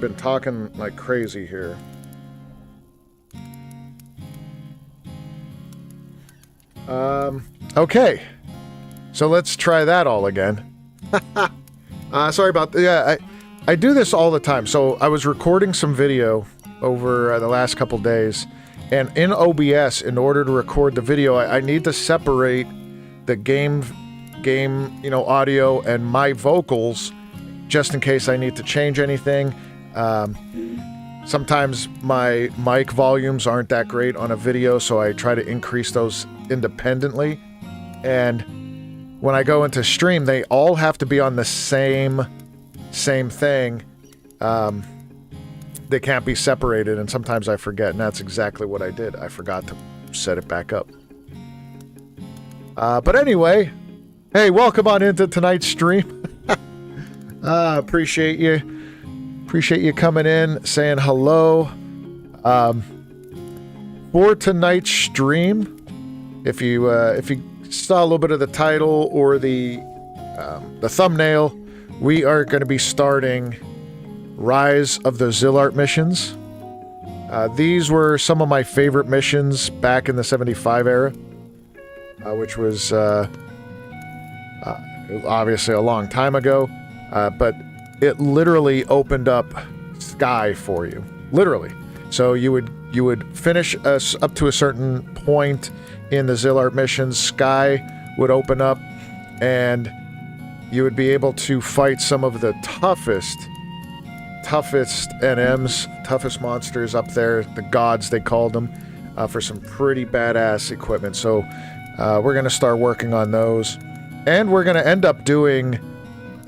been talking like crazy here. Okay. So let's try that all again. Sorry about that. Yeah, I do this all the time. So I was recording some video over the last couple days, and in OBS, in order to record the video, I need to separate the game, audio and my vocals, just in case I need to change anything. Sometimes my mic volumes aren't that great on a video, so I try to increase those independently. And when I go into stream, they all have to be on the same thing. They can't be separated, and sometimes I forget, and that's exactly what I did. I forgot to set it back up. But anyway, hey, welcome on into tonight's stream. Appreciate you coming in, saying hello. For tonight's stream, if you saw a little bit of the title or the thumbnail, we are going to be starting Rise of the Zilart missions. These were some of my favorite missions back in the 75 era, which was obviously a long time ago, but it literally opened up sky for you, literally. So you would finish us up to a certain point in the Zilart missions, sky would open up, and you would be able to fight some of the toughest NMs, toughest monsters up there, the gods they called them, for some pretty badass equipment. So we're going to start working on those, and we're going to end up doing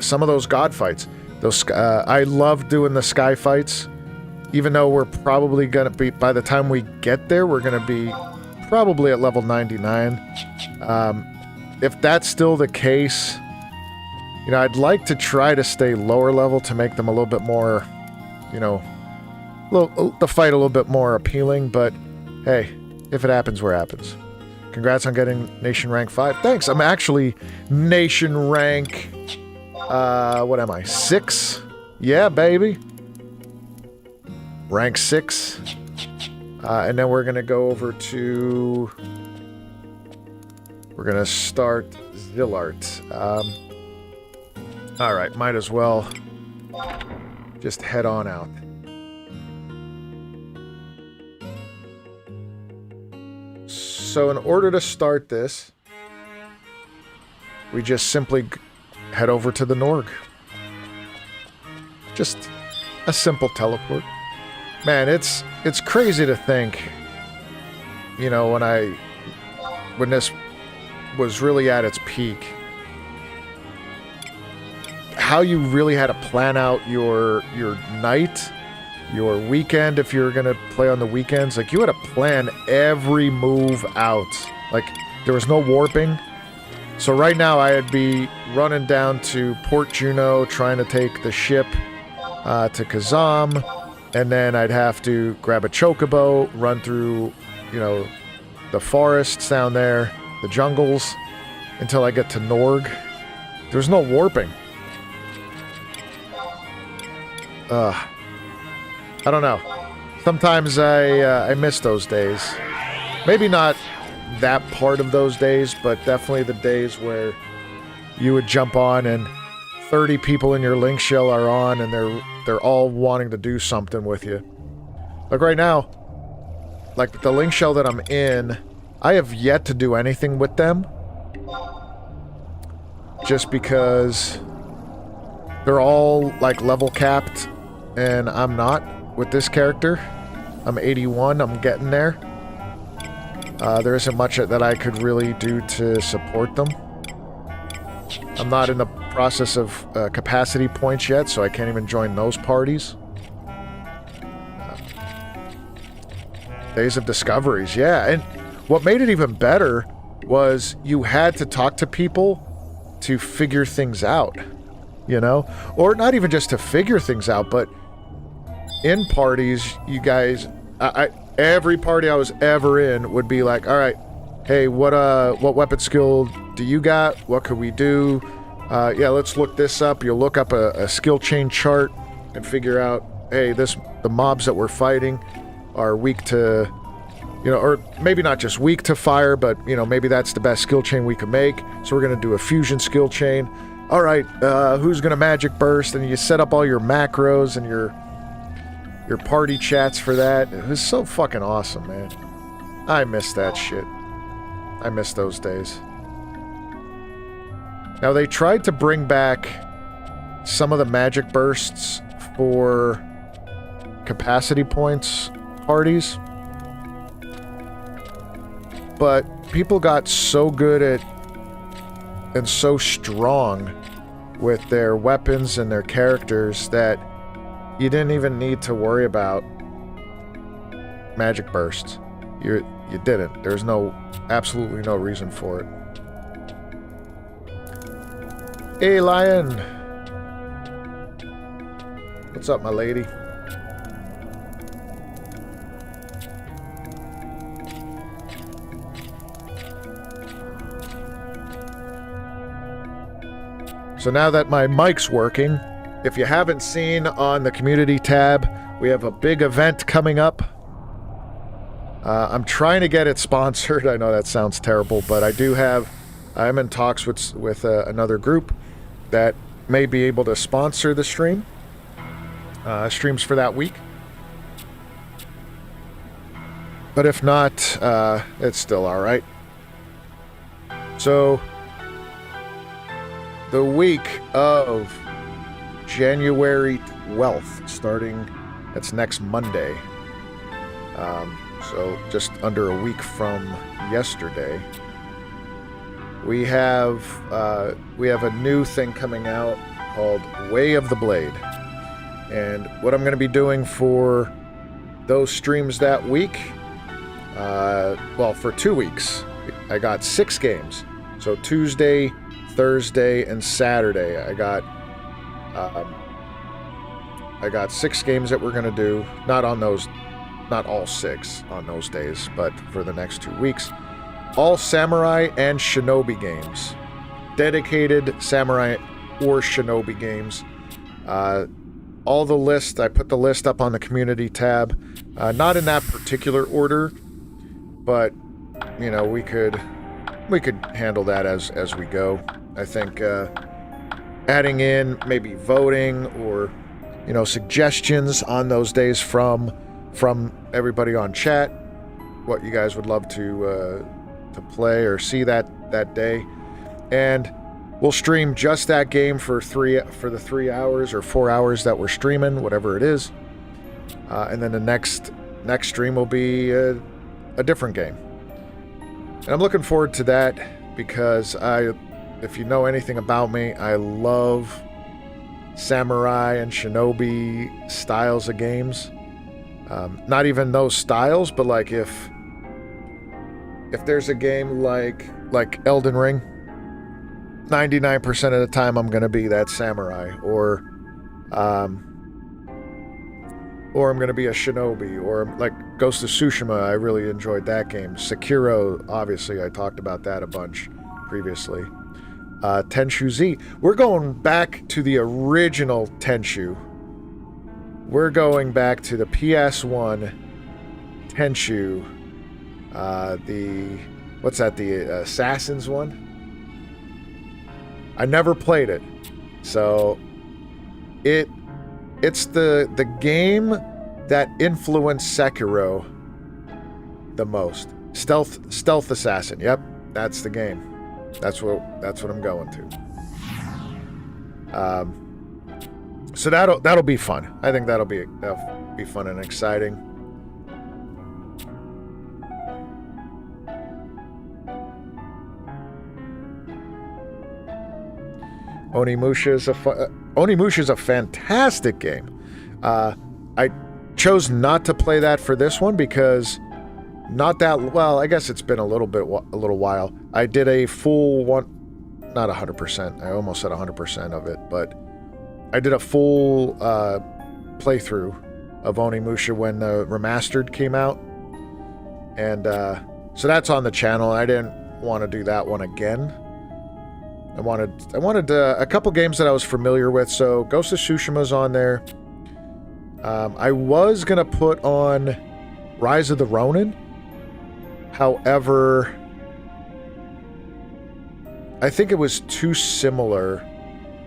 some of those god fights. Those I love doing the sky fights, even though we're probably going to be, by the time we get there, we're going to be probably at level 99. If that's still the case, I'd like to try to stay lower level to make them a little bit more, the fight a little bit more appealing, but hey, if it happens, where happens. Congrats on getting Nation Rank 5. Thanks, I'm actually Nation Rank, what am I, 6? Yeah, baby. Rank 6. And then we're going to go over to... We're going to start Zilart. Alright, might as well just head on out. So in order to start this, we just simply head over to the Norg. Just a simple teleport. Man, it's crazy to think, when this was really at its peak, how you really had to plan out your night, your weekend, if you're gonna play on the weekends. Like, you had to plan every move out. Like, there was no warping. So right now I'd be running down to Port Juno, trying to take the ship to Kazam, and then I'd have to grab a chocobo, run through, the forests down there, the jungles, until I get to Norg. There's no warping. I don't know. Sometimes I miss those days. Maybe not that part of those days, but definitely the days where you would jump on and 30 people in your link shell are on, and they're all wanting to do something with you. Like right now, like the link shell that I'm in, I have yet to do anything with them. Just because they're all like level capped, and I'm not with this character. I'm 81, I'm getting there. There isn't much that I could really do to support them. I'm not in the process of capacity points yet, so I can't even join those parties. Days of Discoveries, yeah. And what made it even better was you had to talk to people to figure things out, Or not even just to figure things out, but in parties, you guys... every party I was ever in would be like, all right, hey, what weapon skill do you got? What could we do? Yeah, let's look this up. You'll look up a skill chain chart and figure out, hey, the mobs that we're fighting are weak to, or maybe not just weak to fire, but, maybe that's the best skill chain we can make. So we're going to do a fusion skill chain. All right, who's going to magic burst? And you set up all your macros and your party chats for that. It was so fucking awesome, man. I miss that shit. I miss those days. Now, they tried to bring back some of the magic bursts for capacity points parties, but people got so good at and so strong with their weapons and their characters that you didn't even need to worry about magic bursts. You didn't. There's absolutely no reason for it. Hey, Lion. What's up, my lady? So now that my mic's working, if you haven't seen on the community tab, we have a big event coming up. I'm trying to get it sponsored. I know that sounds terrible, but I'm in talks with another group that may be able to sponsor the streams for that week. But if not, it's still all right. So the week of January 12th, that's next Monday. So just under a week from yesterday, we have a new thing coming out called Way of the Blade. And what I'm going to be doing for those streams that week, for 2 weeks, I got 6 games. So Tuesday, Thursday, and Saturday, I got 6 games that we're going to do. Not all 6 on those days, but for the next 2 weeks. All samurai and shinobi games. Dedicated samurai or shinobi games. All the list, I put the list up on the community tab. Not in that particular order, but, we could handle that as we go. I think adding in maybe voting or, suggestions on those days from everybody on chat, what you guys would love to play or see that day, and we'll stream just that game for the 3 hours or 4 hours that we're streaming, whatever it is, and then the next stream will be a different game, and I'm looking forward to that because if you know anything about me, I love samurai and shinobi styles of games. Not even those styles, but like if there's a game like Elden Ring, 99% of the time I'm going to be that samurai, or I'm going to be a shinobi, or like Ghost of Tsushima. I really enjoyed that game. Sekiro, obviously, I talked about that a bunch previously. Tenchu Z. We're going back to the original Tenchu. We're going back to the PS1 Tenchu. The Assassins one? I never played it. So it's the game that influenced Sekiro the most. Stealth Assassin. Yep, that's the game. That's what I'm going to. So that'll be fun. I think that'll be fun and exciting. Onimusha is a fantastic game. I chose not to play that for this one because I guess it's been a little while. I did a full one, not 100%. I almost said 100% of it, but I did a full playthrough of Onimusha when the remastered came out, and so that's on the channel. I didn't want to do that one again. I wanted a couple games that I was familiar with. So Ghost of Tsushima's on there. I was going to put on Rise of the Ronin. However, I think it was too similar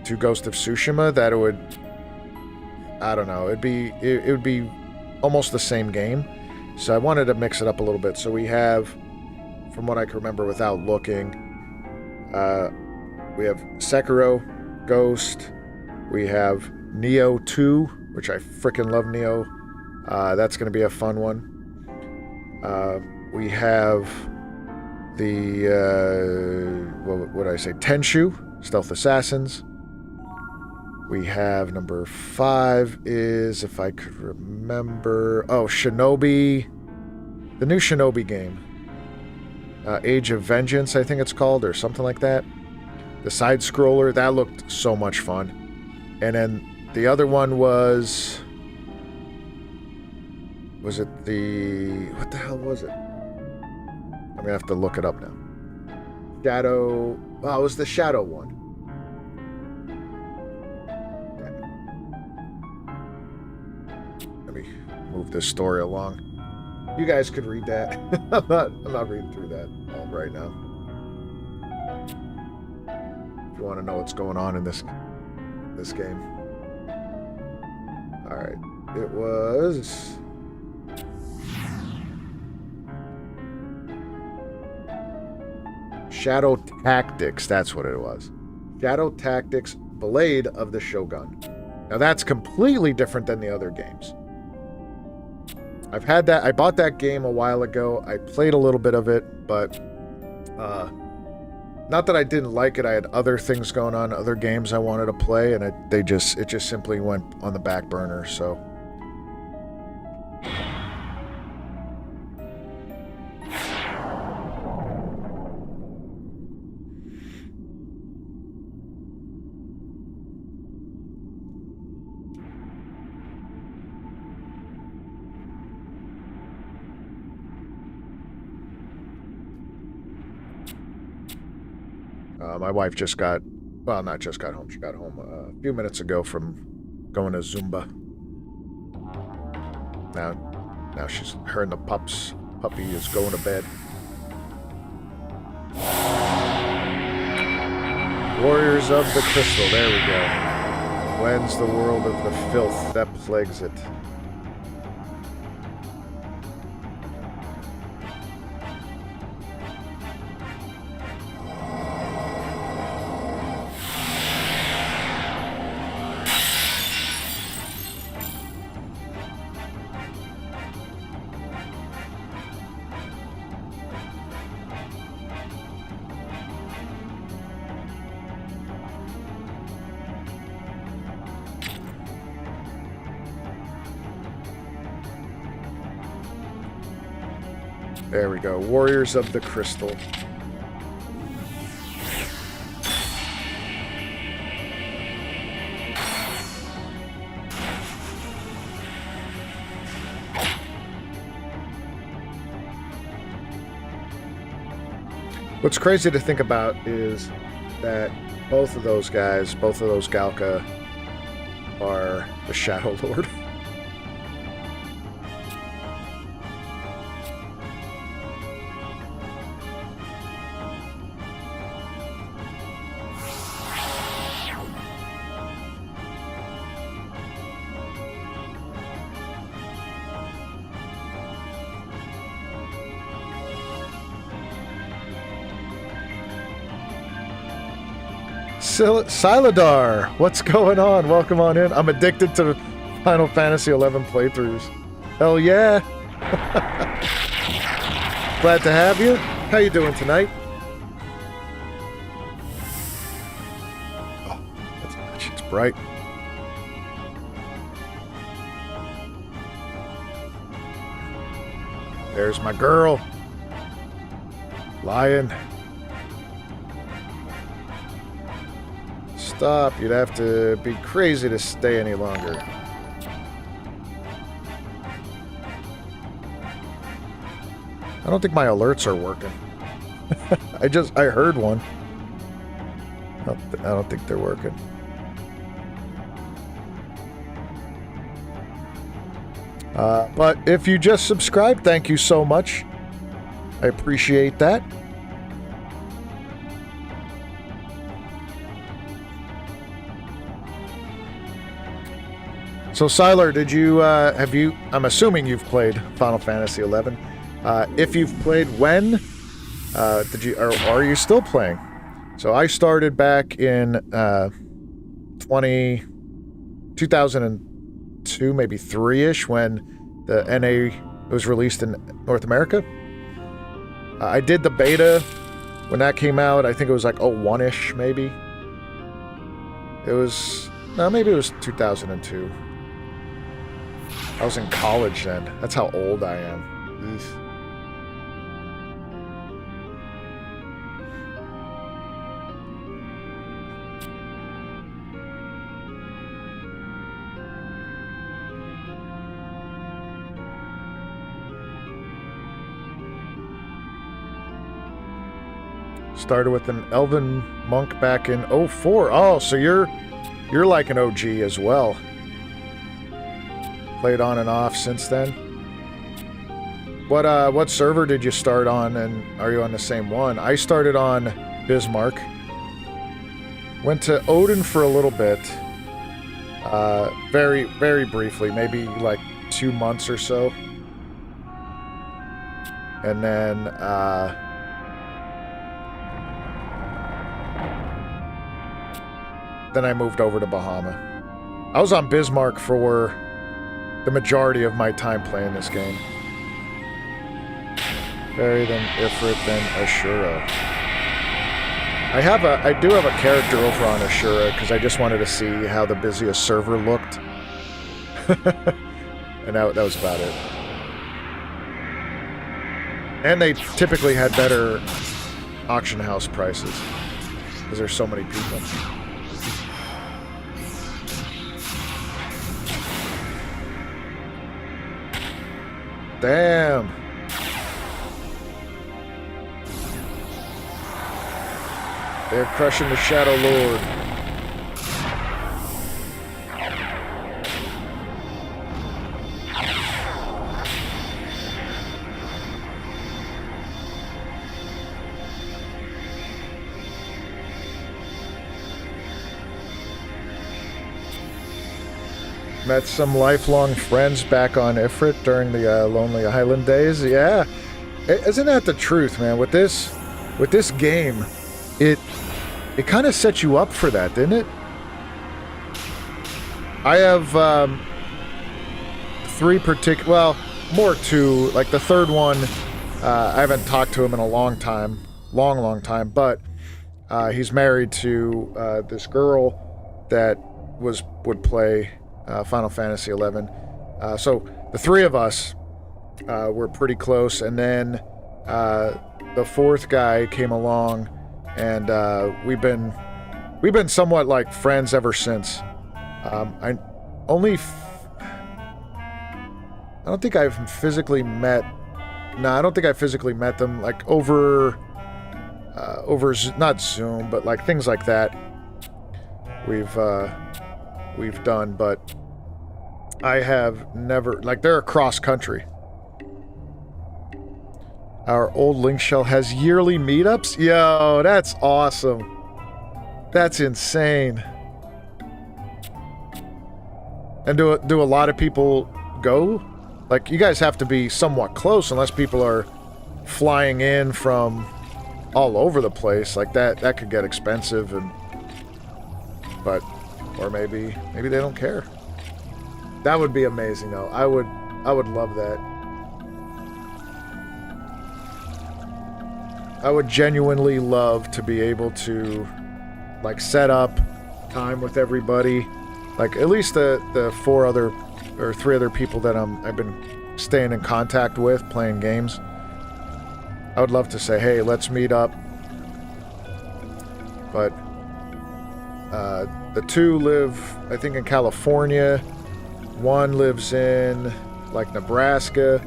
to Ghost of Tsushima that it would... I don't know. It would be almost the same game. So I wanted to mix it up a little bit. So we have, from what I can remember without looking, we have Sekiro, Ghost. We have Nioh 2, which I freaking love Nioh. That's going to be a fun one. We have the, what would I say, Tenchu, Stealth Assassins. We have number 5 is, if I could remember, Shinobi, the new Shinobi game. Age of Vengeance, I think it's called, or something like that. The side-scroller, that looked so much fun. And then the other one was it the, what the hell was it? I'm going to have to look it up now. Shadow, it was the Shadow one. Let me move this story along. You guys could read that. I'm not reading through that all right now. If you want to know what's going on in this game. All right. It was Shadow Tactics, that's what it was. Shadow Tactics, Blade of the Shogun. Now that's completely different than the other games. I've had that. I bought that game a while ago. I played a little bit of it, but not that I didn't like it. I had other things going on, other games I wanted to play, and it just simply went on the back burner. So my wife just got, well, not just got home. She got home a few minutes ago from going to Zumba. Now her and the puppy is going to bed. Warriors of the Crystal, there we go. Cleanse the world of the filth that plagues it. There we go. Warriors of the Crystal. What's crazy to think about is that both of those guys, both of those Galka, are the Shadow Lord. Siladar, what's going on? Welcome on in. I'm addicted to Final Fantasy XI playthroughs. Hell yeah. Glad to have you. How you doing tonight? Oh, that shit's bright. There's my girl. Lion. Stop. You'd have to be crazy to stay any longer. I don't think my alerts are working. I heard one. I don't think they're working. But if you just subscribed, thank you so much. I appreciate that. So, Siler, did you, I'm assuming you've played Final Fantasy XI. If you've played, when, or are you still playing? So I started back in, 2002, maybe 3-ish, when the NA was released in North America. I did the beta when that came out. I think it was like 01-ish, maybe. Maybe it was 2002. I was in college then. That's how old I am. Eesh. Started with an elven monk back in 04. Oh, so you're like an OG as well. Played on and off since then. What server did you start on, and are you on the same one? I started on Bismarck. Went to Odin for a little bit. Very, very briefly, maybe like 2 months or so. And then, I moved over to Bahama. I was on Bismarck for the majority of my time playing this game. Barry, then Ifrit, then Ashura. I do have a character over on Ashura because I just wanted to see how the busiest server looked. And that was about it. And they typically had better auction house prices because there's so many people. Damn. They're crushing the Shadow Lord. Met some lifelong friends back on Ifrit during the Lonely Island days. Yeah, isn't that the truth, man? With this game, it kind of set you up for that, didn't it? I have two. Like the third one, I haven't talked to him in a long time, long time. But he's married to this girl that would play Final Fantasy XI. So the three of us were pretty close, and then the fourth guy came along, and we've been somewhat like friends ever since. I don't think I've physically met. No, I don't think I physically met them like over not Zoom, but like things like that. We've done, but I have never, like, they're across country. Our old link shell has yearly meetups? Yo, that's awesome. That's insane. And do a lot of people go? Like, you guys have to be somewhat close unless people are flying in from all over the place. Like, that could get expensive, but... Or maybe they don't care. That would be amazing, though. I would love that. I would genuinely love to be able to, like, set up time with everybody. Like, at least the 3 other people that I've been staying in contact with, playing games. I would love to say, hey, let's meet up. But the 2 live, I think, in California. 1 lives in, like, Nebraska.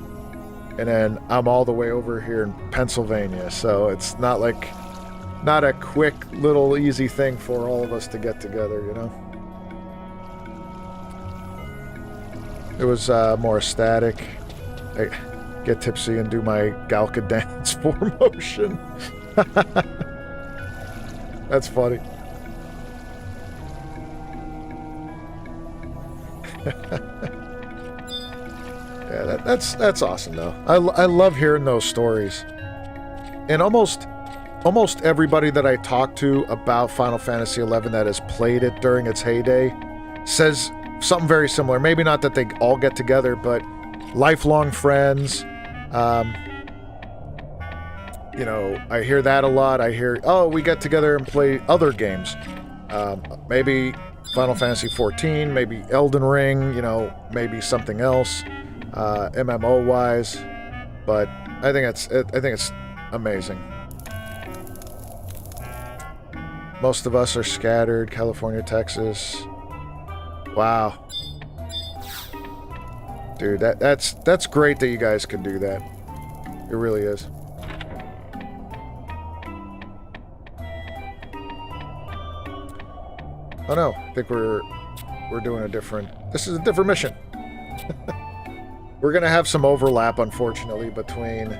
And then I'm all the way over here in Pennsylvania. So it's not a quick, little, easy thing for all of us to get together, you know? It was more static. I get tipsy and do my Galka dance for motion. That's funny. Yeah, that's awesome though. I love hearing those stories. And almost everybody that I talk to about Final Fantasy XI that has played it during its heyday says something very similar. Maybe not that they all get together, but lifelong friends. You know, I hear that a lot. I hear, oh, we get together and play other games. Maybe Final Fantasy XIV, maybe Elden Ring, you know, maybe something else, MMO-wise. But I think it's amazing. Most of us are scattered, California, Texas. Wow. Dude, that's great that you guys can do that. It really is. Oh no, I think we're doing a different... This is a different mission. We're gonna have some overlap, unfortunately, between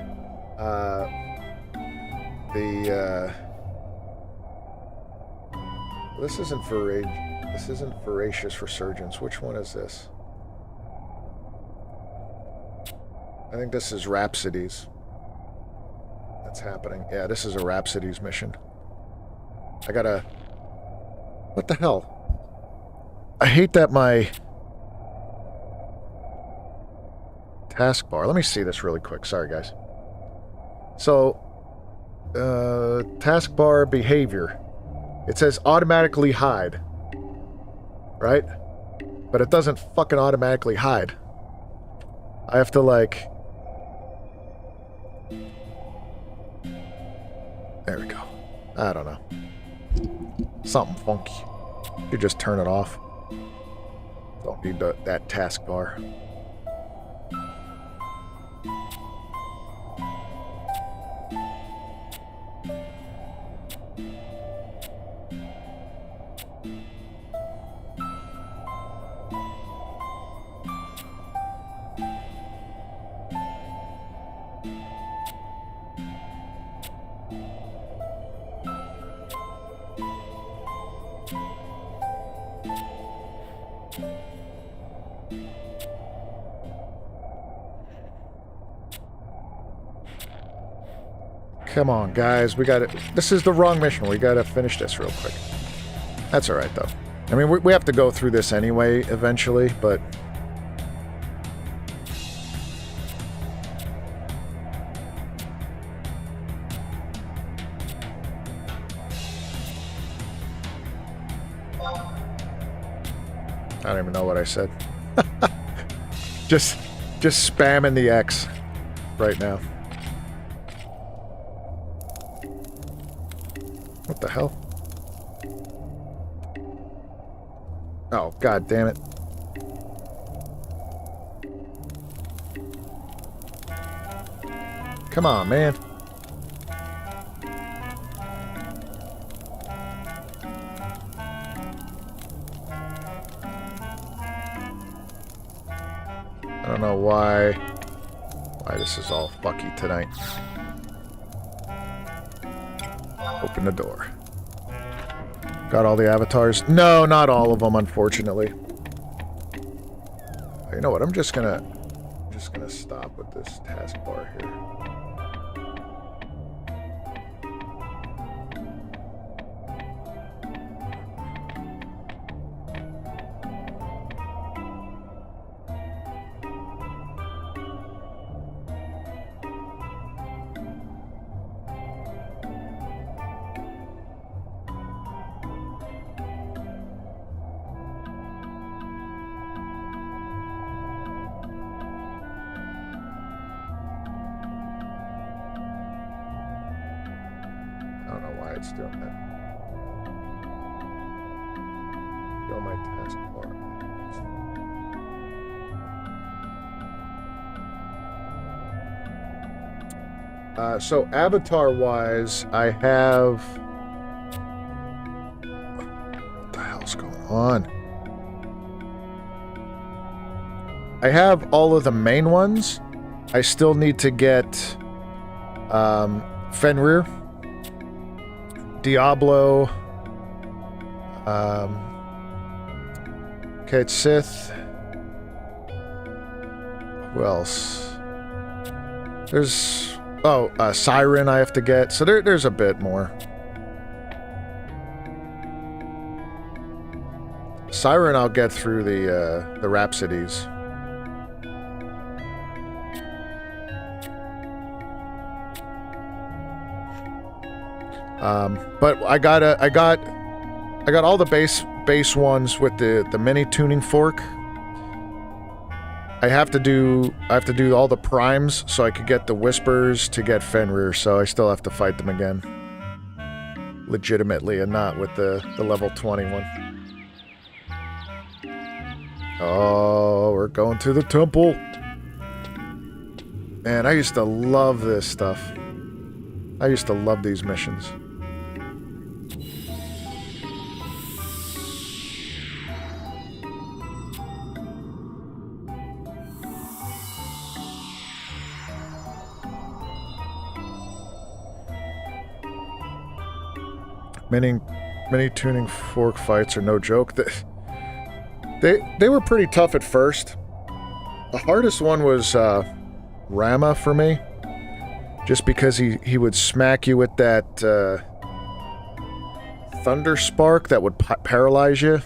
this isn't Voracious Resurgence. Which one is this? I think this is Rhapsodies. That's happening. Yeah, this is a Rhapsodies mission. I gotta... What the hell? I hate that my... taskbar... Let me see this really quick. Sorry, guys. So, taskbar behavior. It says automatically hide. Right? But it doesn't fucking automatically hide. I have to, like... There we go. I don't know. Something funky. You just turn it off. Don't need that taskbar. Come on, guys. We got it. This is the wrong mission. We got to finish this real quick. That's all right, though. I mean, we have to go through this anyway, eventually, but... I don't even know what I said. just spamming the X right now. What the hell? Oh, god damn it. Come on, man. I don't know why this is all fucky tonight. Open the door. Got all the avatars? No, not all of them, unfortunately. You know what? I'm just gonna stop with this taskbar here. It's doing that. Go my taskbar. So avatar-wise, I have... What the hell's going on? I have all of the main ones. I still need to get Fenrir, Diablo, okay, it's Sith. Who else? There's Siren I have to get. So there's a bit more. Siren I'll get through the Rhapsodies. But I got all the base ones with the mini tuning fork. I have to do all the primes so I could get the whispers to get Fenrir, so I still have to fight them again. Legitimately, and not with the level 21. Oh, we're going to the temple. Man, I used to love this stuff. I used to love these missions. Mini tuning fork fights are no joke. They were pretty tough at first. The hardest one was Rama for me, just because he would smack you with that thunder spark that would paralyze you.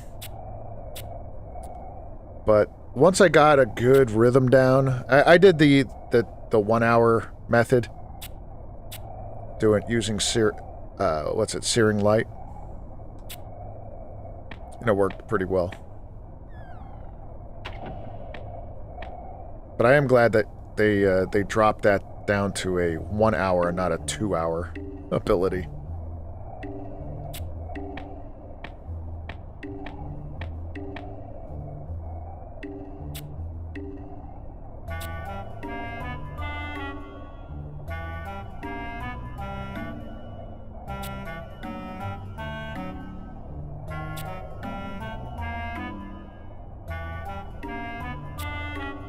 But once I got a good rhythm down, I did the 1 hour method, using searing light, and it worked pretty well. But I am glad that they dropped that down to a 1 hour and not a 2 hour ability.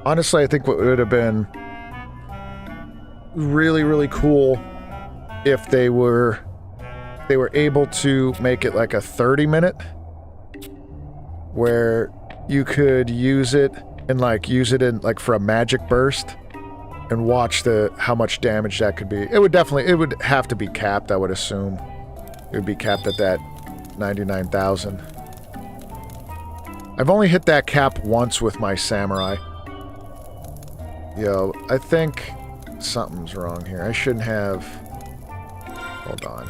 Honestly, I think what would have been really, really cool if they were able to make it like a 30-minute where you could use it in for a magic burst and watch how much damage that could be. It would have to be capped, I would assume. It would be capped at that 99,000. I've only hit that cap once with my samurai. Yo, I think something's wrong here. I shouldn't have... Hold on.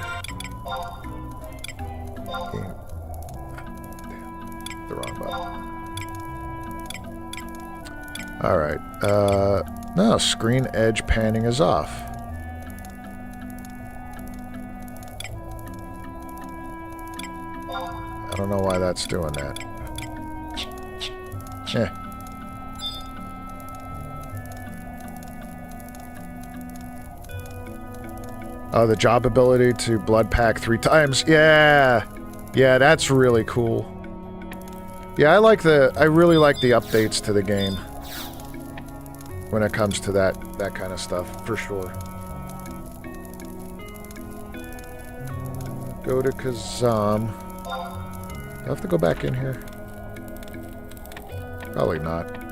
The wrong button. Alright, no, screen edge panning is off. I don't know why that's doing that. Eh. Oh, the job ability to blood pack 3 times. Yeah! Yeah, that's really cool. Yeah, I really like the updates to the game. When it comes to that kind of stuff, for sure. Go to Kazam. Do I have to go back in here? Probably not.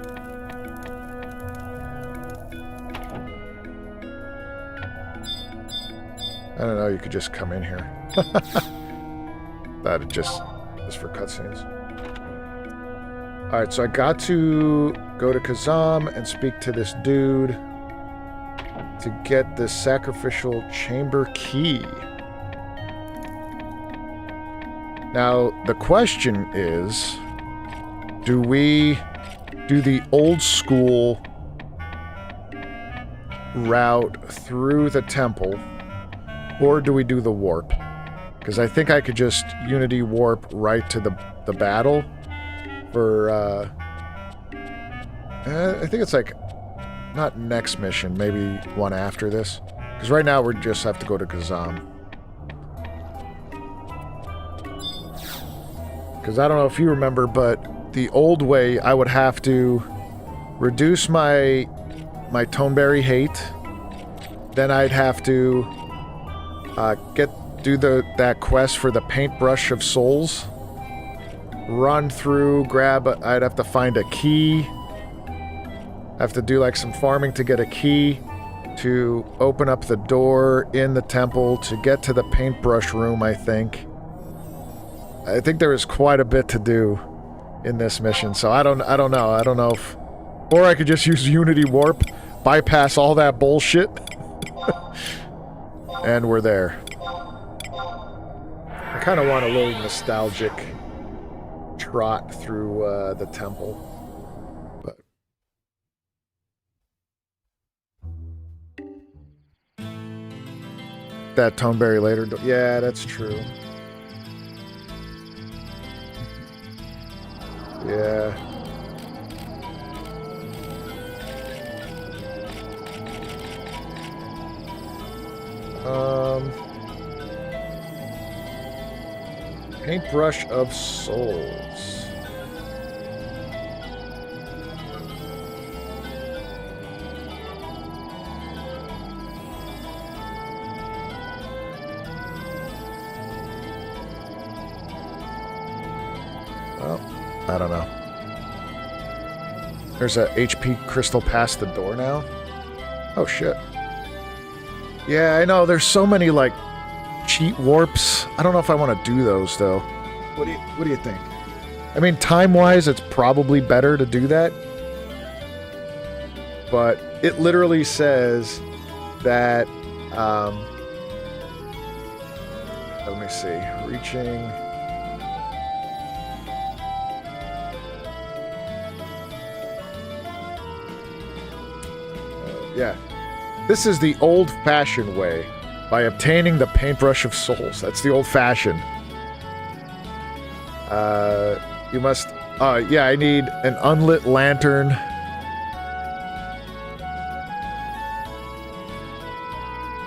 I don't know, you could just come in here. That just is for cutscenes. Alright, so I got to go to Kazam and speak to this dude to get the sacrificial chamber key. Now, the question is, do we do the old school route through the temple, or do we do the warp? Because I think I could just Unity warp right to the battle for, I think it's like, not next mission, maybe one after this. Because right now we just have to go to Kazam. Because I don't know if you remember, but the old way I would have to reduce my Toneberry hate. Then I'd have to do that quest for the Paintbrush of Souls. Run through, I'd have to find a key. Have to do like some farming to get a key to open up the door in the temple to get to the paintbrush room, I think. I think there is quite a bit to do in this mission, so I don't know. I don't know if... Or I could just use Unity Warp, bypass all that bullshit, and we're there. I kind of want a little nostalgic trot through the temple. But that Toneberry later. Yeah, that's true. Yeah. Paintbrush of Souls. Well, I don't know. There's a HP crystal past the door now. Oh shit. Yeah, I know. There's so many like cheat warps. I don't know if I want to do those though. What do you think? I mean, time-wise, it's probably better to do that. But it literally says that. Let me see. Reaching. Yeah. This is the old-fashioned way, by obtaining the Paintbrush of Souls. That's the old-fashioned. You must... yeah, I need an unlit lantern.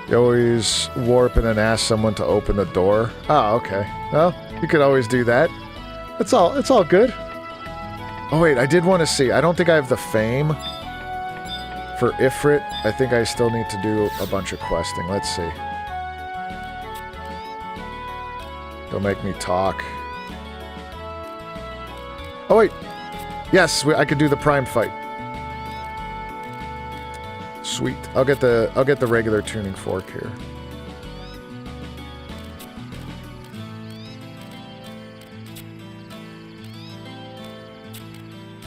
You always warp and then ask someone to open the door. Oh, okay. Well, you could always do that. It's all good. Oh, wait, I did want to see. I don't think I have the fame for Ifrit. I think I still need to do a bunch of questing. Let's see. Don't make me talk. Oh wait, yes, I could do the prime fight. Sweet. I'll get the regular tuning fork here.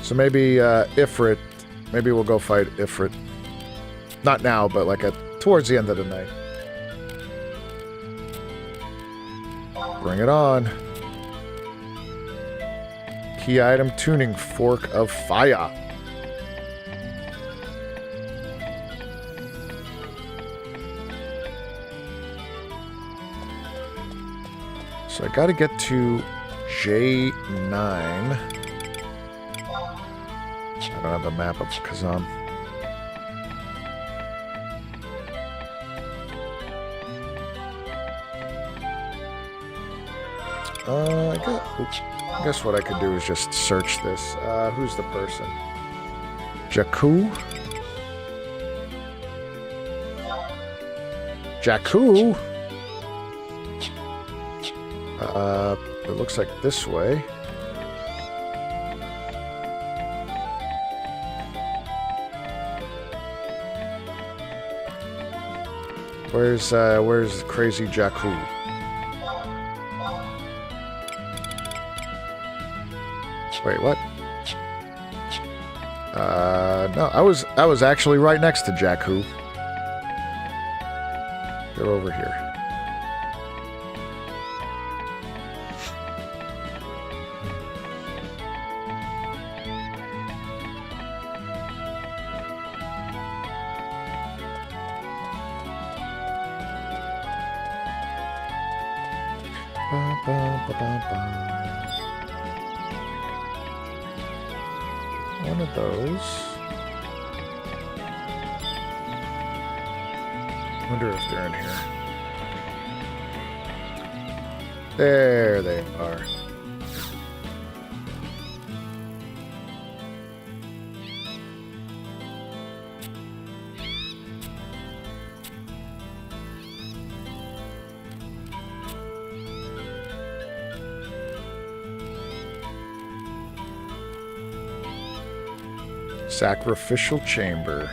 So maybe Ifrit. Maybe we'll go fight Ifrit. Not now, but like towards the end of the night. Bring it on. Key item, tuning fork of fire. So I gotta get to J9. I don't have a map of Kazam. I guess what I could do is just search this. Who's the person? Jakku? Jakku? It looks like this way. Where's crazy Jakku? Wait, what? No, I was actually right next to Jakku. They're over here. One of those. Wonder if they're in here. There they are. Sacrificial chamber.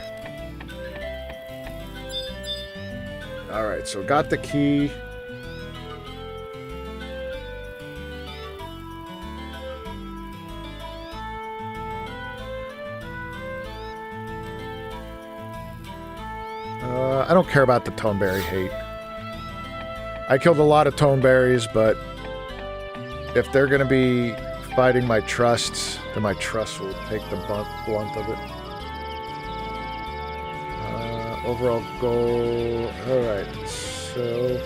Alright, so got the key. I don't care about the Toneberry hate. I killed a lot of Toneberries, but if they're going to be fighting my trusts, then my trust will take the blunt of it. Overall goal... Alright, so...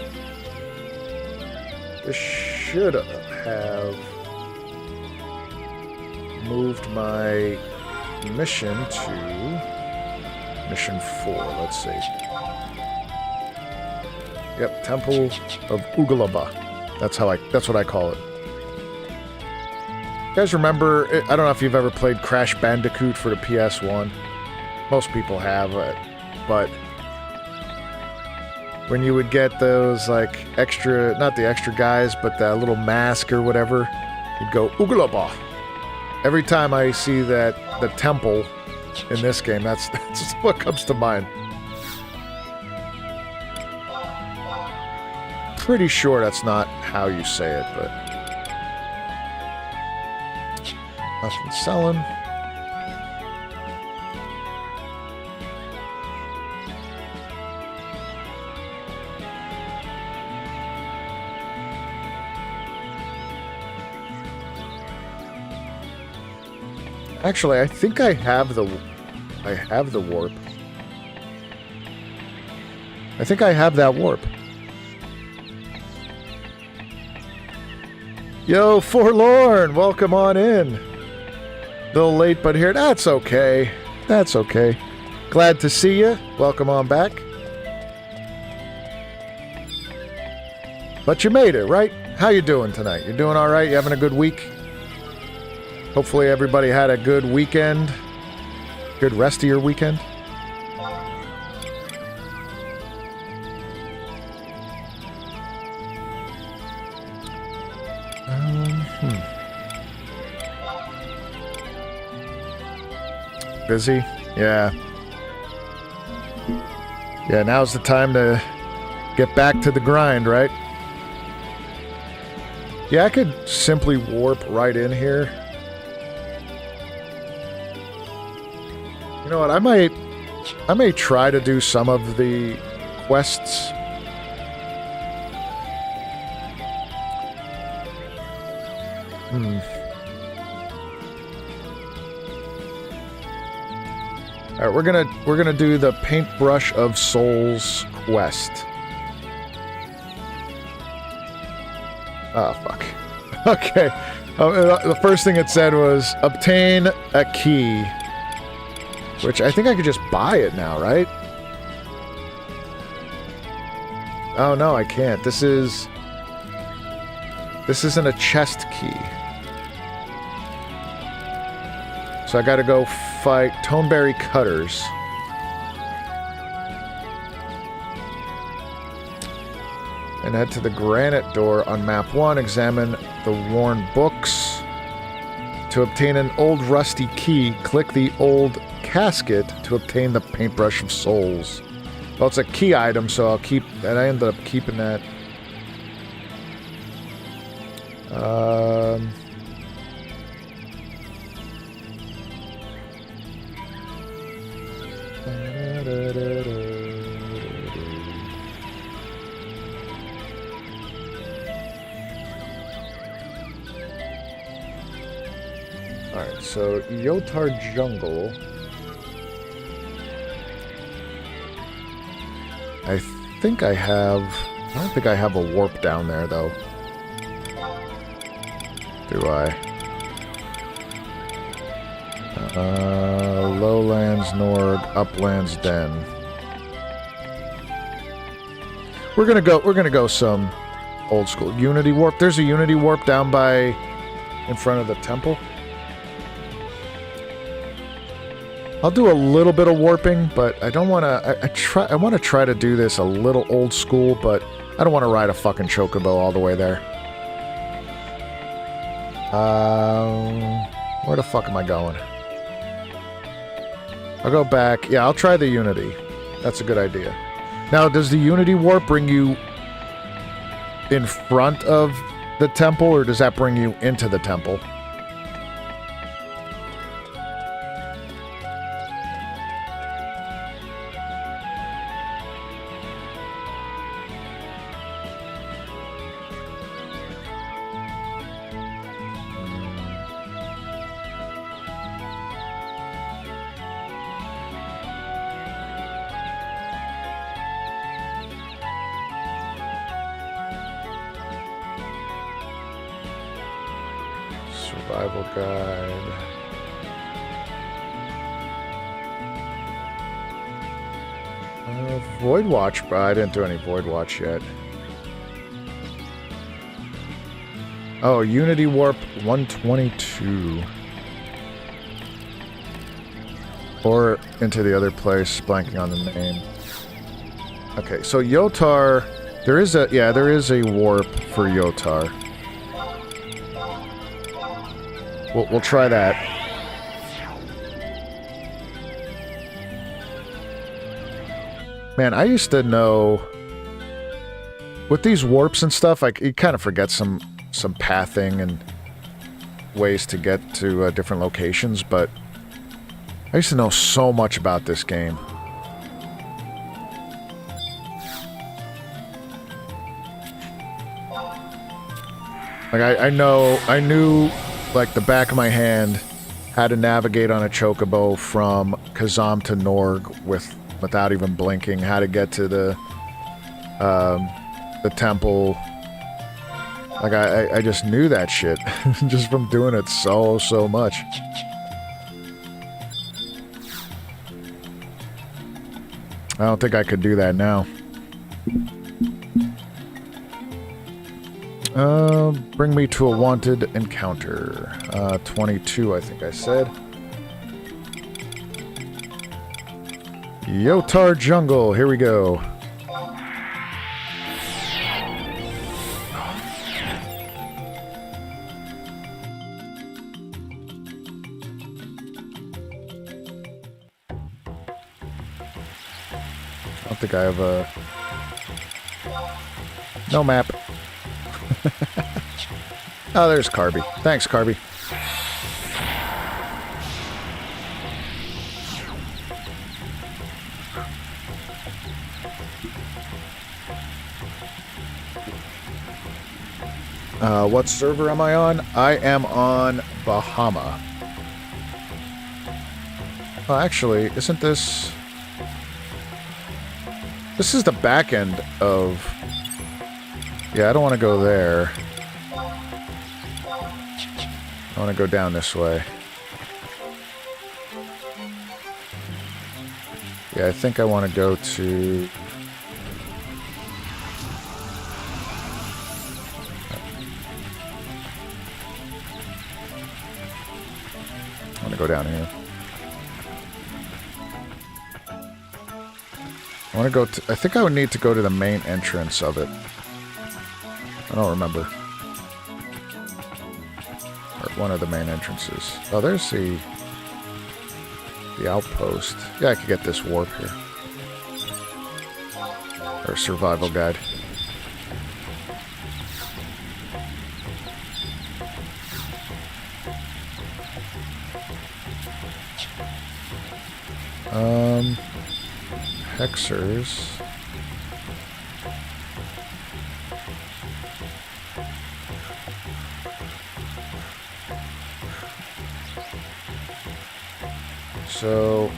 This should have moved my mission to... Mission 4, let's see. Yep, Temple of Ugalaba. That's what I call it. You guys remember, I don't know if you've ever played Crash Bandicoot for the PS1. Most people have, but when you would get those, like, extra, not the extra guys, but the little mask or whatever, you'd go, Ugalaba. Every time I see the temple in this game, that's what comes to mind. Pretty sure that's not how you say it, but... Nothing selling. Actually, I think I have the warp. I think I have that warp. Yo, Forlorn, welcome on in. A little late, but here. That's okay. That's okay. Glad to see you. Welcome on back. But you made it, right? How you doing tonight? You doing all right? You having a good week? Hopefully everybody had a good weekend. Good rest of your weekend. Busy? Yeah. Yeah, now's the time to get back to the grind, right? Yeah, I could simply warp right in here. You know what, I may try to do some of the quests. Alright, we're gonna do the Paintbrush of Souls quest. Oh, fuck. Okay. The first thing it said was, obtain a key. Which I think I could just buy it now, right? Oh, no, I can't. This isn't a chest key. So I gotta go fight Toneberry Cutters. And head to the granite door on map 1. Examine the worn books. To obtain an old rusty key, click the old casket to obtain the Paintbrush of Souls. Well, it's a key item, so I'll keep... And I ended up keeping that. Alright, so Yotar Jungle. I think I have... I don't think I have a warp down there, though. Do I? Lowlands, Norg, Uplands, Den. We're gonna go some old school. Unity Warp. There's a Unity Warp down by... in front of the temple. I'll do a little bit of warping, but I don't want to... I want to try to do this a little old school, but I don't want to ride a fucking chocobo all the way there. Where the fuck am I going? I'll go back. Yeah, I'll try the Unity. That's a good idea. Now, does the Unity warp bring you in front of the temple, or does that bring you into the temple? Survival guide. Void Watch, but I didn't do any Void Watch yet. Oh, Unity Warp 122. Or into the other place, blanking on the name. Okay, so Yotar, there is a warp for Yotar. We'll try that. Man, I used to know with these warps and stuff, you kind of forget some pathing and ways to get to different locations, but I used to know so much about this game. Like I knew like the back of my hand how to navigate on a chocobo from Kazam to Norg without even blinking, how to get to the temple. Like I just knew that shit just from doing it so much. I don't think I could do that now. Bring me to a wanted encounter. 22, I think I said. Yotar Jungle, here we go. I don't think I have a... No map. Oh, there's Carby. Thanks, Carby. What server am I on? I am on Bahama. Oh, actually, isn't this... This is the back end of... Yeah, I don't want to go there. I want to go down this way. Yeah, I think I want to go to... I want to go down here. I want to go to... I think I would need to go to the main entrance of it. I don't remember. Or one of the main entrances. Oh, there's the outpost. Yeah, I could get this warp here. Or survival guide. Hexers. So...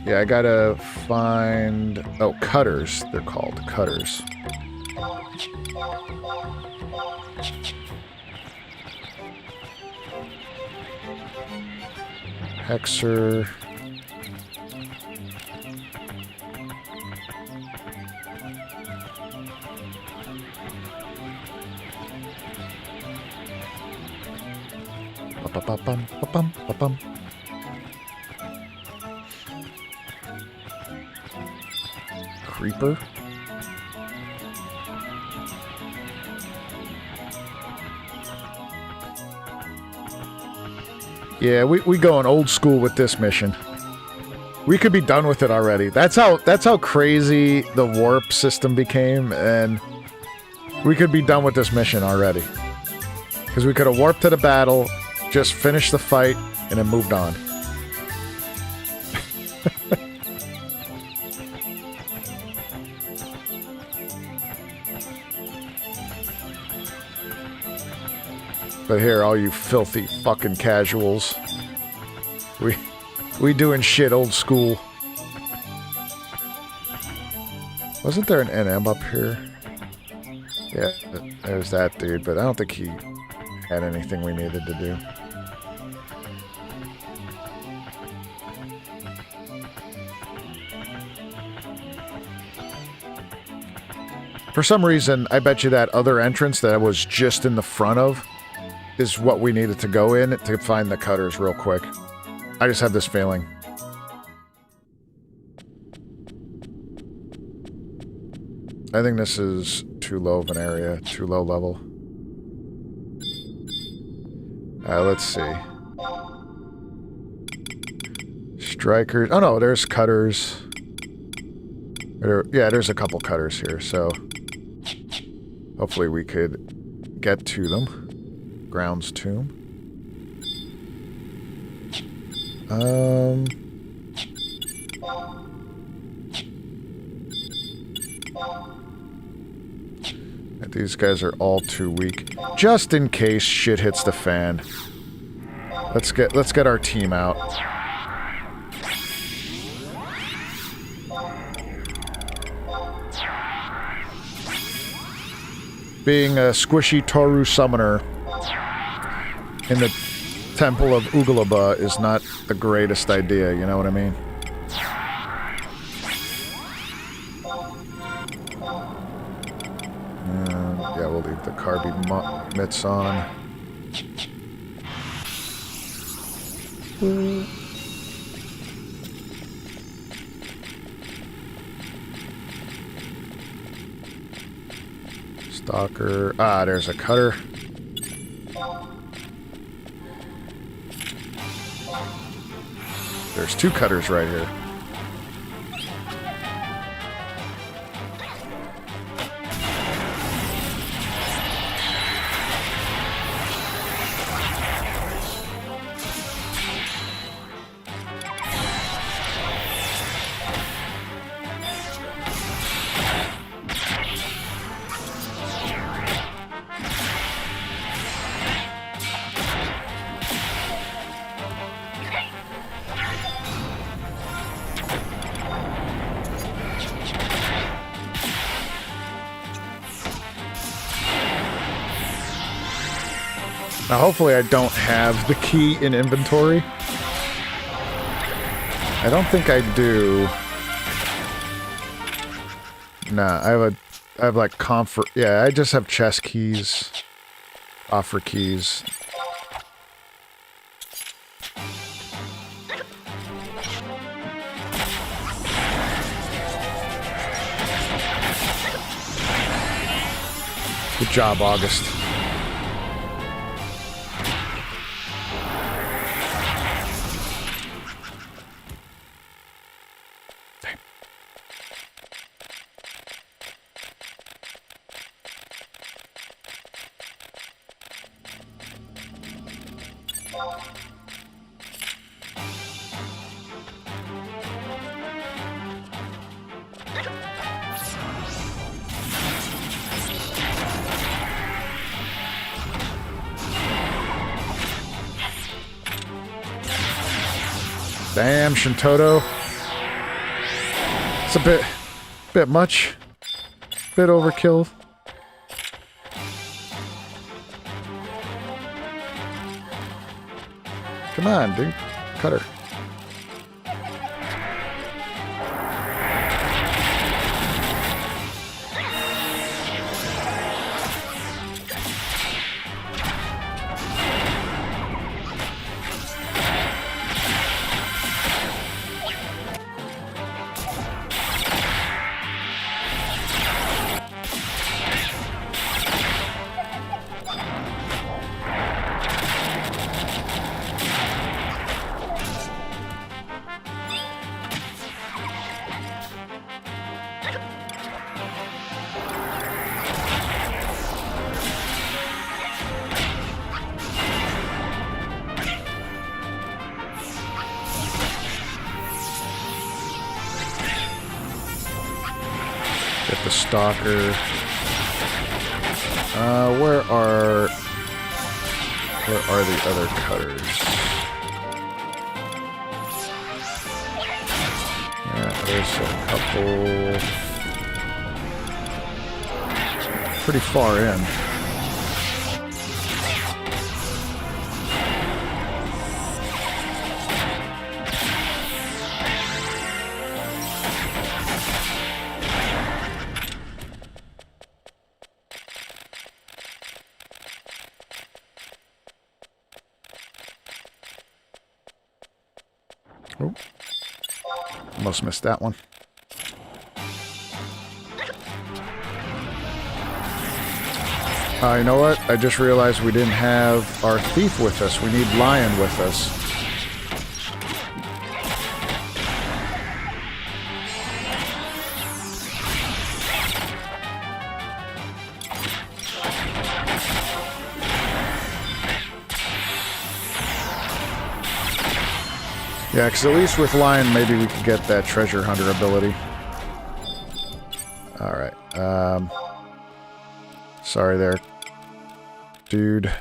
Yeah, I gotta find... Oh, cutters, they're called. Cutters. Hexer... Ba-bum, ba-bum, ba-bum. creeper. Yeah, we going old school with this mission. We could be done with it already. That's how crazy the warp system became, and we could be done with this mission already. Because we could have warped to the battle, just finished the fight, and then moved on. But here, all you filthy fucking casuals. We doing shit old school. Wasn't there an NM up here? Yeah, there's that dude, but I don't think he had anything we needed to do. For some reason, I bet you that other entrance that I was just in the front of is what we needed to go in to find the cutters real quick. I just have this feeling. I think this is too low of an area, too low level. Let's see. Strikers. Oh no, there's cutters. Yeah, there's a couple cutters here, so hopefully we could get to them. Grounds tomb. These guys are all too weak. Just in case shit hits the fan. Let's get our team out. Being a squishy Toru summoner in the Temple of Ugalaba is not the greatest idea, you know what I mean? Yeah, we'll leave the Carby mitts on. Stalker. Ah, there's a cutter. There's two cutters right here. Now, hopefully I don't have the key in inventory. I don't think I do. Nah, I have like comfort. Yeah, I just have chest keys, offer keys. Good job, August. Damn, Shintoto. It's a bit much. Bit overkill. Come on, dude. Cut her. Get the stalker. Where are the other cutters? Yeah, there's a couple pretty far in. Oh, almost missed that one. You know what? I just realized we didn't have our thief with us. We need Lion with us. Yeah, because at least with Lion, maybe we could get that treasure hunter ability. Alright, sorry there, dude.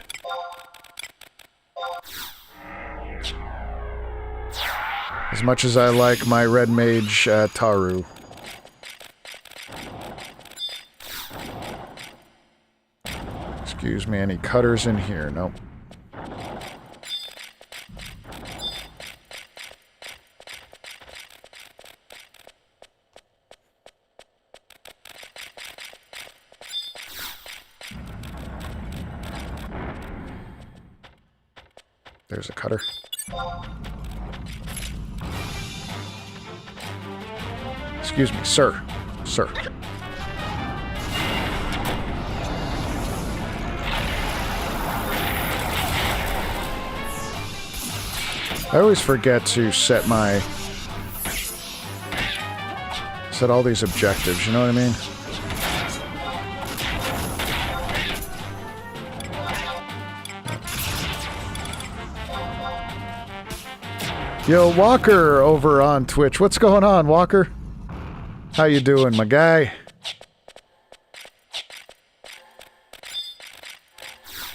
As much as I like my red mage, Taru. Excuse me, any cutters in here? Nope. There's a cutter. Excuse me, sir. Sir. I always forget to set all these objectives, you know what I mean? Yo, Walker over on Twitch. What's going on, Walker? How you doing, my guy?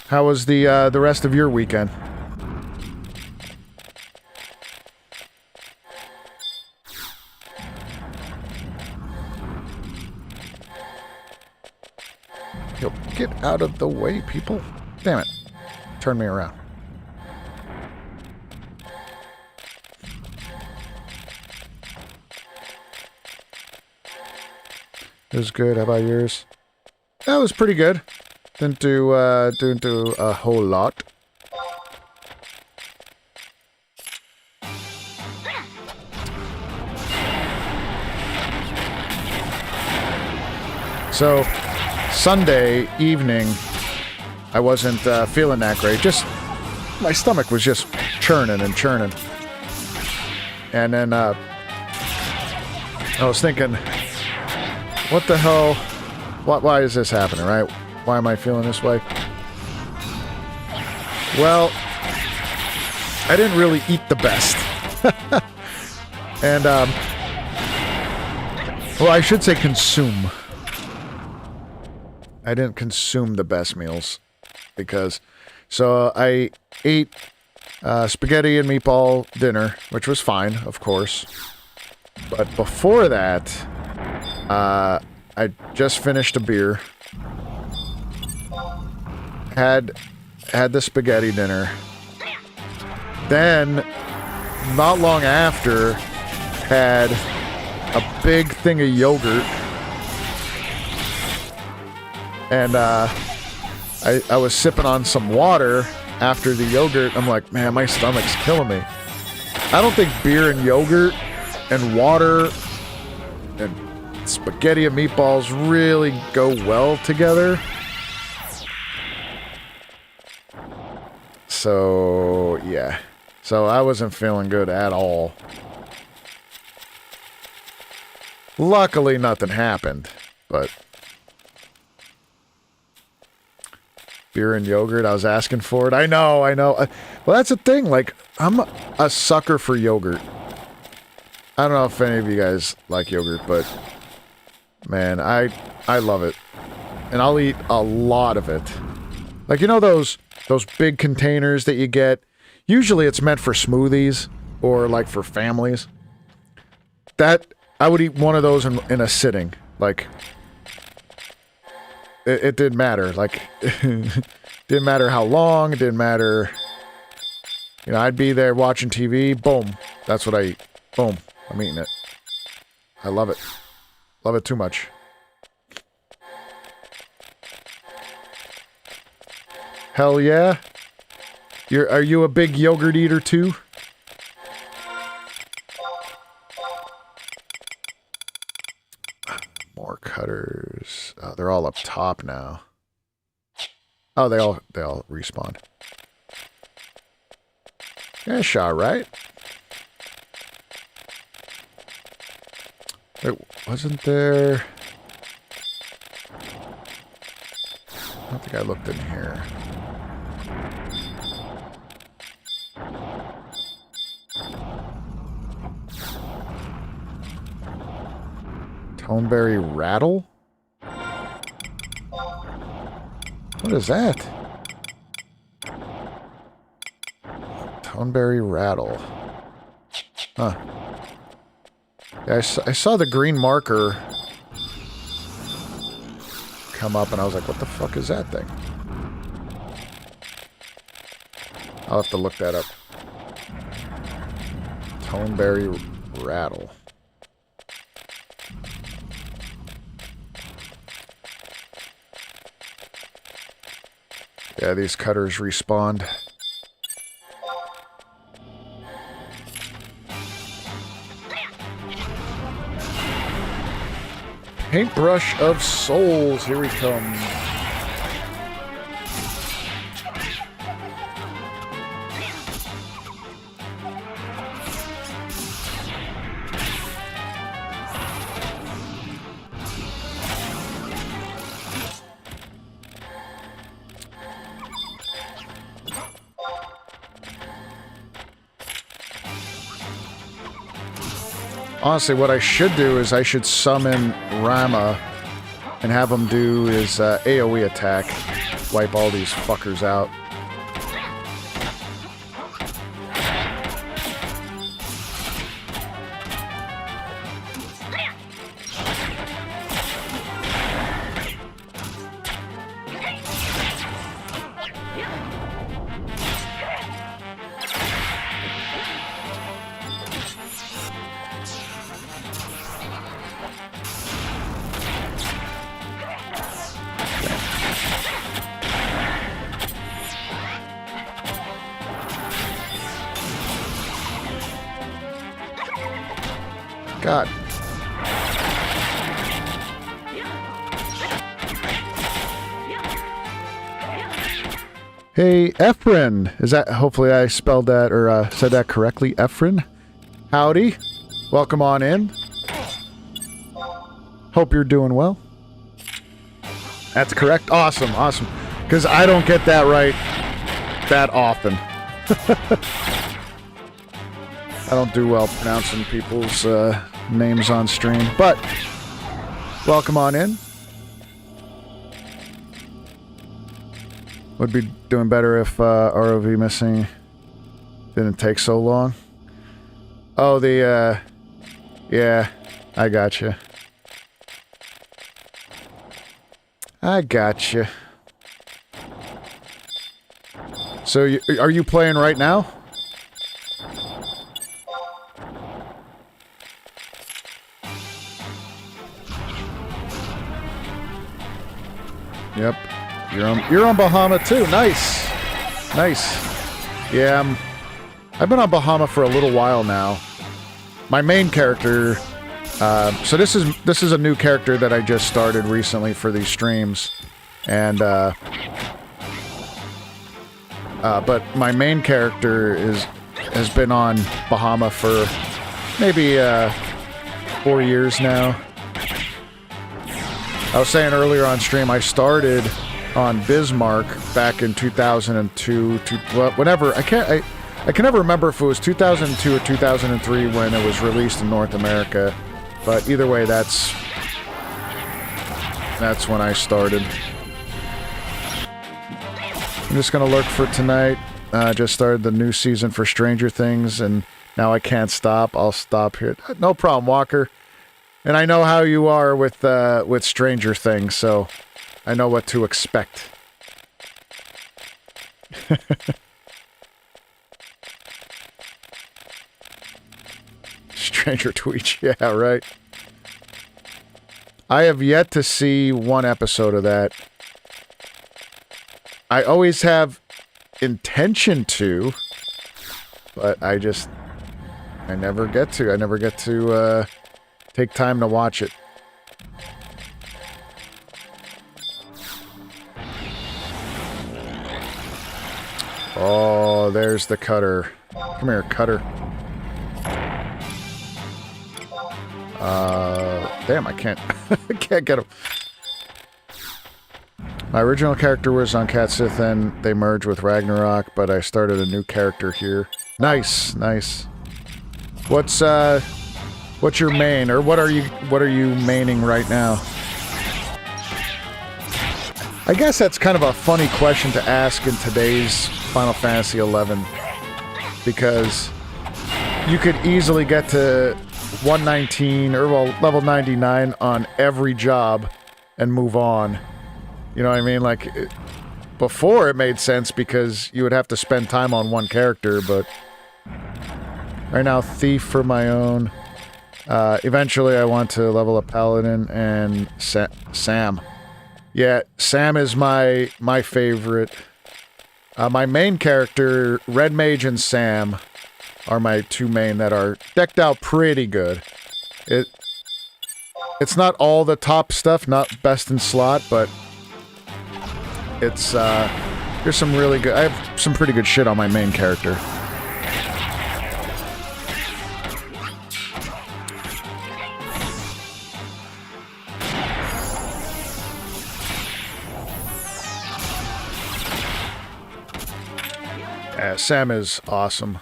How was the rest of your weekend? Yo, get out of the way, people. Damn it. Turn me around. It was good. How about yours? That was pretty good. Didn't do a whole lot. So, Sunday evening, I wasn't feeling that great. Just, my stomach was just churning and churning. And then, I was thinking, what the hell? Why is this happening, right? Why am I feeling this way? Well, I didn't really eat the best. And, well, I should say consume. I didn't consume the best meals. Because, so I ate spaghetti and meatball dinner, which was fine, of course. But before that, I just finished a beer. Had the spaghetti dinner. Then, not long after, had a big thing of yogurt. And I was sipping on some water after the yogurt. I'm like, man, my stomach's killing me. I don't think beer and yogurt and water and spaghetti and meatballs really go well together. So, yeah. So I wasn't feeling good at all. Luckily, nothing happened, but beer and yogurt, I was asking for it. I know. Well, that's the thing. Like, I'm a sucker for yogurt. I don't know if any of you guys like yogurt, but Man, I love it. And I'll eat a lot of it. Like, you know those big containers that you get? Usually it's meant for smoothies or like for families. That, I would eat one of those in a sitting. Like, it didn't matter. Like, didn't matter how long, it didn't matter. You know, I'd be there watching TV, boom. That's what I eat. Boom. I'm eating it. I love it. Love it too much. Hell yeah. Are you a big yogurt eater too? More cutters. Oh, they're all up top now. Oh, they all respawn. Yeah, shot right. Wait, wasn't there? I don't think I looked in here. Toneberry rattle? What is that? Toneberry rattle. Huh. Yeah, I saw the green marker come up and I was like, what the fuck is that thing? I'll have to look that up. Toneberry rattle. Yeah, these cutters respawned. Paintbrush of Souls, here we come. Honestly, what I should do is I should summon Rama and have him do his AoE attack. Wipe all these fuckers out. God. Hey, Efren. Is that, hopefully I spelled that or said that correctly. Efren. Howdy. Welcome on in. Hope you're doing well. That's correct. Awesome, awesome. Because I don't get that right that often. I don't do well pronouncing people's names on stream, but welcome on in. Would be doing better if ROV missing didn't take so long. Oh, the, yeah, I gotcha. I gotcha. So, are you playing right now? Yep. You're on Bahama too. Nice. Nice. Yeah, I've been on Bahama for a little while now. My main character, so this is a new character that I just started recently for these streams. And but my main character has been on Bahama for maybe 4 years now. I was saying earlier on stream, I started on Bismarck back in 2002, whenever, I can never remember if it was 2002 or 2003 when it was released in North America, but either way, that's that's when I started. I'm just gonna lurk for tonight. Just started the new season for Stranger Things, and now I can't stop. I'll stop here. No problem, Walker. And I know how you are with Stranger Things, so I know what to expect. Stranger Tweet, yeah, right. I have yet to see one episode of that. I always have intention to, but I never get to. I never get to take time to watch it. Oh, there's the cutter. Come here, cutter. Damn, I can't get him. My original character was on Cat Sith, and they merged with Ragnarok, but I started a new character here. Nice, nice. What's your main, or what are you maining right now? I guess that's kind of a funny question to ask in today's Final Fantasy XI, because you could easily get to 119, or well, level 99 on every job and move on. You know what I mean? Like, before it made sense because you would have to spend time on one character, but right now, Thief for my own. Eventually, I want to level up Paladin and Sam. Yeah, Sam is my favorite. My main character, Red Mage and Sam, are my two main that are decked out pretty good. It's not all the top stuff, not best in slot, but it's, there's some really good... I have some pretty good shit on my main character. Sam is awesome.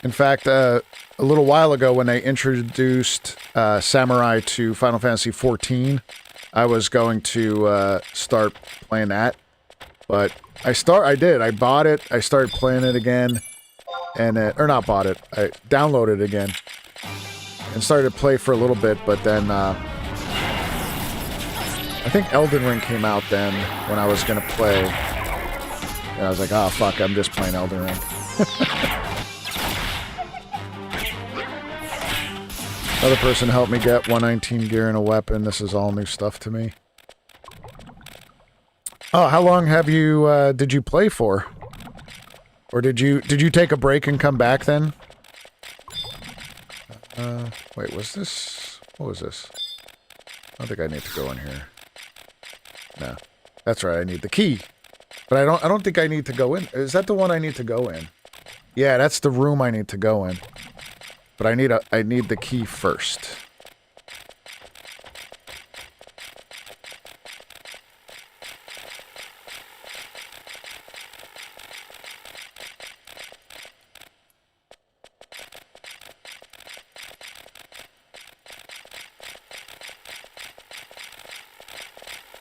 In fact, a little while ago when they introduced Samurai to Final Fantasy XIV, I was going to start playing that, but I did. I bought it. I started playing it again, and or not bought it. I downloaded it again and started to play for a little bit, but then I think Elden Ring came out then when I was gonna play, and I was like, oh fuck, I'm just playing Elden Ring. Another person helped me get 119 gear and a weapon. This is all new stuff to me. Oh, how long have you, did you play for? Or did you take a break and come back then? Wait, was this... What was this? I don't think I need to go in here. No. That's right, I need the key. But I don't think I need to go in. Is that the one I need to go in? Yeah, that's the room I need to go in. But I need the key first.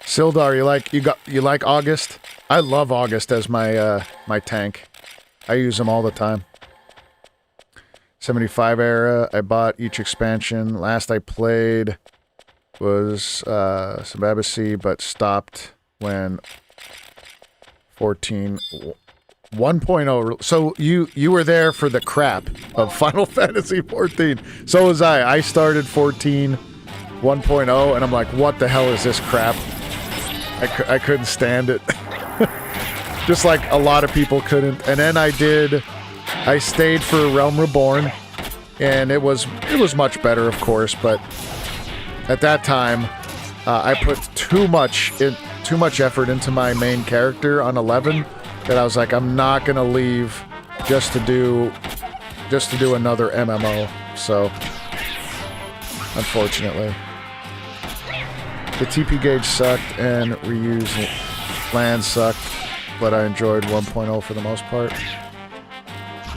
Sildar, you like August? I love August as my my tank. I use him all the time. 75 era, I bought each expansion. Last I played was Subabacy, but stopped when 14 1.0. So you were there for the crap of Final Fantasy 14. So was I. I started 14 1.0 and I'm like, what the hell is this crap? I couldn't stand it. Just like a lot of people couldn't. And then I stayed for Realm Reborn, and it was much better, of course, but at that time, I put too much effort into my main character on 11 that I was like, I'm not gonna leave just to do another MMO. So, unfortunately, the TP gauge sucked and reuse land sucked, but I enjoyed 1.0 for the most part.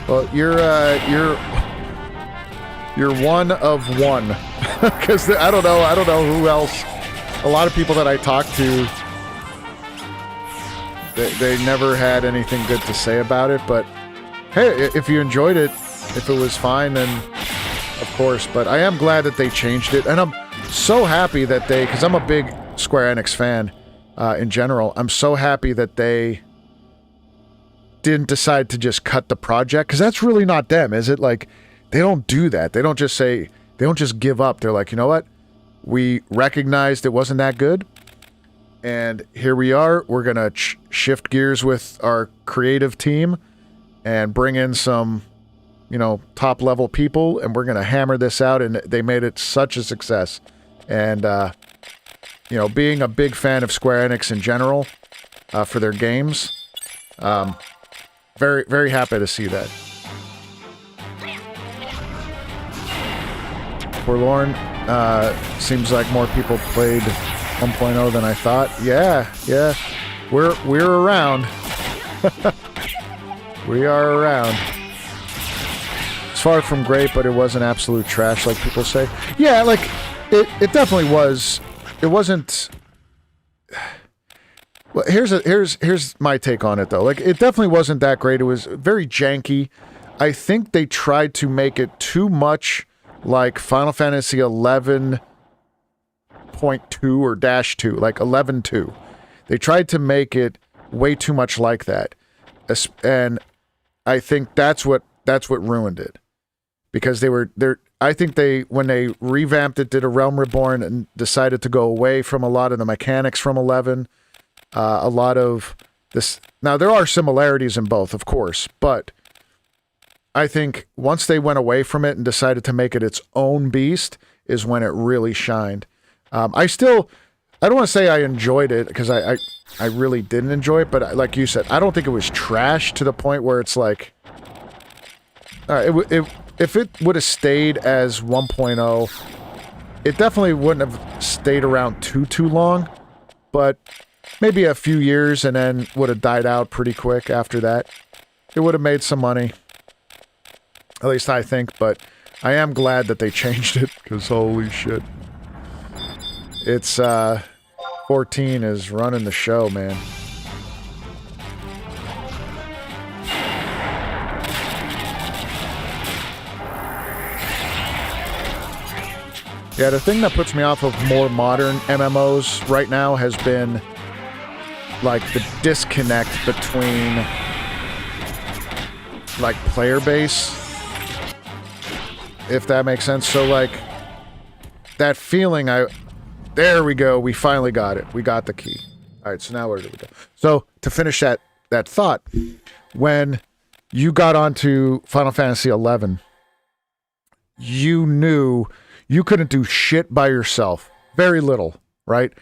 Well, you're one of one. Because I don't know who else. A lot of people that I talked to, they never had anything good to say about it. But hey, if you enjoyed it, if it was fine, then of course. But I am glad that they changed it, and I'm so happy that they, because I'm a big Square Enix fan in general. I'm so happy that they didn't decide to just cut the project, because that's really not them, is it? Like, they don't do that. They don't just say, they don't just give up. They're like, you know what? We recognized it wasn't that good, and here we are. We're going to shift gears with our creative team and bring in some, you know, top-level people, and we're going to hammer this out, and they made it such a success. And, you know, being a big fan of Square Enix in general for their games, very, very happy to see that. Forlorn, seems like more people played 1.0 than I thought. Yeah, we're around. We are around. It's far from great, but it wasn't absolute trash like people say. Yeah, like, it definitely was. It wasn't... Well, here's my take on it, though. Like, it definitely wasn't that great. It was very janky. I think they tried to make it too much like Final Fantasy 11.2 or -2, like 11.2. They tried to make it way too much like that. And I think that's what ruined it. Because I think when they revamped it, did a Realm Reborn, and decided to go away from a lot of the mechanics from 11, a lot of this. Now, there are similarities in both, of course, but I think once they went away from it and decided to make it its own beast is when it really shined. I don't want to say I enjoyed it, because I really didn't enjoy it, but like you said, I don't think it was trash to the point where it's like... if it would have stayed as 1.0, it definitely wouldn't have stayed around too long, but maybe a few years, and then would have died out pretty quick after that. It would have made some money. At least I think, but I am glad that they changed it, because holy shit. It's, 14 is running the show, man. Yeah, the thing that puts me off of more modern MMOs right now has been, like, the disconnect between, like, player base. If that makes sense. So, like, that feeling, there we go, we finally got it. We got the key. Alright, so now where do we go? So, to finish that thought, when you got onto Final Fantasy 11, you knew you couldn't do shit by yourself. Very little, right?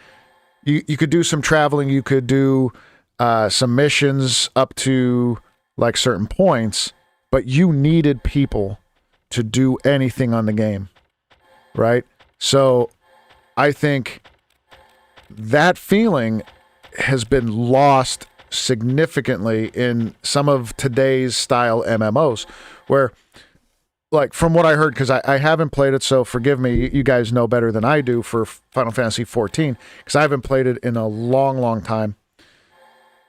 You could do some traveling, you could do some missions up to, like, certain points, but you needed people to do anything on the game, right? So I think that feeling has been lost significantly in some of today's style MMOs, where, like, from what I heard, because I haven't played it, so forgive me, you guys know better than I do for Final Fantasy 14, because I haven't played it in a long time.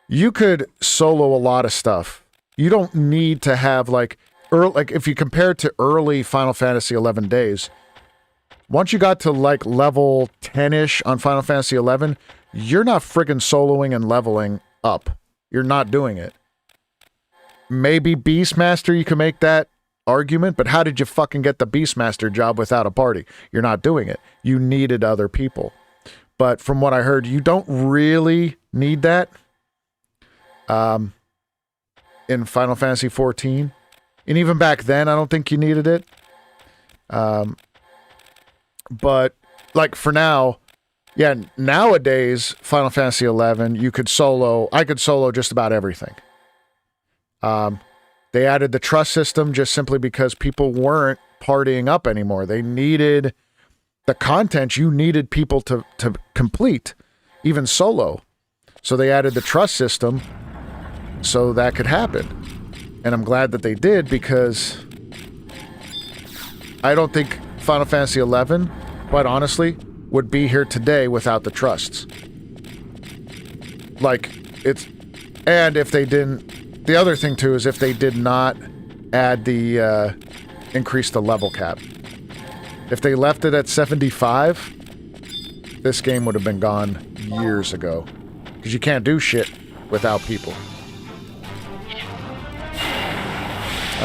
You could solo a lot of stuff. You don't need to have, like, if you compare it to early Final Fantasy 11 days, once you got to, like, level 10-ish on Final Fantasy 11, you're not friggin' soloing and leveling up. You're not doing it. Maybe Beastmaster, you can make that argument, but how did you fucking get the Beastmaster job without a party? You're not doing it. You needed other people. But from what I heard, you don't really need that in Final Fantasy 14. And even back then, I don't think you needed it. But, like, for now, yeah, nowadays, Final Fantasy 11, I could solo just about everything. They added the trust system just simply because people weren't partying up anymore. They needed the content. You needed people to complete, even solo. So they added the trust system so that could happen. And I'm glad that they did, because I don't think Final Fantasy 11 quite honestly, would be here today without the trusts. Like, it's... And if they didn't... The other thing, too, is if they did not add the, increase the level cap. If they left it at 75, this game would have been gone years ago. Because you can't do shit without people.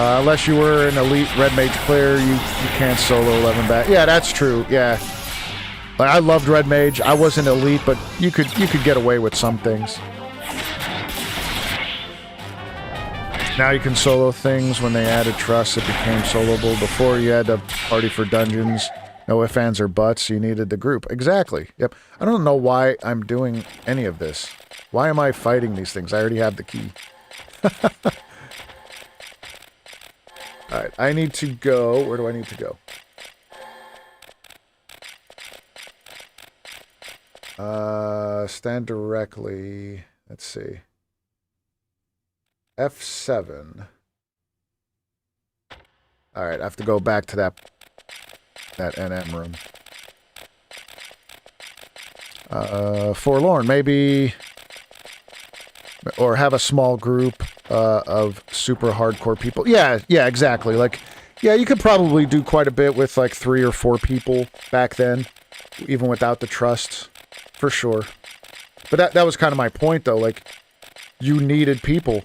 Unless you were an elite red mage player, you can't solo 11 back. Yeah, that's true. Yeah. Like, I loved red mage. I wasn't elite, but you could get away with some things. Now you can solo things. When they added trust, it became soloable. Before, you had to party for dungeons. No ifs, ands, or buts. You needed the group. Exactly. Yep. I don't know why I'm doing any of this. Why am I fighting these things? I already have the key. Alright, I need to go... Where do I need to go? Stand directly... Let's see. F7. Alright, I have to go back to that NM room. Forlorn, maybe... Or have a small group of super hardcore people. Yeah, exactly. Like, yeah, you could probably do quite a bit with like 3 or 4 people back then, even without the trust, for sure. But that was kind of my point, though. Like, you needed people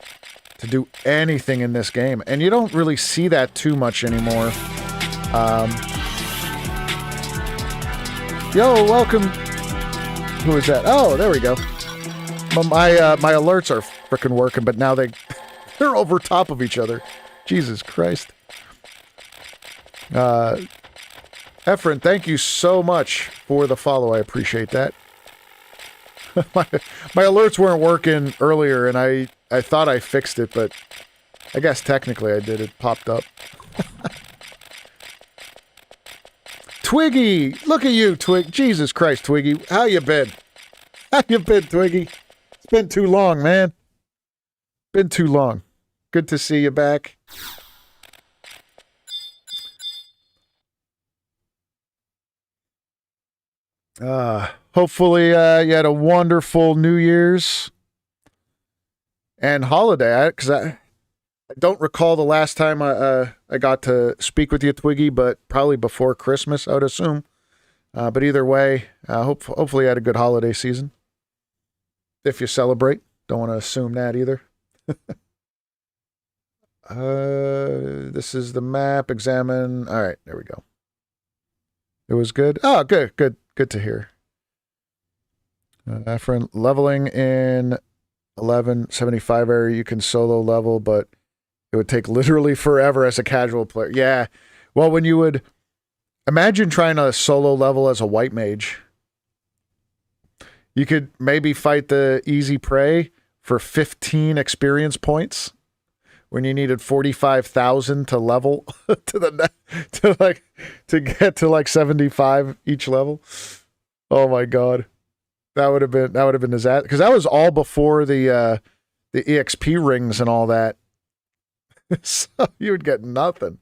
to do anything in this game, and you don't really see that too much anymore. Yo, welcome. Who is that? Oh, there we go. My alerts are frickin' working, but now they're over top of each other. Jesus Christ. Efren, thank you so much for the follow. I appreciate that. my alerts weren't working earlier, and I thought I fixed it, but I guess technically I did. It popped up. Twiggy! Look at you, Twig. Jesus Christ, Twiggy. How you been? How you been, Twiggy? It's been too long, man. Been too long. Good to see you back. Hopefully, you had a wonderful New Year's and holiday, because I don't recall the last time I got to speak with you, Twiggy, but probably before Christmas, I would assume. But either way, hopefully you had a good holiday season. If you celebrate. Don't want to assume that either. This is the map. Examine. All right, there we go. It was good. Oh, good to hear. Friend, leveling in 1175 area, you can solo level, but it would take literally forever as a casual player. Yeah. Well, when you would imagine trying to solo level as a white mage, you could maybe fight the easy prey for 15 experience points when you needed 45,000 to level to get to like 75 each level. Oh my god. That would have been disaster, because that was all before the EXP rings and all that. So you would get nothing.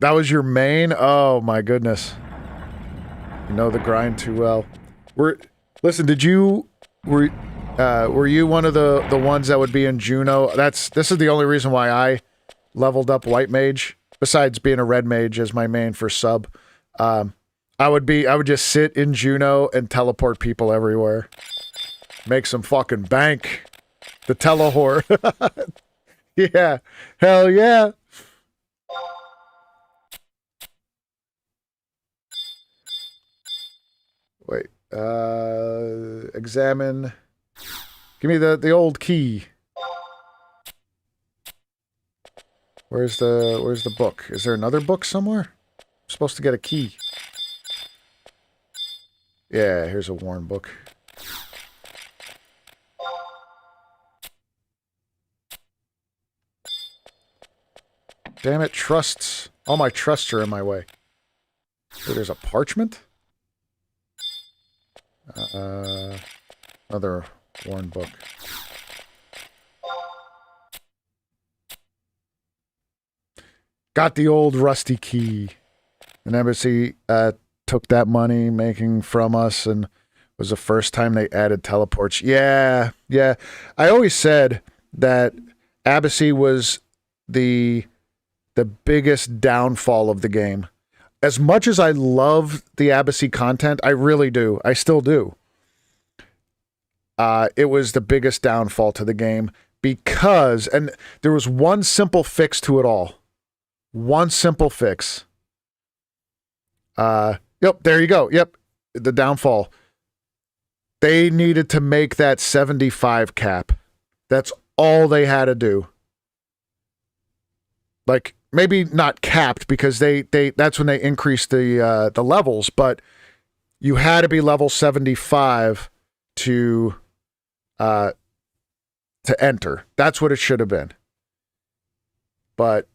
That was your main? Oh my goodness. You know the grind too well. Listen, were you one of the ones that would be in Juno? This is the only reason why I leveled up white mage, besides being a red mage as my main for sub. I would just sit in Juno and teleport people everywhere. Make some fucking bank. The telehore. Yeah. Hell yeah. Wait, examine. Give me the old key. Where's the book? Is there another book somewhere? I'm supposed to get a key. Yeah, here's a worn book. Damn it, trusts. All my trusts are in my way. So there's a parchment? Another worn book. Got the old rusty key. And Embassy took that money making from us, and was the first time they added teleports. Yeah. I always said that Embassy was the biggest downfall of the game. As much as I love the Embassy content, I really do. I still do. It was the biggest downfall to the game because, and there was one simple fix to it all. One simple fix. Yep, there you go. Yep, the downfall. They needed to make that 75 cap. That's all they had to do. Like, maybe not capped because they that's when they increased the levels, but you had to be level 75 to enter. That's what it should have been. But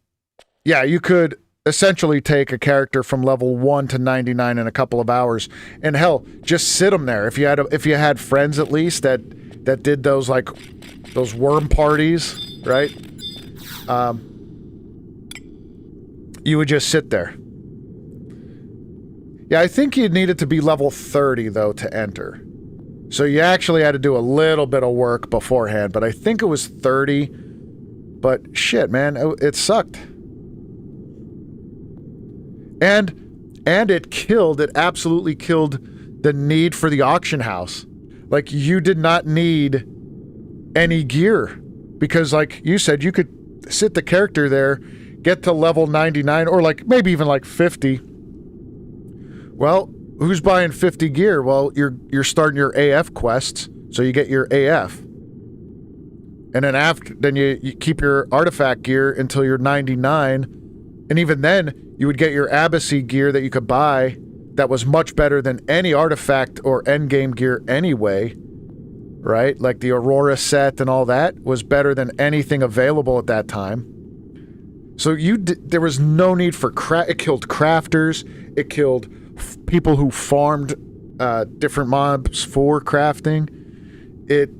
yeah, you could essentially take a character from level 1 to 99 in a couple of hours, and hell, just sit them there. If you had friends at least that did those, like, those worm parties, right? You would just sit there. Yeah, I think you needed to be level 30 though to enter. So you actually had to do a little bit of work beforehand, but I think it was 30. But shit, man, it sucked. And it absolutely killed the need for the auction house. Like, you did not need any gear because, like you said, you could sit the character there, get to level 99 or like maybe even like 50. Well, who's buying 50 gear? Well, you're starting your AF quests, so you get your AF. And then you keep your artifact gear until you're 99. And even then, you would get your Embassy gear that you could buy that was much better than any artifact or endgame gear anyway, right? Like the Aurora set and all that was better than anything available at that time. So there was no need for it killed crafters. It killed people who farmed different mobs for crafting. It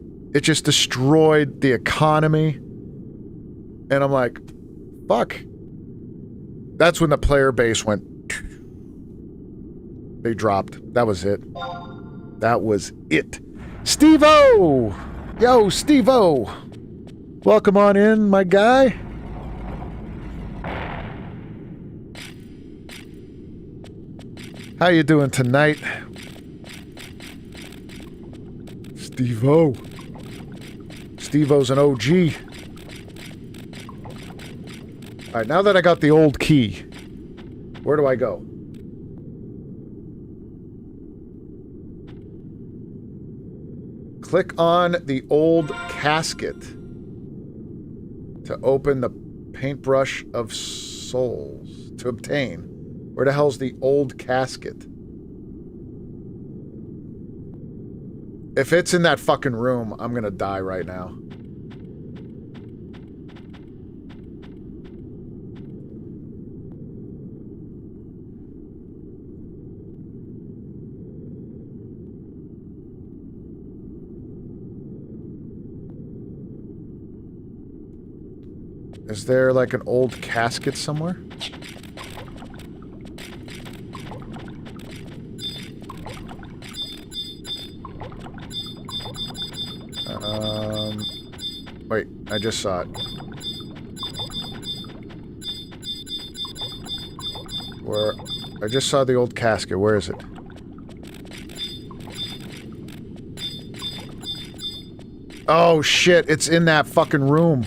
just destroyed the economy. And I'm like, fuck. That's when the player base went. They dropped. That was it. That was it. Steve-O! Yo, Steve-O! Welcome on in, my guy. How you doing tonight? Steve-O. Steve-O's an OG. Alright, now that I got the old key, where do I go? Click on the old casket to open the paintbrush of souls to obtain. Where the hell's the old casket? If it's in that fucking room, I'm gonna die right now. Is there like an old casket somewhere? Wait, I just saw it. Where? I just saw the old casket. Where is it? Oh shit, it's in that fucking room.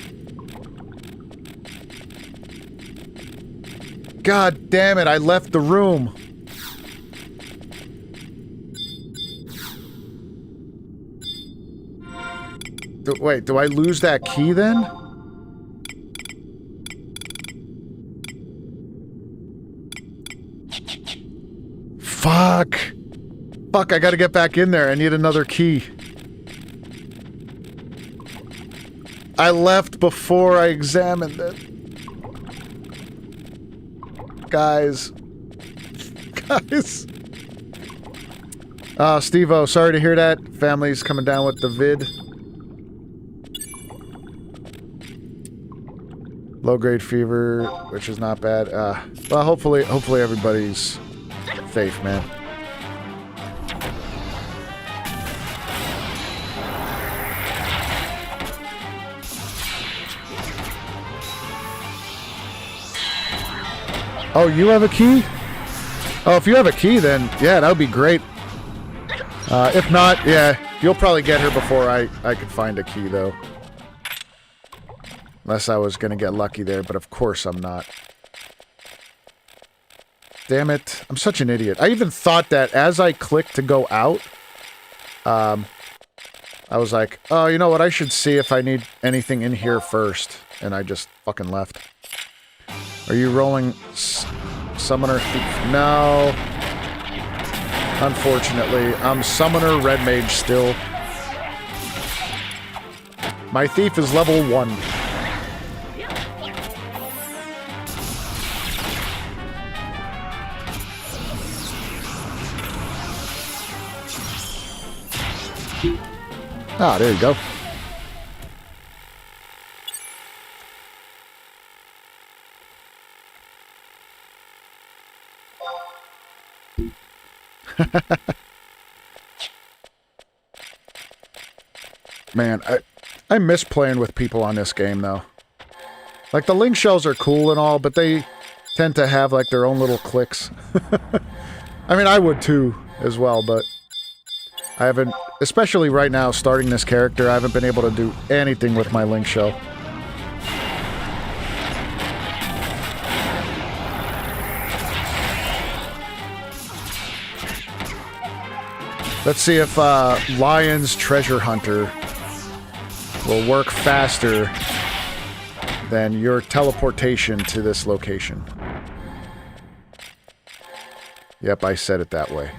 God damn it, I left the room. Wait, do I lose that key then? Fuck. Fuck, I gotta get back in there. I need another key. I left before I examined it. Guys. Guys. Oh, Steve-O, sorry to hear that. Family's coming down with the vid. Low-grade fever, which is not bad. Well, hopefully everybody's safe, man. Oh, you have a key? Oh, if you have a key, then yeah, that would be great. If not, yeah, you'll probably get her before I could find a key, though. Unless I was going to get lucky there, but of course I'm not. Damn it. I'm such an idiot. I even thought that as I clicked to go out, I was like, oh, you know what? I should see if I need anything in here first. And I just fucking left. Are you rolling Summoner Thief? No. Unfortunately. I'm Summoner Red Mage still. My Thief is level 1. Ah, there you go. Man, I miss playing with people on this game, though. Like, the link shells are cool and all, but they tend to have, like, their own little cliques. I mean, I would, too, as well, but I haven't... Especially right now, starting this character, I haven't been able to do anything with my link shell. Let's see if Lion's Treasure Hunter will work faster than your teleportation to this location. Yep, I said it that way.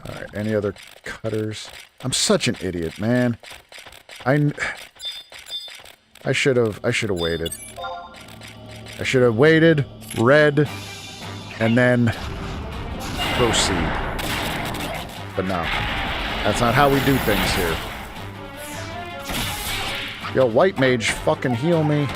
Alright, any other cutters? I'm such an idiot, man. I should have waited. I should have waited, read, and then proceed. But no. That's not how we do things here. Yo, White Mage, fucking heal me.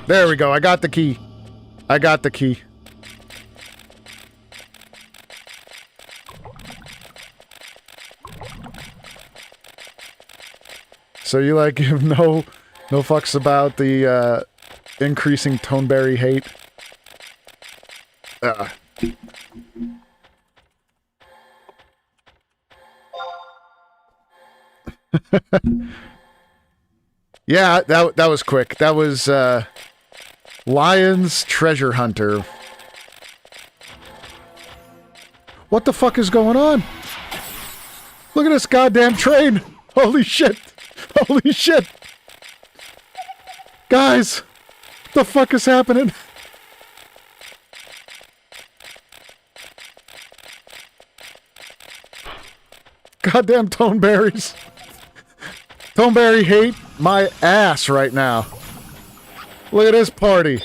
There we go, I got the key. I got the key. So you, like, give no fucks about the, increasing Toneberry hate? Yeah, that was quick. That was, Lion's Treasure Hunter. What the fuck is going on? Look at this goddamn train! Holy shit! Holy shit! Guys! What the fuck is happening? Goddamn Toneberries. Toneberry hate my ass right now. Look at this party.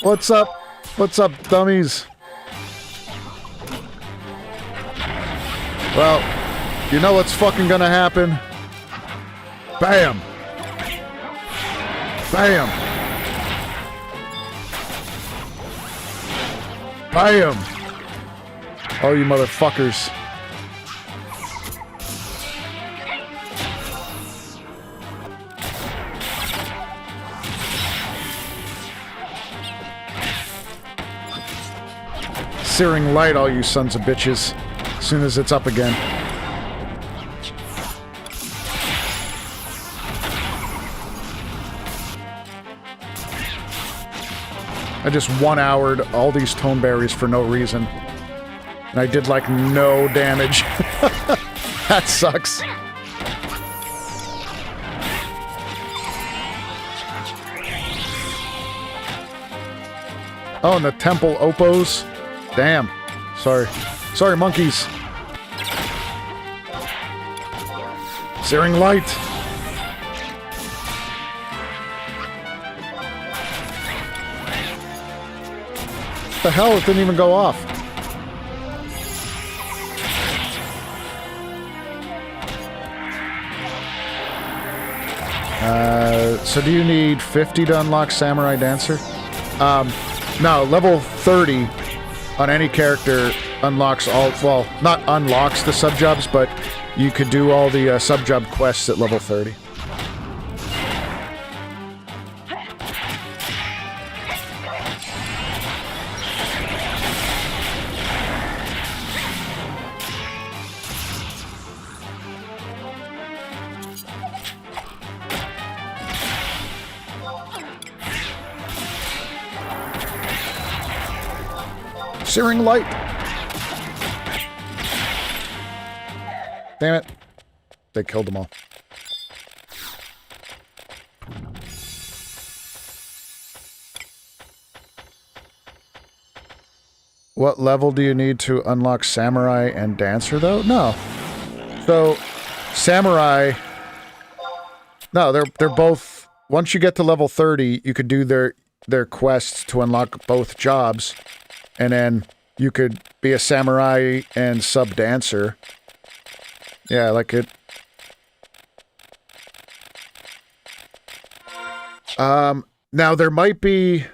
What's up? What's up, dummies? Well, you know what's fucking gonna happen? Bam! Bam! Bam! Oh, you motherfuckers. Searing light, all you sons of bitches, as soon as it's up again. I just 1-houred all these Toneberries for no reason. And I did, like, no damage. That sucks. Oh, and the Temple Opos. Damn. Sorry. Sorry, monkeys. Searing light. What the hell? It didn't even go off. So do you need 50 to unlock Samurai Dancer? No, level 30 on any character unlocks all... Well, not unlocks the sub-jobs, but you could do all the sub-job quests at level 30. Searing light. Damn it. They killed them all. What level do you need to unlock Samurai and Dancer, though? No. So, Samurai... No, they're both... Once you get to level 30, you could do their quests to unlock both jobs. And then you could be a samurai and sub-dancer. Yeah, like it. Now there might be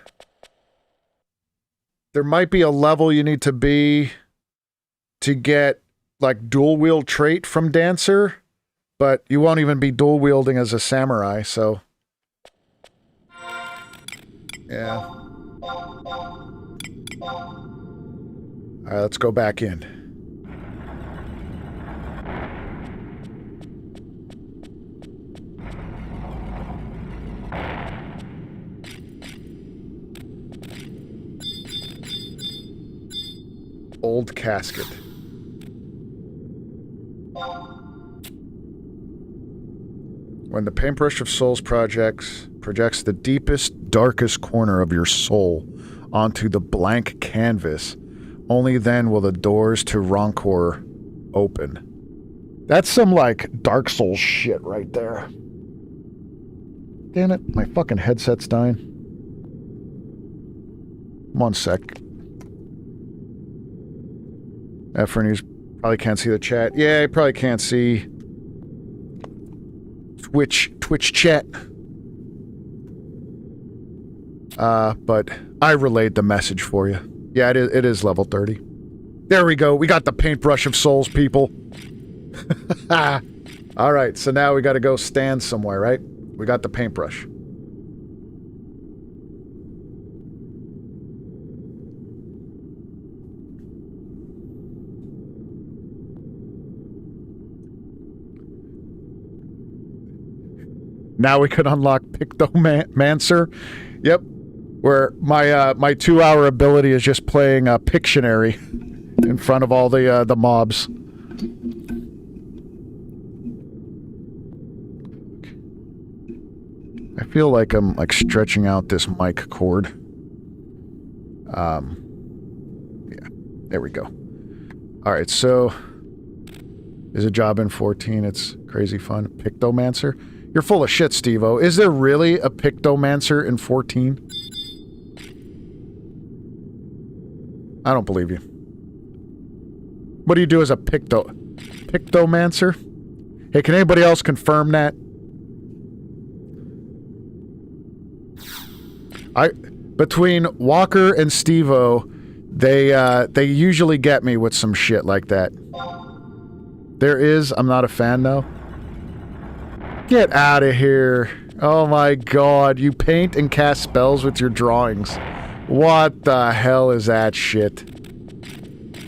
a level you need to be to get like dual wield trait from Dancer, but you won't even be dual wielding as a samurai, so yeah. Alright, let's go back in. Old casket. When the Paintbrush of Souls projects the deepest, darkest corner of your soul onto the blank canvas, only then will the doors to Rancor open. That's some, like, Dark Souls shit right there. Damn it, my fucking headset's dying. 1 sec. Efren, you probably can't see the chat. Yeah, you probably can't see Twitch chat. But I relayed the message for you. Yeah, it is level 30. There we go. We got the Paintbrush of Souls, people. Alright, so now we gotta go stand somewhere, right? We got the paintbrush. Now we could unlock Pictomancer. Yep. Where my my 2-hour ability is just playing Pictionary in front of all the mobs. I feel like I'm like stretching out this mic cord. Yeah, there we go. All right, so there's a job in 14. It's crazy fun. Pictomancer. You're full of shit, Steve-O. Is there really a Pictomancer in 14? I don't believe you. What do you do as a Pictomancer? Hey, can anybody else confirm that? Between Walker and Steve-O, they usually get me with some shit like that. There is, I'm not a fan though. Get out of here. Oh my god, you paint and cast spells with your drawings. What the hell is that shit?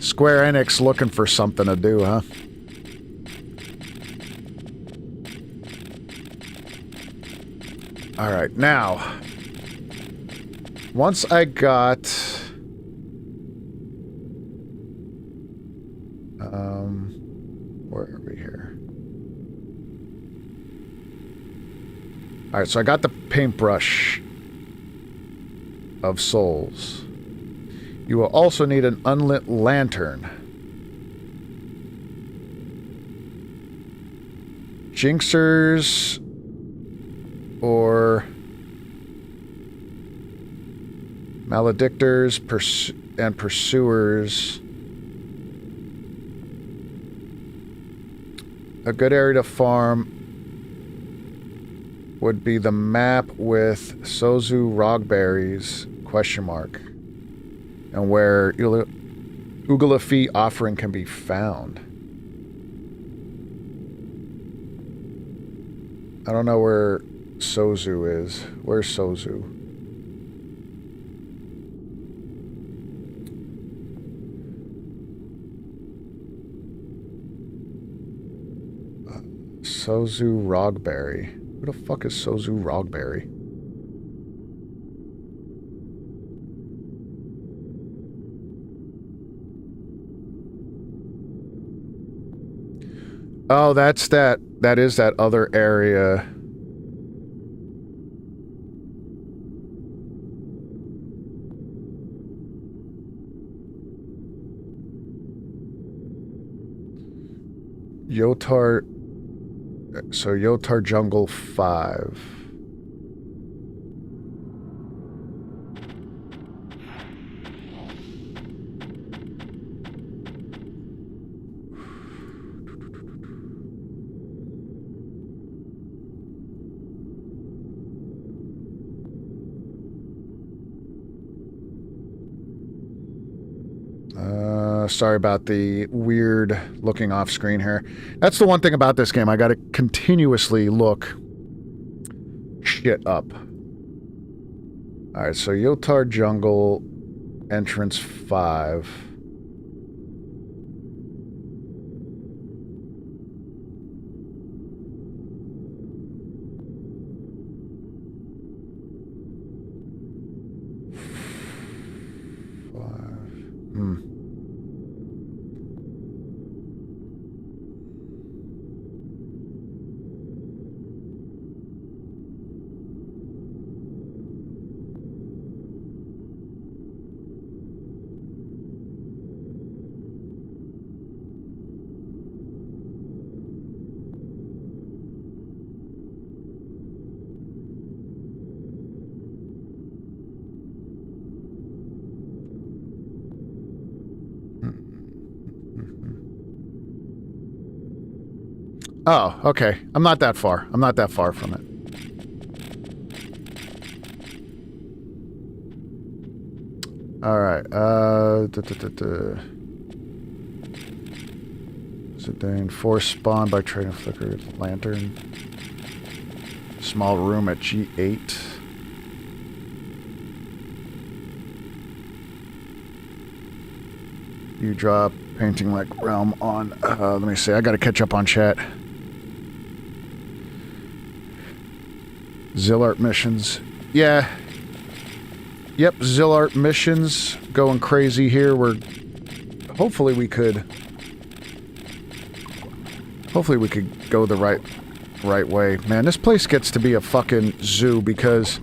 Square Enix looking for something to do, huh? Alright, now... Once I got... where are we here? Alright, so I got the paintbrush of souls. You will also need an unlit lantern. Jinxers or maledictors and pursuers. A good area to farm would be the map with Sozu Rogberries, question mark, and where Ugalafi offering can be found. I don't know where Sozu is. Where's Sozu? Sozu Rogberry. Who the fuck is Sozu Rogberry? Oh, that's that. That is that other area. Yotar. So Yotar Jungle 5. Sorry about the weird looking off screen here. That's the one thing about this game. I gotta continuously look shit up. Alright, so Yotar Jungle, entrance 5. Oh, okay. I'm not that far. I'm not that far from it. Alright, Zidane, force spawn by trading flicker lantern. Small room at G8. You drop painting like realm on, let me see, I gotta catch up on chat. Zilart missions. Yeah. Yep, Zilart missions going crazy here. Hopefully we could go the right way. Man, this place gets to be a fucking zoo because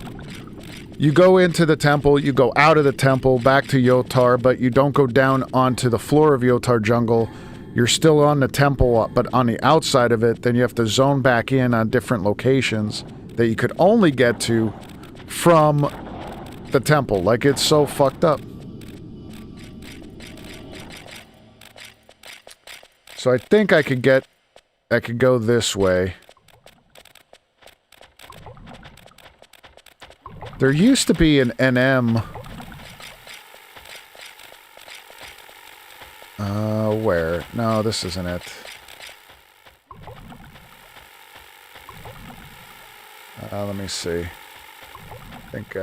you go into the temple, you go out of the temple, back to Yotar, but you don't go down onto the floor of Yotar Jungle. You're still on the temple, but on the outside of it, then you have to zone back in on different locations that you could only get to from the temple. Like, it's so fucked up. So I think I could go this way. There used to be an NM. Where? No, this isn't it. Let me see. I think,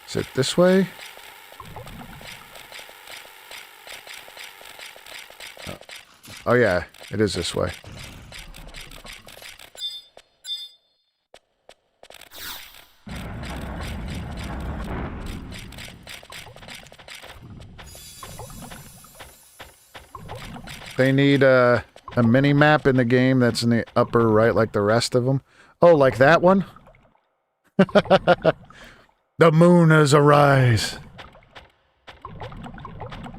is it this way? Oh yeah, it is this way. They need a mini-map in the game that's in the upper right like the rest of them. Oh, like that one? The moon is arise.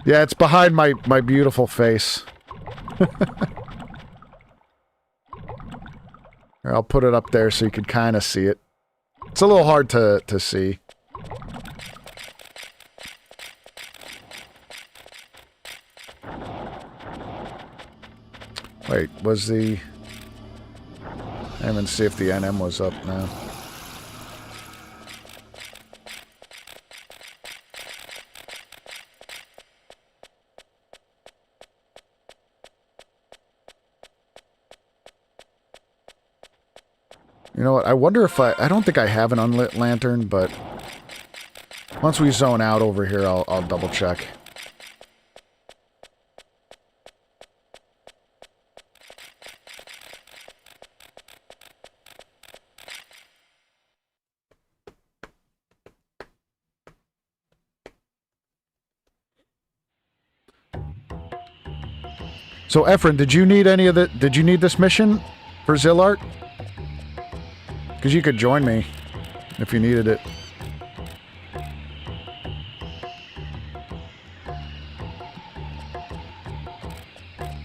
Yeah, it's behind my beautiful face. Here, I'll put it up there so you can kind of see it. It's a little hard to see. Wait, was the... I haven't see if the NM was up now. You know what? I wonder if I don't think I have an unlit lantern, but once we zone out over here, I'll double check. So, Efren, did you need any of the... Did you need this mission for Zilart? Because you could join me if you needed it.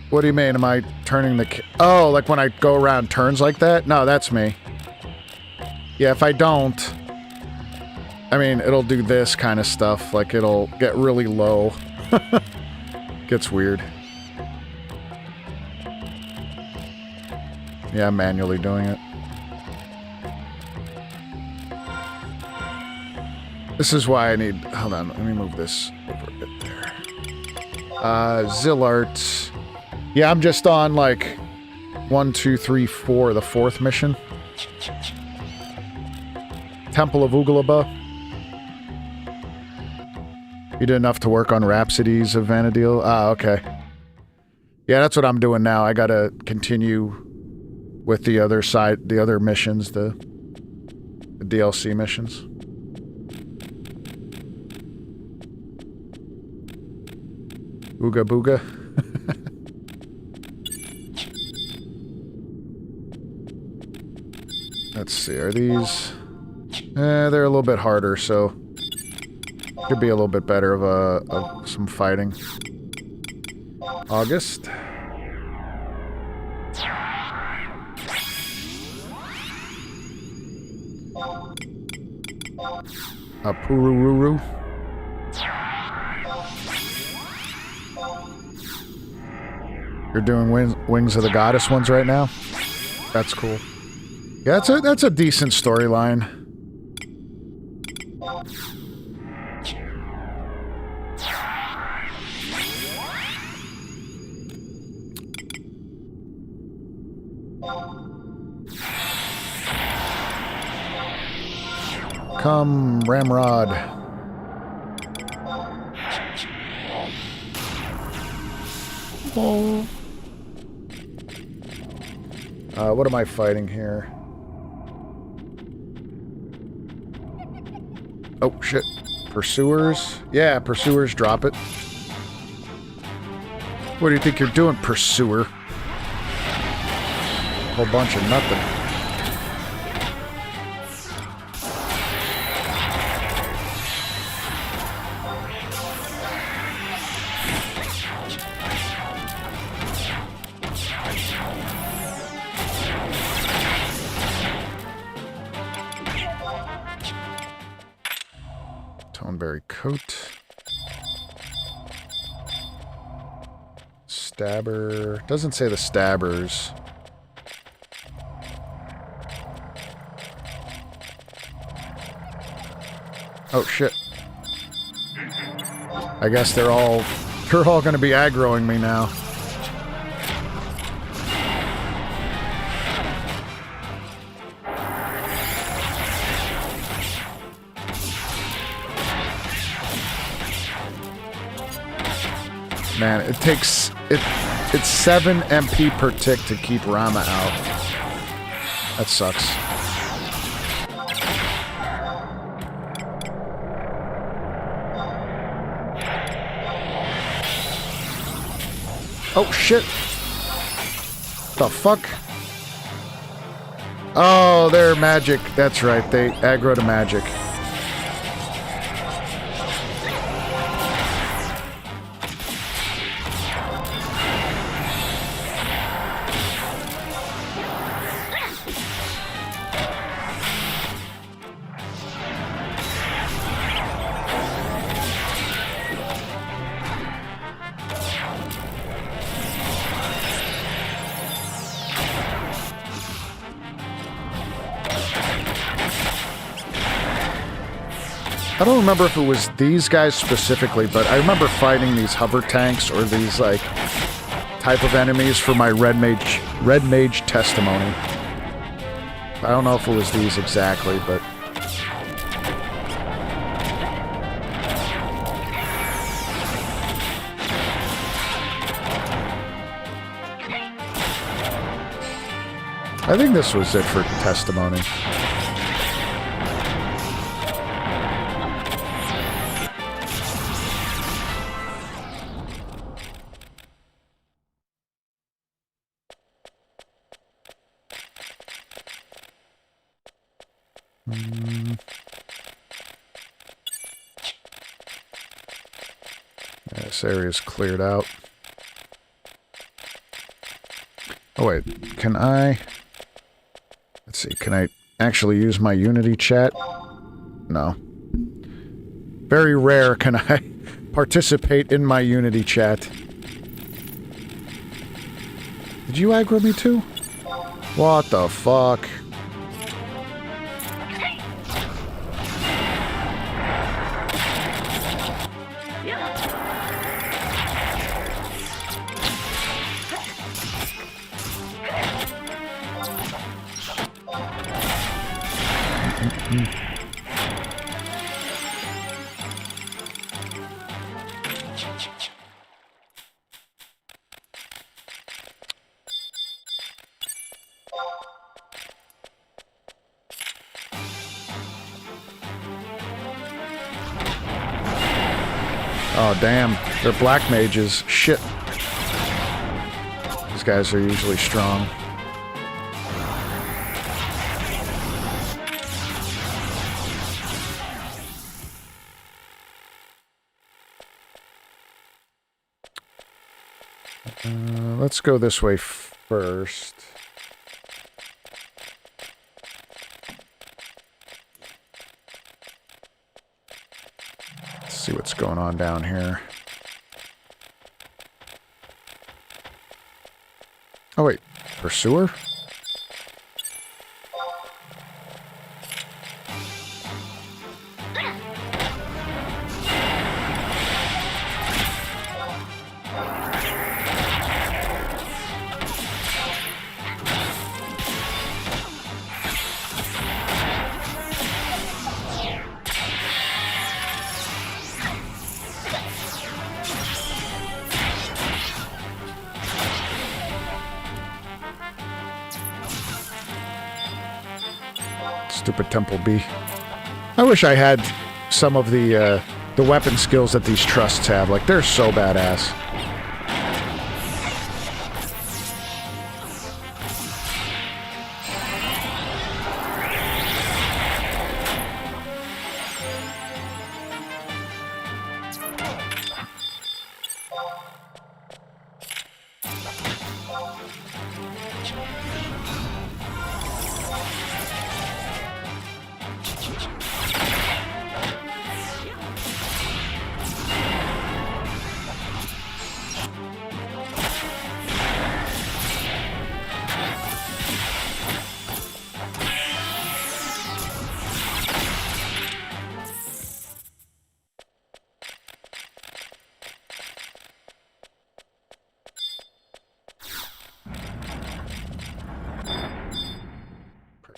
What do you mean? Am I turning the... Oh, like when I go around turns like that? No, that's me. Yeah, if I don't... I mean, it'll do this kind of stuff. Like, it'll get really low. Gets weird. Yeah, I'm manually doing it. This is why I need... Hold on, let me move this over a bit there. Zilart. Yeah, I'm just on, like, 1, 2, 3, 4, the 4th mission. Temple of Ugalaba. You did enough to work on Rhapsodies of Vana'diel? Ah, okay. Yeah, that's what I'm doing now. I gotta continue with the other side, the other missions, the DLC missions. Ooga booga. Let's see, are these... they're a little bit harder, so... Could be a little bit better of some fighting. August. Purururu. You're doing Wings of the Goddess ones right now? That's cool. Yeah, that's a decent storyline. Come, Ramrod. Oh. What am I fighting here? Oh, shit. Pursuers? Yeah, pursuers, drop it. What do you think you're doing, pursuer? Whole bunch of nothing. Coat. Stabber. Doesn't say the stabbers. Oh shit. I guess they're all gonna be aggroing me now. Man, it takes... It's 7 MP per tick to keep Rama out. That sucks. Oh, shit. The fuck? Oh, they're magic. That's right. They aggro to magic. I don't remember if it was these guys specifically, but I remember fighting these hover tanks or these, like, type of enemies for my Red Mage testimony. I don't know if it was these exactly, but... I think this was it for testimony. This area's cleared out. Oh wait, can I... Let's see, can I actually use my Unity chat? No. Very rare can I participate in my Unity chat. Did you aggro me too? What the fuck? Oh, damn. They're black mages. Shit. These guys are usually strong. Let's go this way first. Let's see what's going on down here. Oh wait, pursuer? Stupid Temple Bee. I wish I had some of the weapon skills that these trusts have. Like, they're so badass.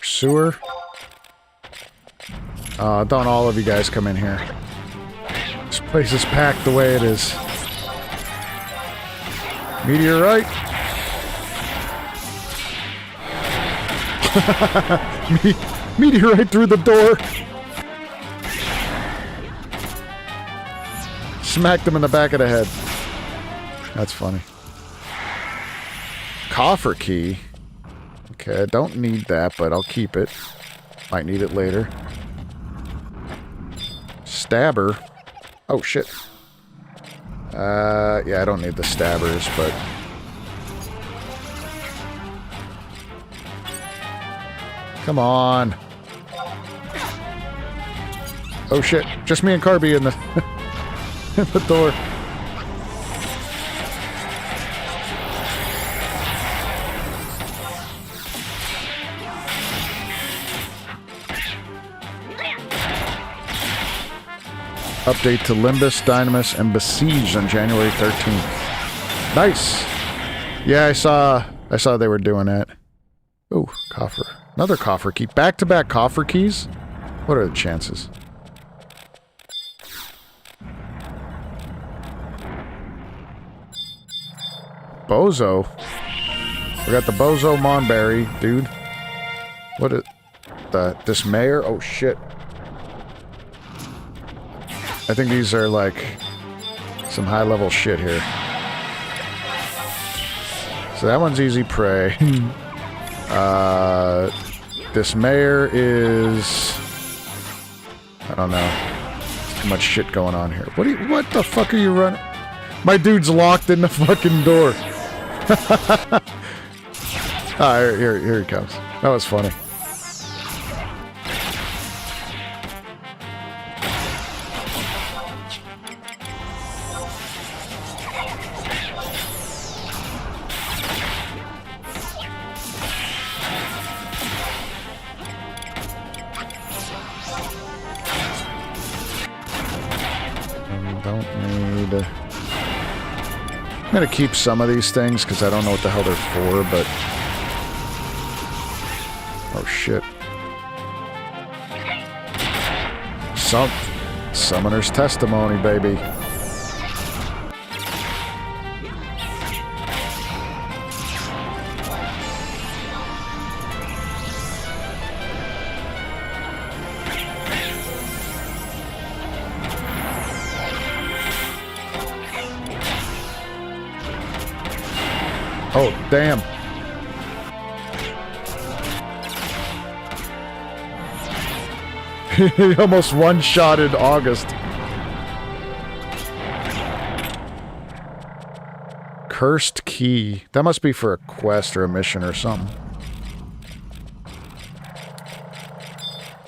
Sewer. Don't all of you guys come in here. This place is packed the way it is. Meteorite. Meteorite through the door. Smacked him in the back of the head. That's funny. Coffer key. Okay, I don't need that, but I'll keep it. Might need it later. Stabber. Oh, shit. Yeah, I don't need the stabbers, but... Come on. Oh, shit. Just me and Carby in the... in the door. Update to Limbus, Dynamis, and Besiege on January 13th. Nice! Yeah, I saw they were doing that. Ooh, coffer. Another coffer key. Back-to-back coffer keys? What are the chances? Bozo. We got the Bozo Monberry, dude. What is... the Dismayer? Oh, shit. I think these are, like, some high-level shit here. So that one's easy prey. Dismayer is... I don't know. There's too much shit going on here. What the fuck are you running? My dude's locked in the fucking door. Ah, here he comes. That was funny. I'm gonna keep some of these things because I don't know what the hell they're for, but... oh shit. Summoner's Testimony, baby. Oh, damn. He almost one-shotted August. Cursed Key. That must be for a quest or a mission or something.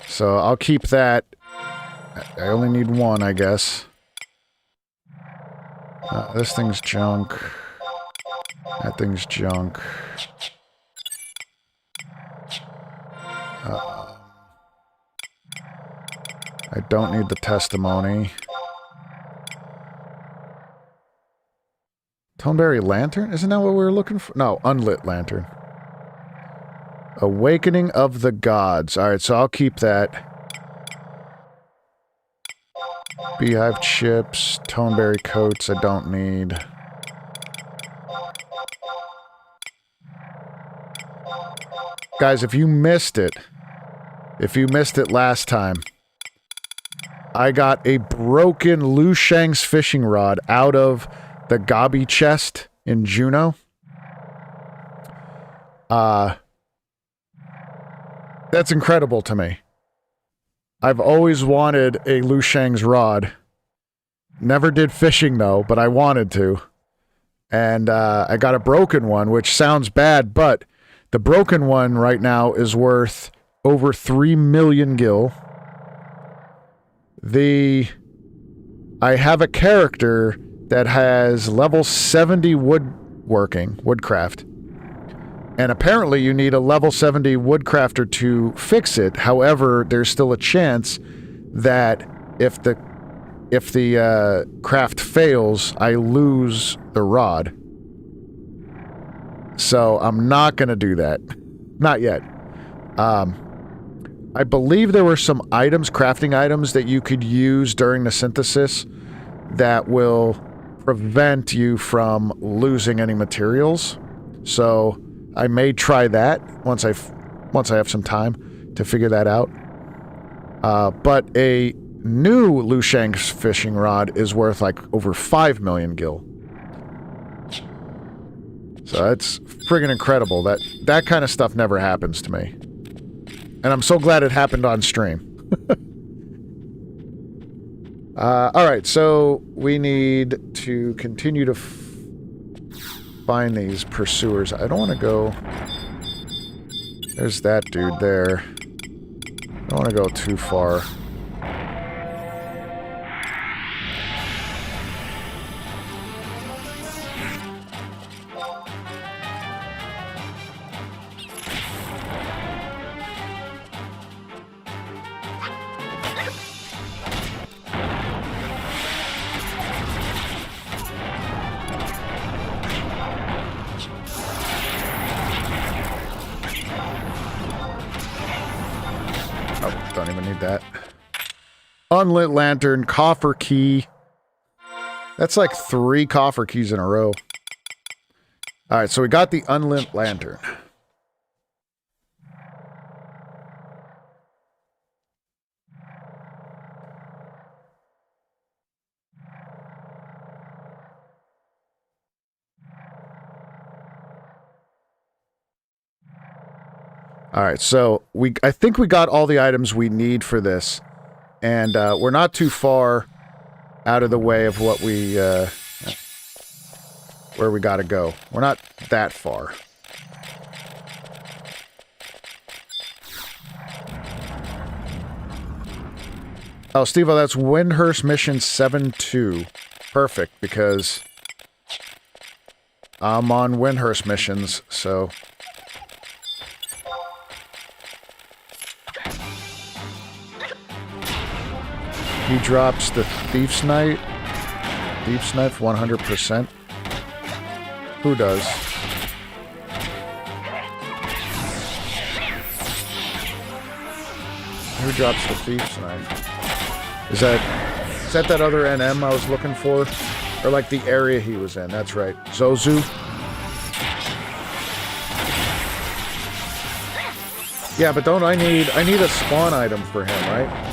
So I'll keep that. I only need one, I guess. This thing's junk. That thing's junk. I don't need the testimony. Toneberry Lantern? Isn't that what we were looking for? No, Unlit Lantern. Awakening of the Gods. Alright, so I'll keep that. Beehive Chips, Toneberry Coats I don't need. Guys, if you missed it last time, I got a broken Lu Shang's fishing rod out of the Gabi chest in Juneau. That's incredible to me. I've always wanted a Lu Shang's rod. Never did fishing though, but I wanted to. And I got a broken one, which sounds bad, but the broken one right now is worth over 3 million gil. I have a character that has level 70 woodcraft. And apparently you need a level 70 woodcrafter to fix it. However, there's still a chance that if the craft fails, I lose the rod. So I'm not going to do that. Not yet. I believe there were some items, crafting items, that you could use during the synthesis that will prevent you from losing any materials. So I may try that once I have some time to figure that out. But a new Lu Shang's fishing rod is worth like over 5 million gil. So that's friggin' incredible. That kind of stuff never happens to me. And I'm so glad it happened on stream. Alright, so we need to continue to find these pursuers. I don't want to go... There's that dude there. I don't want to go too far. Unlit lantern, coffer key. That's like 3 coffer keys in a row. Alright, so we got the unlit lantern. Alright, so I think we got all the items we need for this. And we're not too far out of the way of what we, where we gotta go. We're not that far. Oh, Steve-O, that's Windhurst Mission 7-2. Perfect, because I'm on Windhurst missions, so... He drops the Thief's Knight. Thief's Knife 100%. Who does? Who drops the Thief's Knife? Is that other NM I was looking for? Or like the area he was in, that's right. Zozu? Yeah, but don't I need a spawn item for him, right?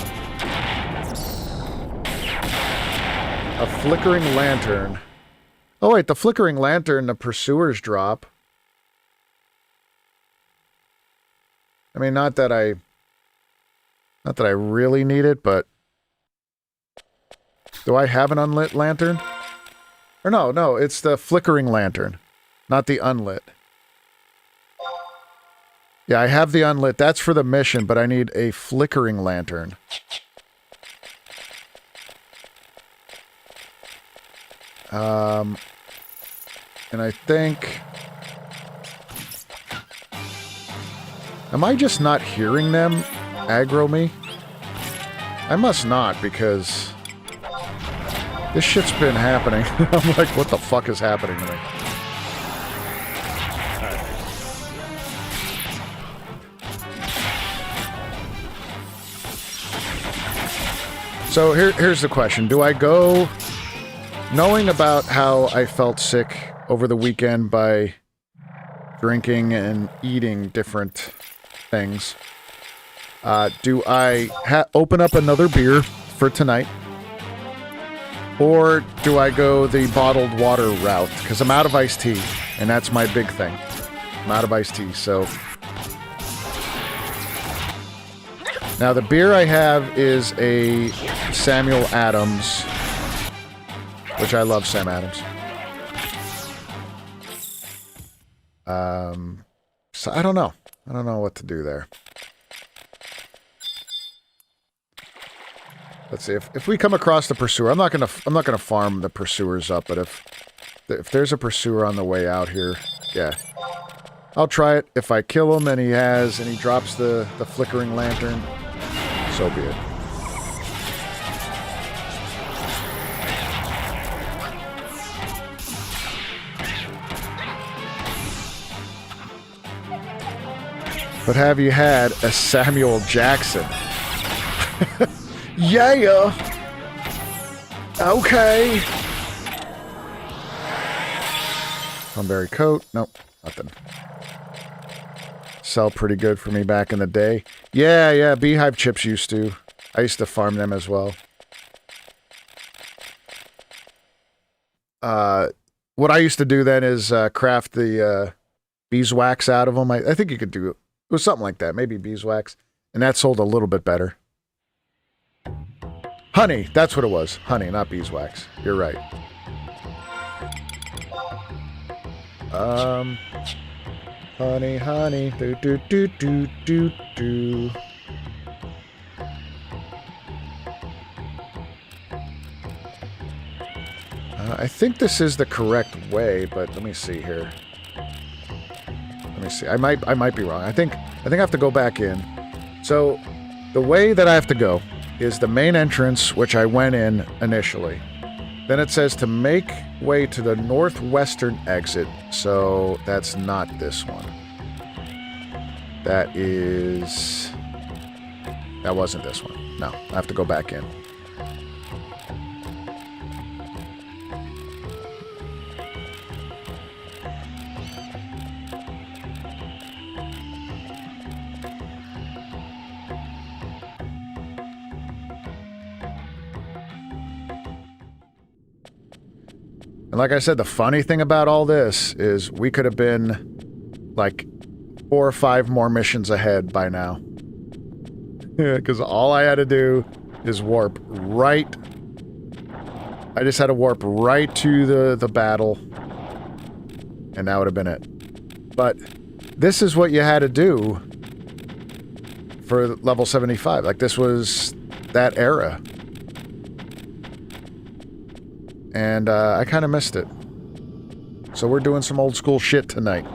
A flickering lantern. Oh wait, the flickering lantern, the pursuers drop. I mean, not that I really need it, but do I have an unlit lantern? Or no, it's the flickering lantern, not the unlit. Yeah, I have the unlit. That's for the mission, but I need a flickering lantern. And I think... Am I just not hearing them aggro me? I must not, because... This shit's been happening. I'm like, what the fuck is happening to me? So here's the question. Do I go... Knowing about how I felt sick over the weekend by drinking and eating different things, do I open up another beer for tonight? Or do I go the bottled water route? Because I'm out of iced tea, and that's my big thing. I'm out of iced tea, so... Now, the beer I have is a Samuel Adams, which I love Sam Adams. So I don't know. I don't know what to do there. Let's see if we come across the pursuer. I'm not gonna farm the pursuers up, but if there's a pursuer on the way out here, yeah, I'll try it. If I kill him and he drops the flickering lantern, so be it. But have you had a Samuel Jackson? Yeah! Okay! Thornberry coat. Nope, nothing. Sell pretty good for me back in the day. Yeah, beehive chips used to. I used to farm them as well. What I used to do then is craft the beeswax out of them. I think you could do it. It was something like that, maybe beeswax. And that sold a little bit better. Honey, that's what it was. Honey, not beeswax. You're right. Honey, do. I think this is the correct way, but let me see here. Let me see. I might be wrong. I think I have to go back in. So, the way that I have to go is the main entrance, which I went in initially. Then it says to make way to the northwestern exit. So, that's not this one. That wasn't this one. No, I have to go back in. And like I said, the funny thing about all this is we could have been like 4 or 5 more missions ahead by now. Because all I had to do is warp right... I just had to warp right to the battle. And that would have been it. But this is what you had to do for level 75. Like, this was that era. And I kind of missed it. So we're doing some old school shit tonight.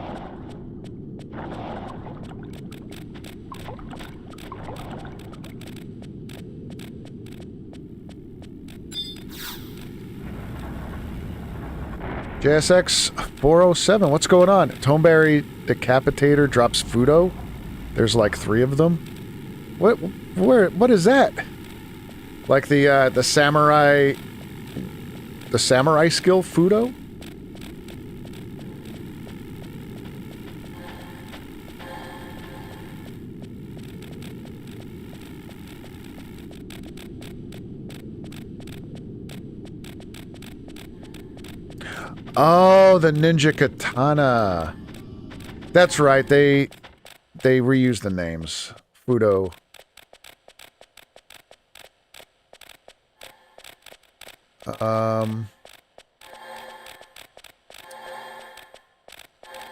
JSX 407, what's going on? Toneberry Decapitator drops Fudo. There's like 3 of them. What is that? Like the samurai skill Fudo? Oh, the ninja katana. That's right. They reuse the names. Fudo.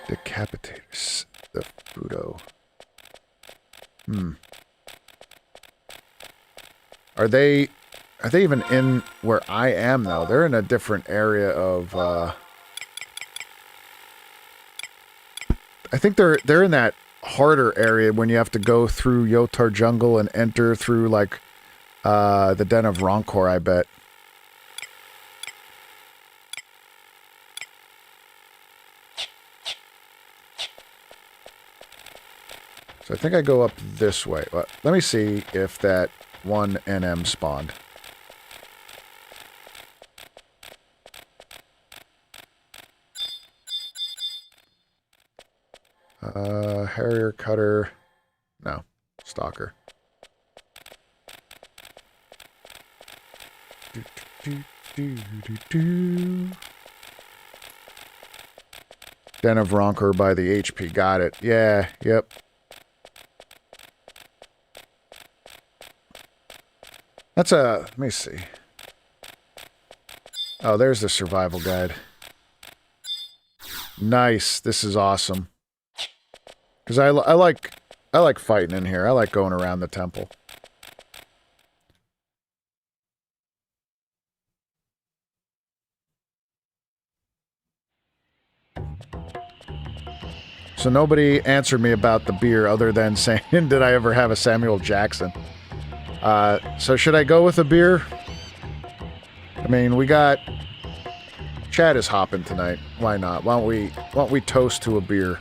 Decapitators. The Fudo. Are they even in where I am though? They're in a different area of I think they're in that harder area when you have to go through Yotar Jungle and enter through like the Den of Rancor, I bet. So I think I go up this way. Let me see if that one NM spawned. Harrier Cutter. No. Stalker. Den of Rancor by the HP. Got it. Yeah. Yep. That's a... Let me see. Oh, there's the survival guide. Nice. This is awesome. Because I like fighting in here. I like going around the temple. So nobody answered me about the beer other than saying, did I ever have a Samuel Jackson? So should I go with a beer? I mean, we got... Chad is hopping tonight. Why not? Why don't we toast to a beer?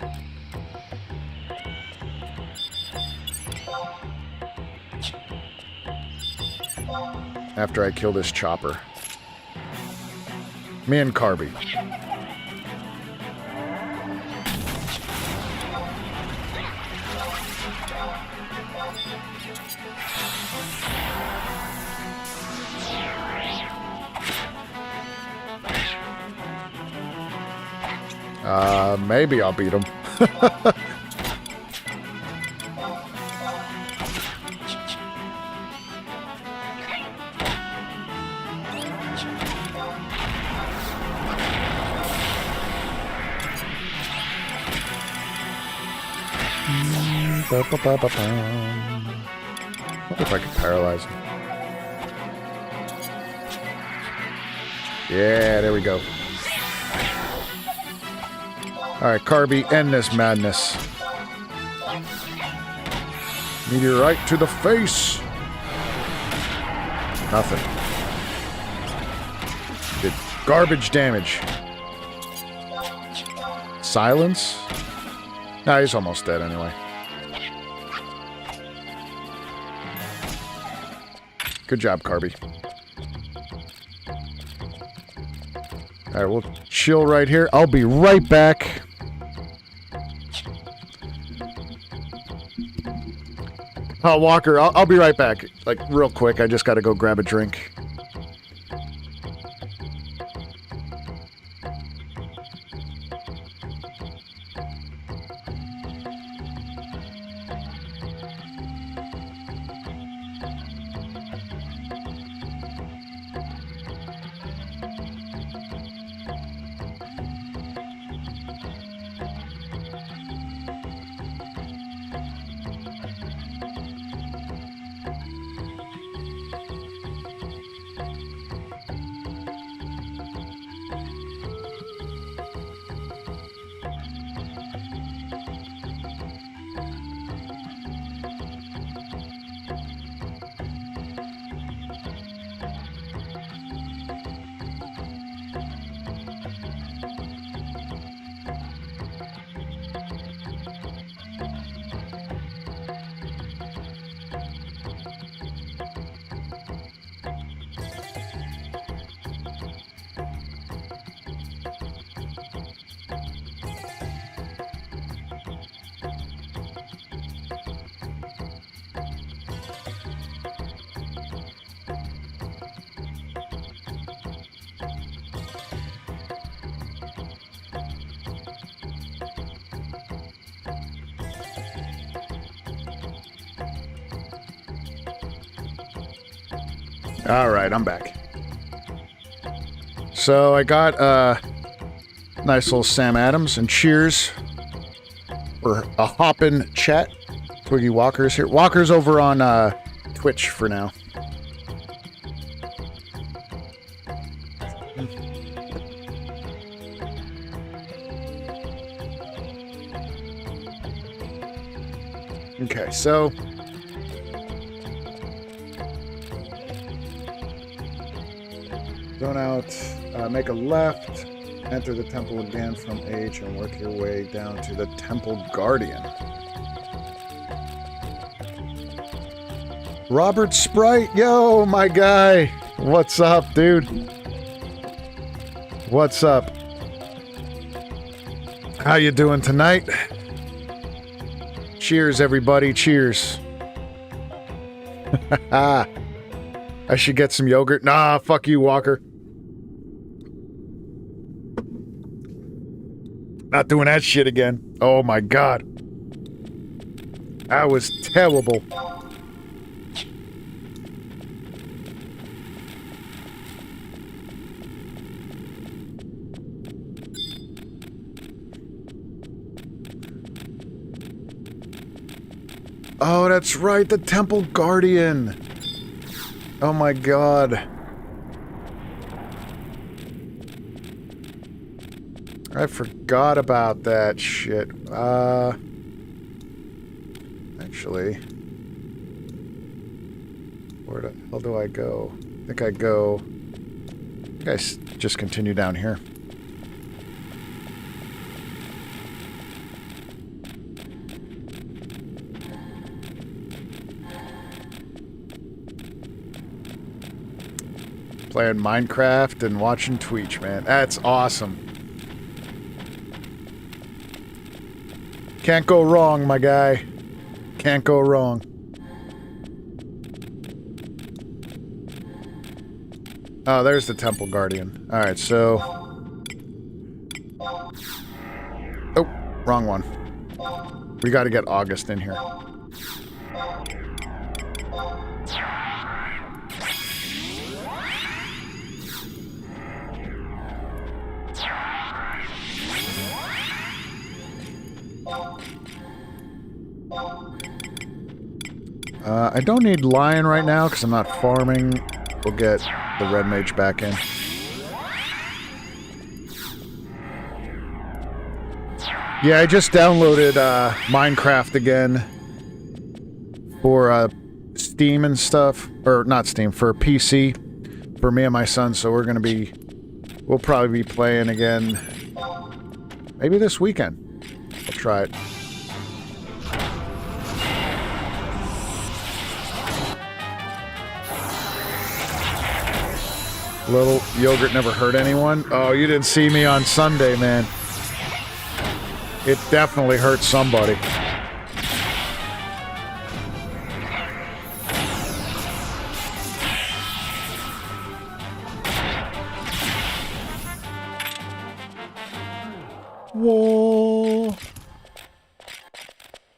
After I kill this chopper. Me and Carby. Maybe I'll beat him. What if I could paralyze him? Yeah, there we go. Alright, Carby, end this madness. Meteorite to the face! Nothing. Did garbage damage. Silence? Nah, he's almost dead anyway. Good job, Carby. Alright, we'll chill right here. I'll be right back. Oh, Walker, I'll be right back. Like, real quick, I just gotta go grab a drink. All right, I'm back. So I got a nice little Sam Adams and cheers for a hoppin' chat. Twiggy Walker's here. Walker's over on Twitch for now. Okay, so going out, make a left, enter the temple again from H and work your way down to the Temple Guardian. Robert Sprite, yo, my guy. What's up, dude? What's up? How you doing tonight? Cheers, everybody. Cheers. I should get some yogurt. Nah, fuck you, Walker. Not doing that shit again. Oh, my God. That was terrible. Oh, that's right, the Temple Guardian. Oh my God. I forgot about that shit. Actually, where the hell do I go? I think I just continue down here. Playing Minecraft and watching Twitch, man. That's awesome. Can't go wrong, my guy. Can't go wrong. Oh, there's the Temple Guardian. Alright, so... Oh, wrong one. We gotta get August in here. I don't need Lion right now because I'm not farming. We'll get the Red Mage back in. Yeah, I just downloaded Minecraft again for Steam and stuff. Or not Steam, for PC. For me and my son, so we'll probably be playing again maybe this weekend. I'll try it. Little yogurt never hurt anyone. Oh, you didn't see me on Sunday, man. It definitely hurt somebody. Whoa.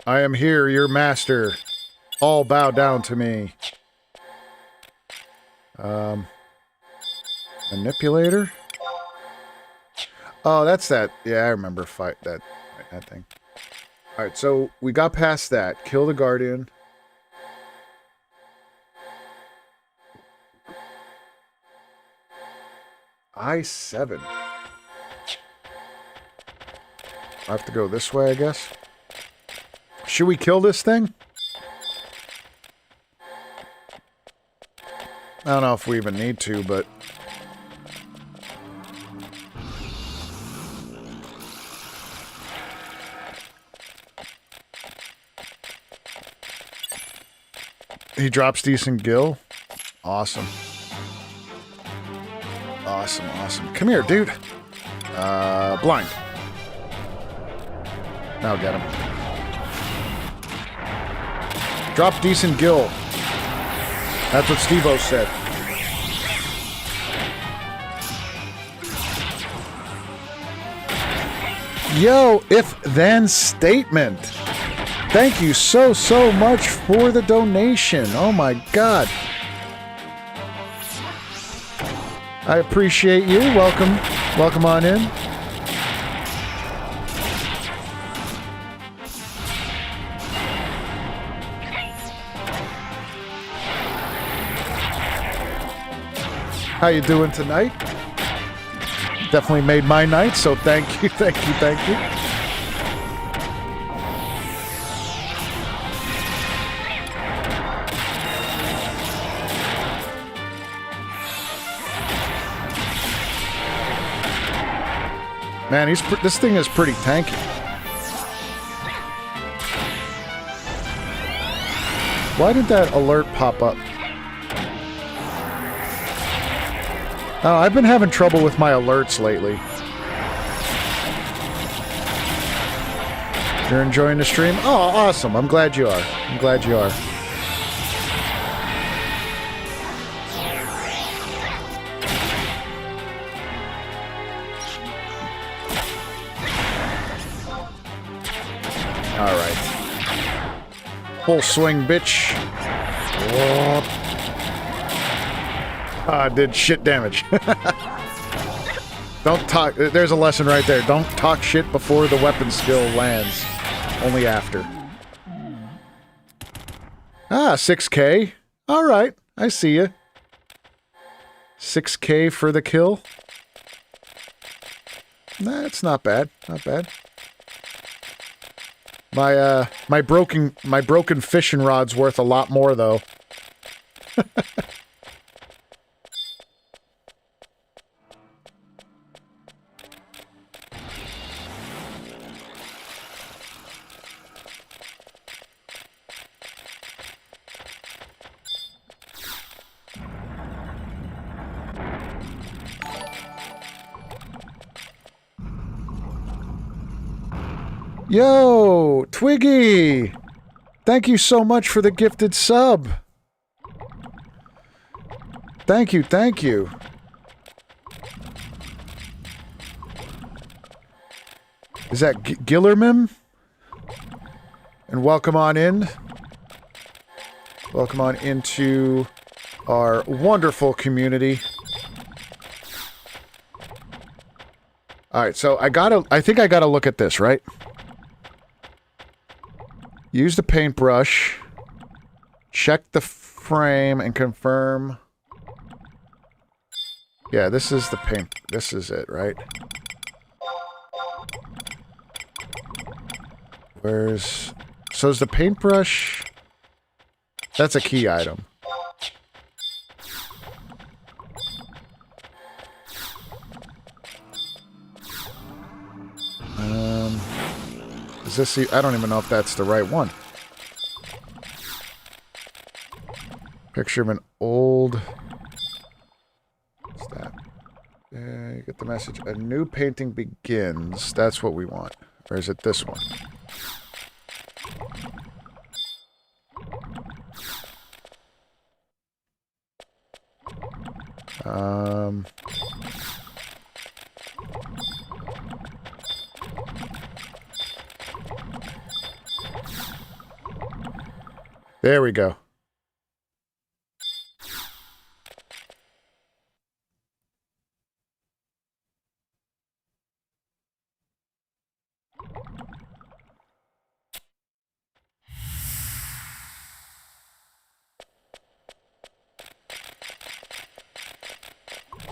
I am here, your master. All bow down to me. Manipulator? Oh, that's that. Yeah, I remember that thing. Alright, so we got past that. Kill the Guardian. I-7. I have to go this way, I guess. Should we kill this thing? I don't know if we even need to, but... He drops decent gil. Awesome. Awesome, awesome. Come here, dude. Blind. Now get him. Drop decent gil. That's what Steve-O said. Yo, if-then statement. Thank you so much for the donation. Oh my God. I appreciate you. Welcome. Welcome on in. How you doing tonight? Definitely made my night, so thank you, thank you, thank you. Man, this thing is pretty tanky. Why did that alert pop up? Oh, I've been having trouble with my alerts lately. You're enjoying the stream? Oh, awesome. I'm glad you are. I'm glad you are. All right. Full swing, bitch. Whoa. Did shit damage. Don't talk. There's a lesson right there. Don't talk shit before the weapon skill lands. Only after. 6K. All right. I see you. 6K for the kill. Nah, it's not bad. Not bad. My broken fishing rod's worth a lot more though. Yo, Twiggy! Thank you so much for the gifted sub. Thank you, thank you. Is that Gillermim? And welcome on in. Welcome on into our wonderful community. Alright, so I think I gotta look at this, right? Use the paintbrush. Check the frame and confirm. Yeah, this is the paint. This is it, right? Where's... So is the paintbrush... That's a key item. Is this... I don't even know if that's the right one. Picture of an old... What's that? You get the message. A new painting begins. That's what we want. Or is it this one? There we go.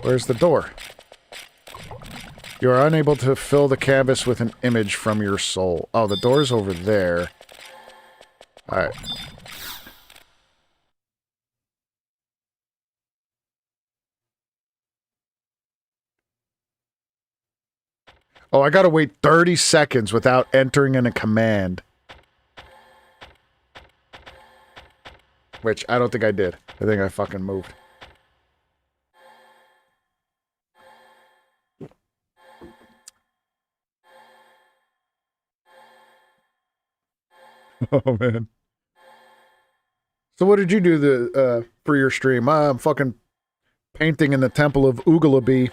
Where's the door? You are unable to fill the canvas with an image from your soul. Oh, the door's over there. Alright. Oh, I gotta wait 30 seconds without entering in a command. Which, I don't think I did. I think I fucking moved. Oh, man. So what did you do for your stream? I'm fucking painting in the temple of Oogalaby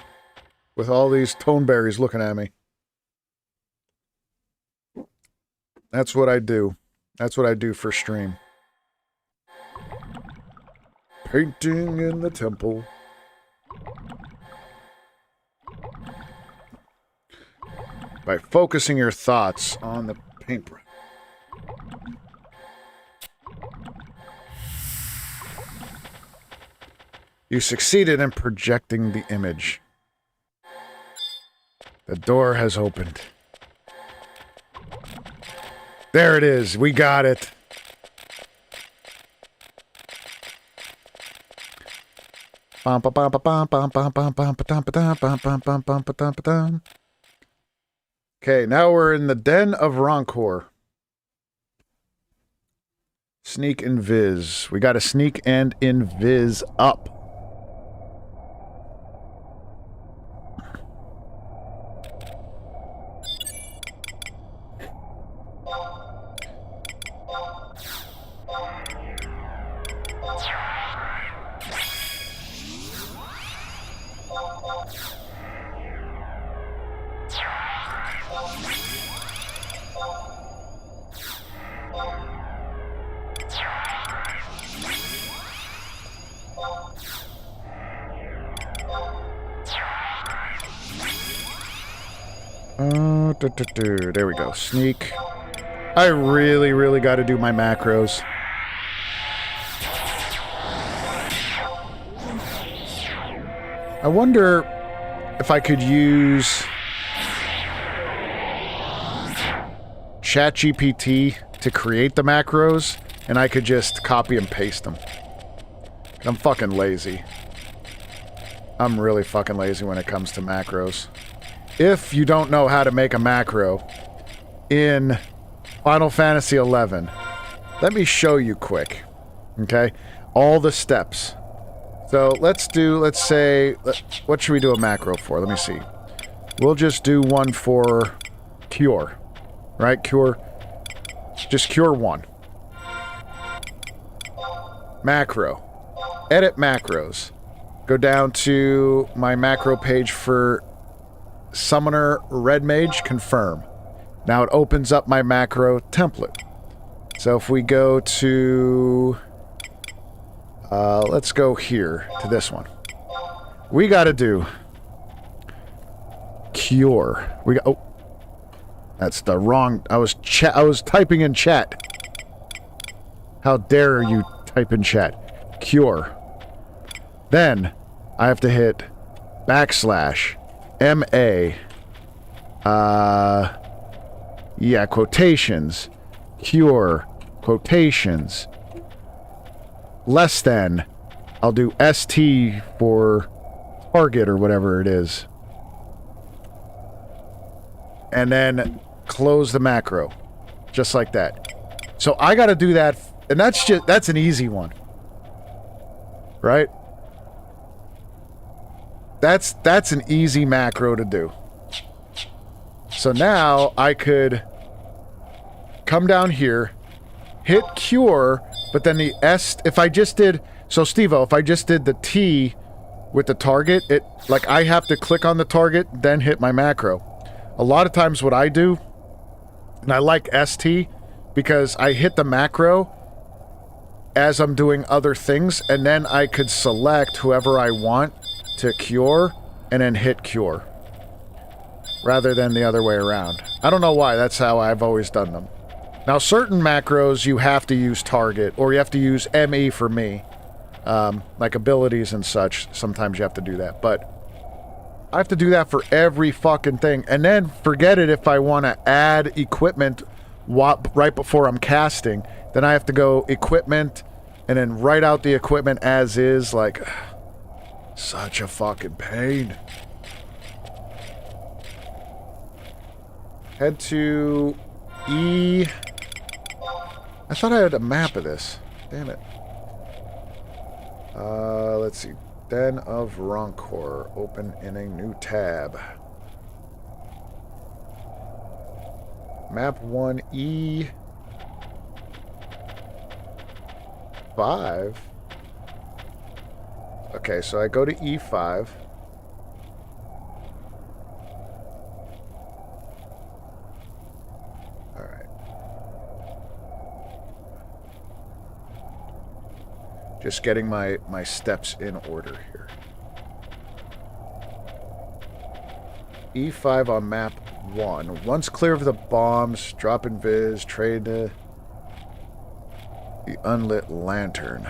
with all these toneberries looking at me. That's what I do. That's what I do for stream. Painting in the temple. by focusing your thoughts on the paintbrush. You succeeded in projecting the image. The door has opened. There it is. We got it. Okay, now we're in the Den of Rancor. Sneak and Viz. We got to sneak and invis up. There we go. Sneak. I really got to do my macros. I wonder if I could use ChatGPT to create the macros, and I could just copy and paste them. I'm fucking lazy. I'm really fucking lazy when it comes to macros. If you don't know how to make a macro in Final Fantasy XI, let me show you quick, okay? All the steps. So let's say, what should we do a macro for? Let me see. We'll just do one for cure, right? Cure, just cure one. Macro. Edit macros. Go down to my macro page for Summoner Red Mage, confirm. Now it opens up my macro template. So if we go to... let's go here, to this one. We gotta do... Cure. We got... Oh. That's the wrong... I was typing in chat. How dare you type in chat. Cure. Then, I have to hit backslash... MA, yeah, quotations, cure, quotations, less than, I'll do ST for target or whatever it is, and then close the macro, just like that. So I gotta do that, and that's an easy one, right? That's an easy macro to do. So now I could come down here, hit cure, but then the S, if I just did, so Steve-O, if I just did the T with the target, like I have to click on the target, then hit my macro. A lot of times what I do, and I like ST, because I hit the macro as I'm doing other things, and then I could select whoever I want to cure, and then hit cure. Rather than the other way around. I don't know why, that's how I've always done them. Now, certain macros, you have to use target, or you have to use ME for me. Like abilities and such, sometimes you have to do that, but I have to do that for every fucking thing. And then, forget it if I want to add equipment right before I'm casting, then I have to go equipment, and then write out the equipment as is, like... Such a fucking pain. Head to E. I thought I had a map of this. Damn it. Let's see. Den of Rancor. Open in a new tab. Map 1E. 5. Okay, so I go to E5. Alright. Just getting my steps in order here. E5 on map 1. Once clear of the bombs, drop invis, trade the unlit lantern.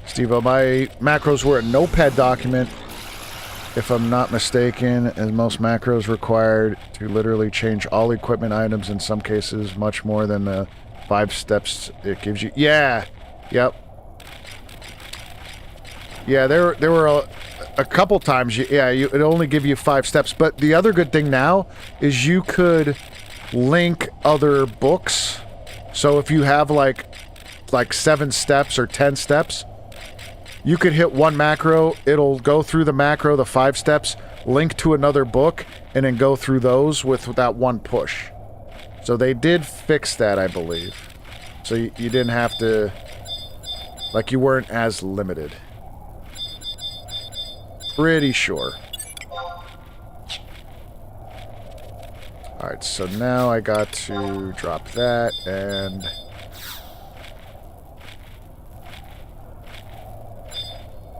Steve-O, my macros were a notepad document, if I'm not mistaken, as most macros required to literally change all equipment items, in some cases much more than the 5 steps it gives you. Yeah, yep. Yeah, there were a couple times, it only give you 5 steps, but the other good thing now is you could link other books. So if you have like 7 steps or 10 steps, you could hit one macro, it'll go through the macro, the 5 steps, link to another book, and then go through those with that one push. So they did fix that, I believe. So you didn't have to... Like, you weren't as limited. Pretty sure. Alright, so now I got to drop that, and...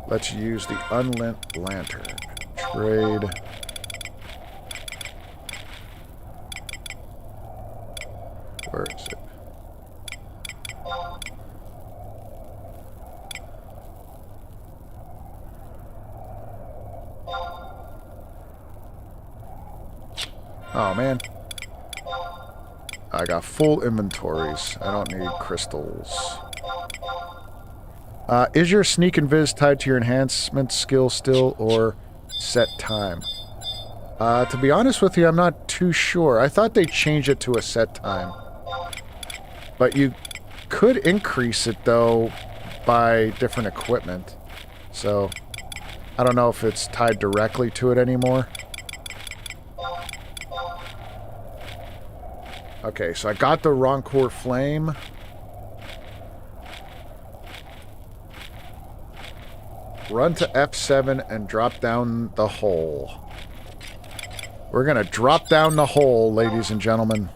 Let's use the unlit lantern. Trade. Where is it? Oh, man. I got full inventories. I don't need crystals. Is your sneak and viz tied to your enhancement skill still, or set time? To be honest with you, I'm not too sure. I thought they changed it to a set time. But you could increase it, though, by different equipment. So, I don't know if it's tied directly to it anymore. Okay, so I got the Roncourt Flame. Run to F7 and drop down the hole. We're gonna drop down the hole, ladies and gentlemen.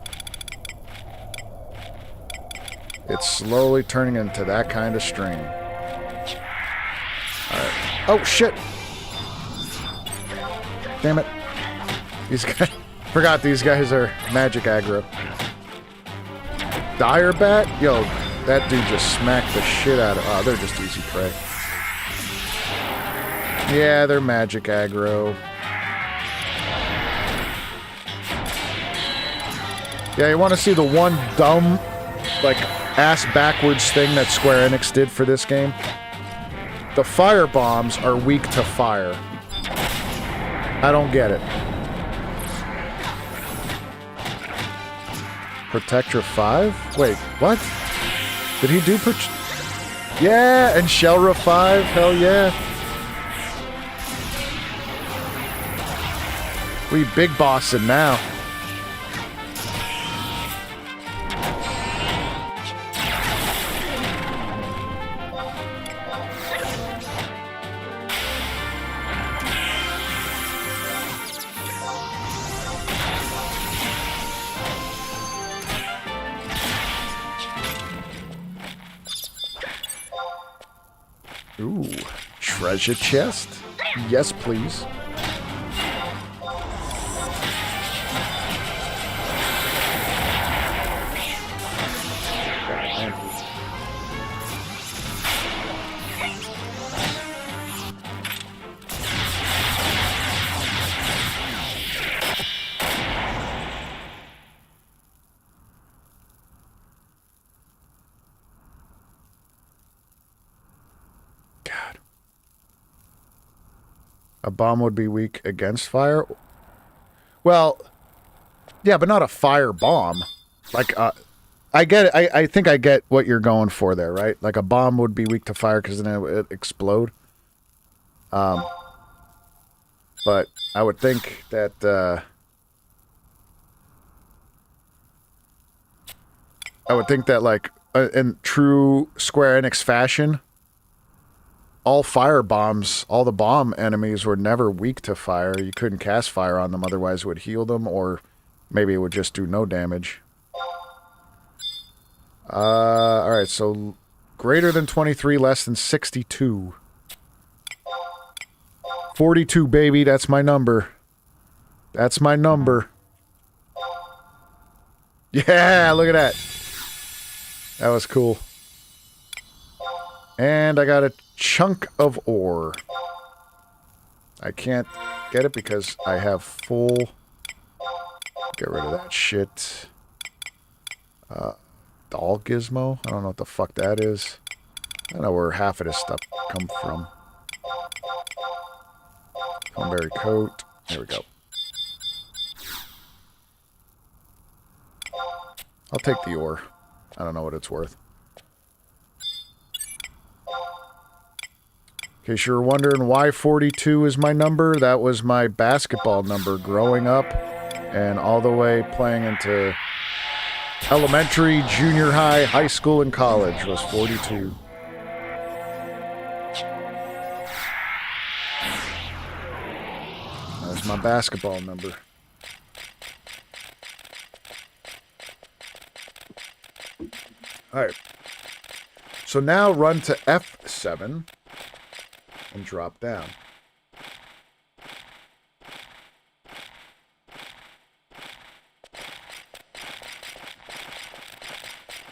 It's slowly turning into that kind of stream. Alright. Oh, shit! Damn it. These guys... Forgot these guys are magic aggro. Dire Bat? Yo, that dude just smacked the shit out of... Oh, they're just easy prey. Yeah, they're magic aggro. Yeah, you want to see the one dumb, like, ass-backwards thing that Square Enix did for this game? The fire bombs are weak to fire. I don't get it. Protector 5? Wait, what? Did he do Yeah, and Shelra 5? Hell yeah. We big bossing now. Ooh, treasure chest? Yes, please. A bomb would be weak against fire? Well, yeah, but not a fire bomb. Like, I get it. I think I get what you're going for there, right? Like, a bomb would be weak to fire because then it would explode. But I would think that, like, in true Square Enix fashion, all fire bombs, all the bomb enemies were never weak to fire. You couldn't cast fire on them, otherwise it would heal them, or maybe it would just do no damage. Alright, so Greater than 23, less than 62. 42, baby. That's my number. That's my number. Yeah, look at that. That was cool. And I got a chunk of ore. I can't get it because I have full... Get rid of that shit. Doll gizmo? I don't know what the fuck that is. I don't know where half of this stuff come from. Cranberry coat. There we go. I'll take the ore. I don't know what it's worth. In case you were wondering why 42 is my number, that was my basketball number growing up and all the way playing into elementary, junior high, high school, and college was 42. That was my basketball number. Alright. So now run to F7 and drop down.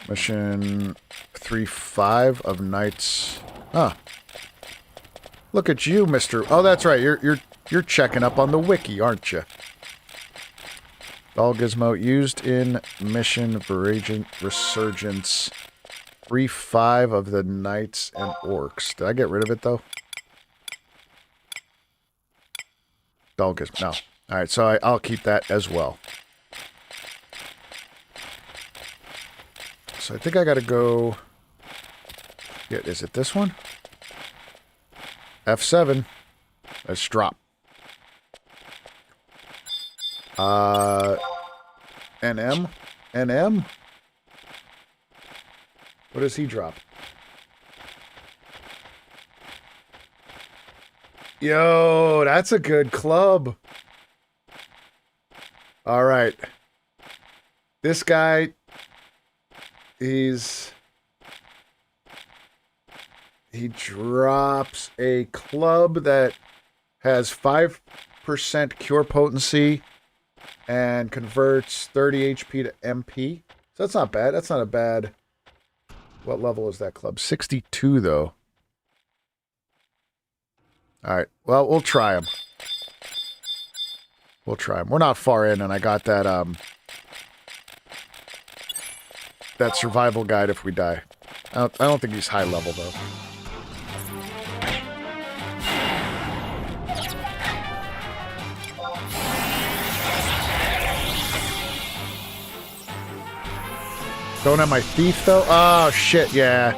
Mission 3-5 of Knights. Ah. Look at you, Mr. Oh, that's right. You're checking up on the wiki, aren't you? Doll gizmo used in Mission Resurgence 3-5 of the Knights and Orcs. Did I get rid of it, though? Doll gizmo. No. Alright, so I'll keep that as well. So I think I gotta go... Yeah, is it this one? F7. Let's drop. NM? NM? What does he drop? Yo, that's a good club. Alright. This guy... He drops a club that has 5% cure potency and converts 30 HP to MP. So that's not bad. That's not a bad... What level is that club? 62, though. Alright. Well, we'll try him. We'll try him. We're not far in, and I got that, that survival guide if we die. I don't think he's high level, though. Don't have my thief, though? Oh, shit, yeah.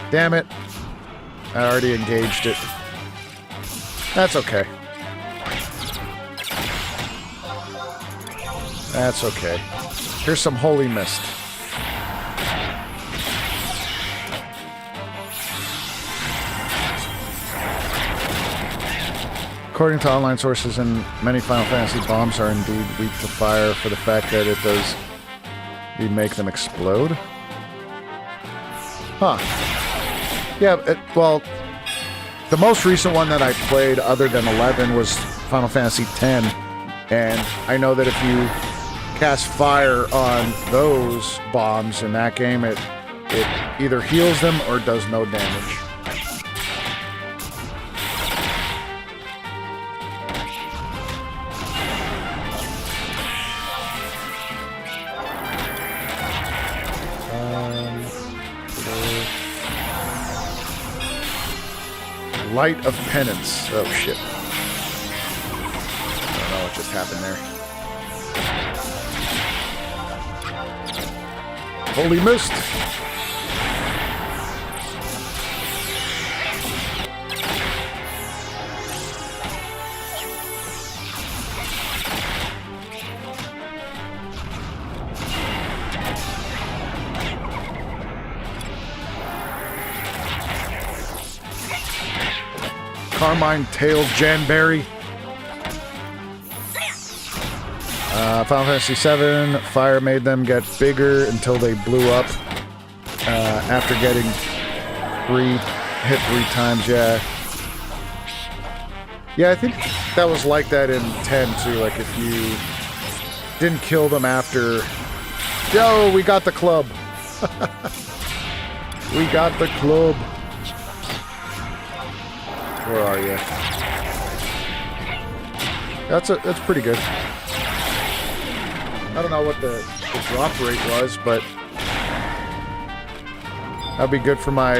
Damn it. I already engaged it. That's okay. That's okay. Here's some holy mist. According to online sources and many Final Fantasy, bombs are indeed weak to fire for the fact that it does make them explode. Huh. Yeah, well, the most recent one that I played other than 11 was Final Fantasy X, and I know that if you cast fire on those bombs in that game, it either heals them or does no damage. Light of Penance. Oh, shit. I don't know what just happened there. Holy Mist! Carmine-tailed Janberry. Final Fantasy VII, fire made them get bigger until they blew up. After getting hit 3 times, yeah. Yeah, I think that was like that in 10 too, like if you didn't kill them after... Yo, we got the club! We got the club! Where are you? That's pretty good. I don't know what the drop rate was, but that'd be good for my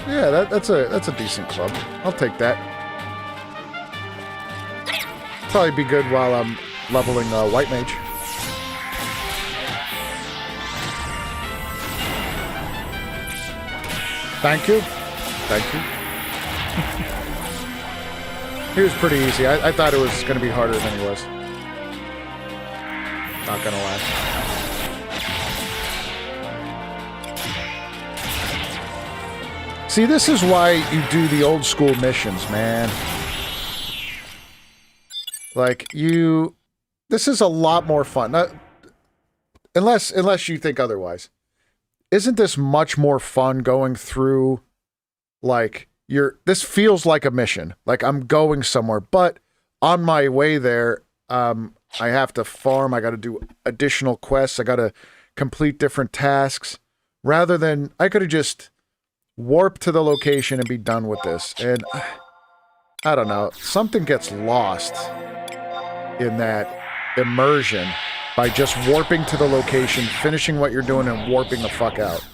yeah, that's a decent club. I'll take that. Probably be good while I'm leveling White Mage. Thank you. Thank you. He was pretty easy. I thought it was going to be harder than he was. Not going to lie. See, this is why you do the old school missions, man. Like, this is a lot more fun. Unless you think otherwise. Isn't this much more fun going through, like, this feels like a mission. Like, I'm going somewhere, but on my way there, I have to farm, I gotta do additional quests, I gotta complete different tasks, rather than, I could have just warped to the location and be done with this, and, I don't know, something gets lost in that immersion by just warping to the location, finishing what you're doing, and warping the fuck out.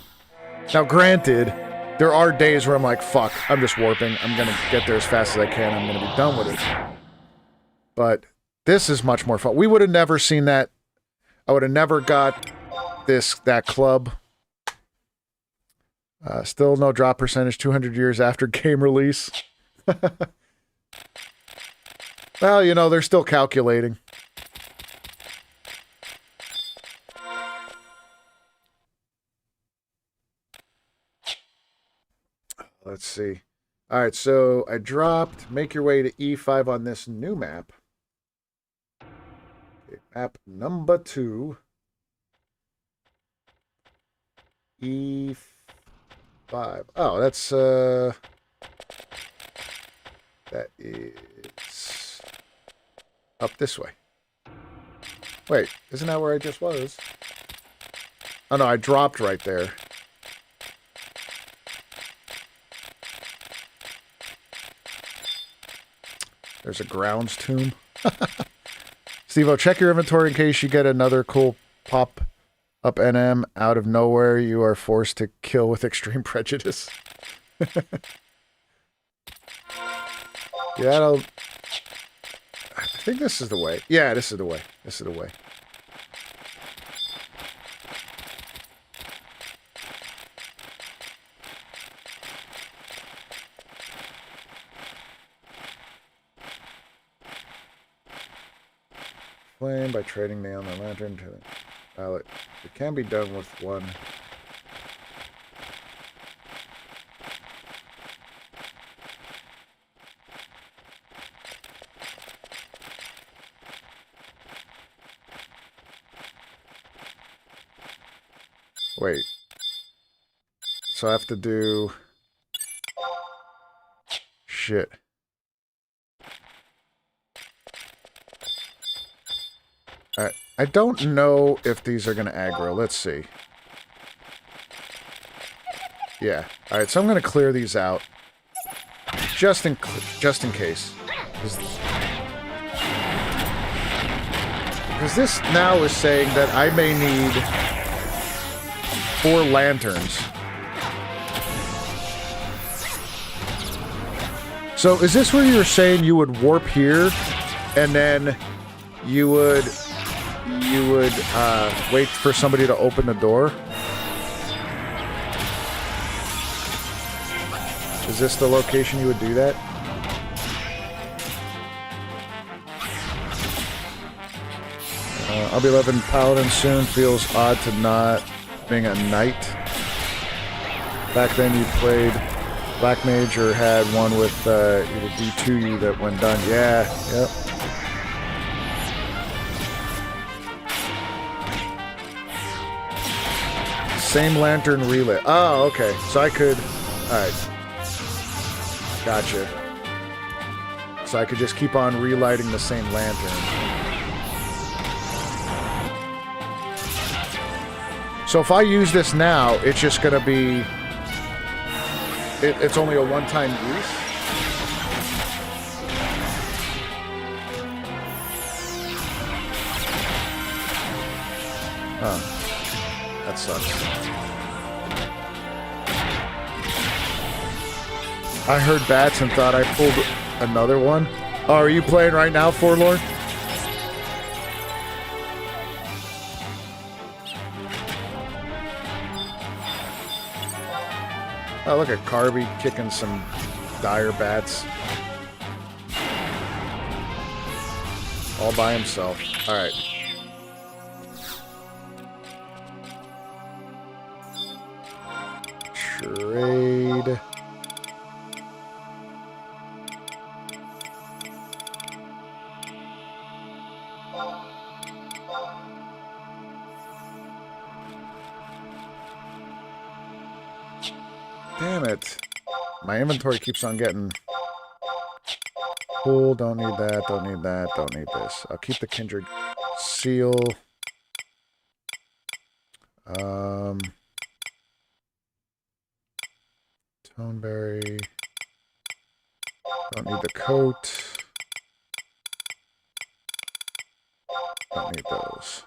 Now, granted, there are days where I'm like, fuck, I'm just warping. I'm going to get there as fast as I can. I'm going to be done with it. But this is much more fun. We would have never seen that. I would have never got that club. Still no drop percentage 200 years after game release. Well, you know, they're still calculating. Let's see. All right, so I dropped. Make your way to E5 on this new map. Okay, map number 2. E5. Oh, that's that is up this way. Wait, isn't that where I just was? Oh no, I dropped right there. There's a grounds tomb. Steve-O, check your inventory in case you get another cool pop-up NM out of nowhere you are forced to kill with extreme prejudice. Yeah, I think this is the way. Yeah, this is the way. This is the way. Flame by trading the lantern to the pallet. It can be done with one. Wait. So I have to do... Shit. I don't know if these are going to aggro. Let's see. Yeah. Alright, so I'm going to clear these out. Just in case. Because this now is saying that I may need 4 lanterns. So is this where you were saying you would warp here and then you would wait for somebody to open the door? Is this the location you would do that? I'll be living Paladin soon. Feels odd to not being a knight. Back then you played Black Mage or had one with either D2U that when done. Yeah, yep. Same lantern relit. Oh, okay. So I could... Alright. Gotcha. So I could just keep on relighting the same lantern. So if I use this now, it's just going to be... It's only a one-time use? Huh. That sucks. I heard bats and thought I pulled another one. Oh, are you playing right now, Forlorn? Oh, look at Carby kicking some dire bats. All by himself. Alright. Trade. Damn it. My inventory keeps on getting full. Don't need that, don't need that, don't need this. I'll keep the Kindred Seal. Toneberry. Don't need the coat. Don't need those.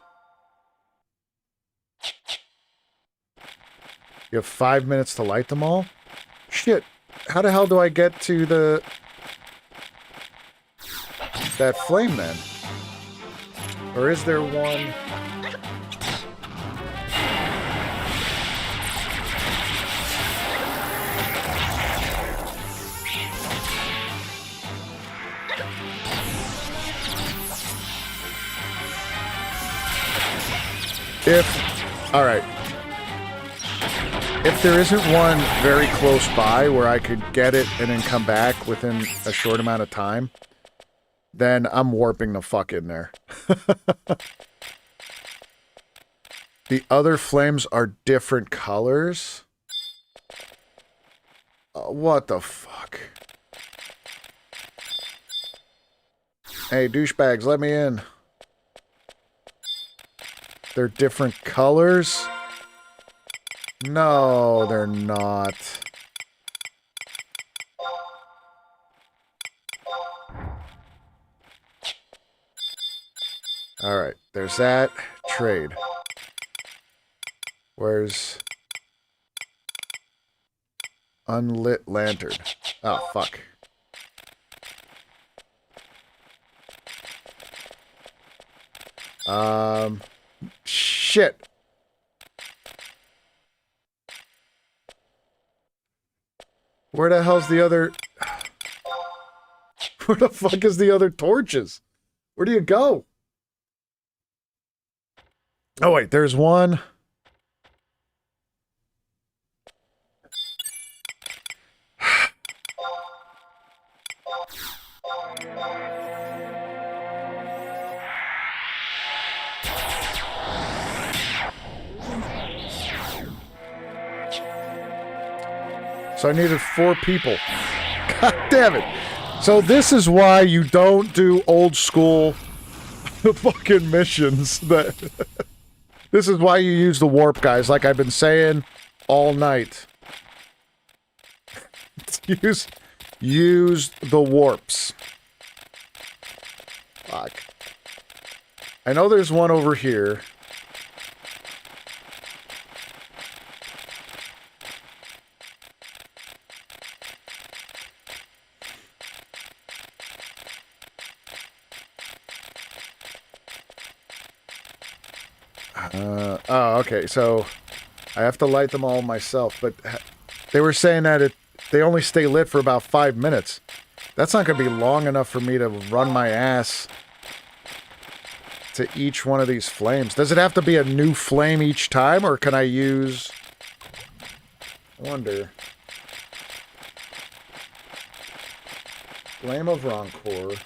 You have 5 minutes to light them all? Shit. How the hell do I get to that flame then? Or is there one? Alright. If there isn't one very close by where I could get it and then come back within a short amount of time, then I'm warping the fuck in there. The other flames are different colors. What the fuck? Hey, douchebags, let me in. They're different colors? No, they're not. Alright, there's that. Trade. Where's... Unlit lantern. Oh, fuck. Shit. Where the hell's the other... Where the fuck is the other torches? Where do you go? Oh, wait, there's one. So I needed 4 people. God damn it. So this is why you don't do old school fucking missions. This is why you use the warp, guys, like I've been saying all night. Use the warps. Fuck. I know there's one over here. Oh, okay, so I have to light them all myself, but they were saying that they only stay lit for about 5 minutes. That's not going to be long enough for me to run my ass to each one of these flames. Does it have to be a new flame each time, or can I use... I wonder. Flame of Rancor.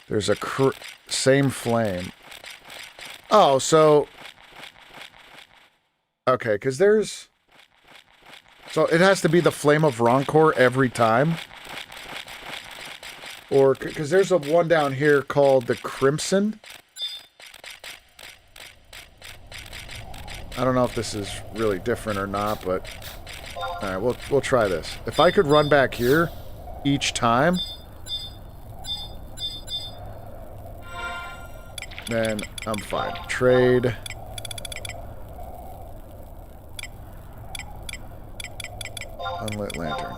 There's a Same flame. Oh, so... Okay, because there's... So it has to be the Flame of Rancor every time? Or... Because there's a one down here called the Crimson. I don't know if this is really different or not, but... Alright, we'll try this. If I could run back here each time... Then I'm fine. Trade. Unlit lantern.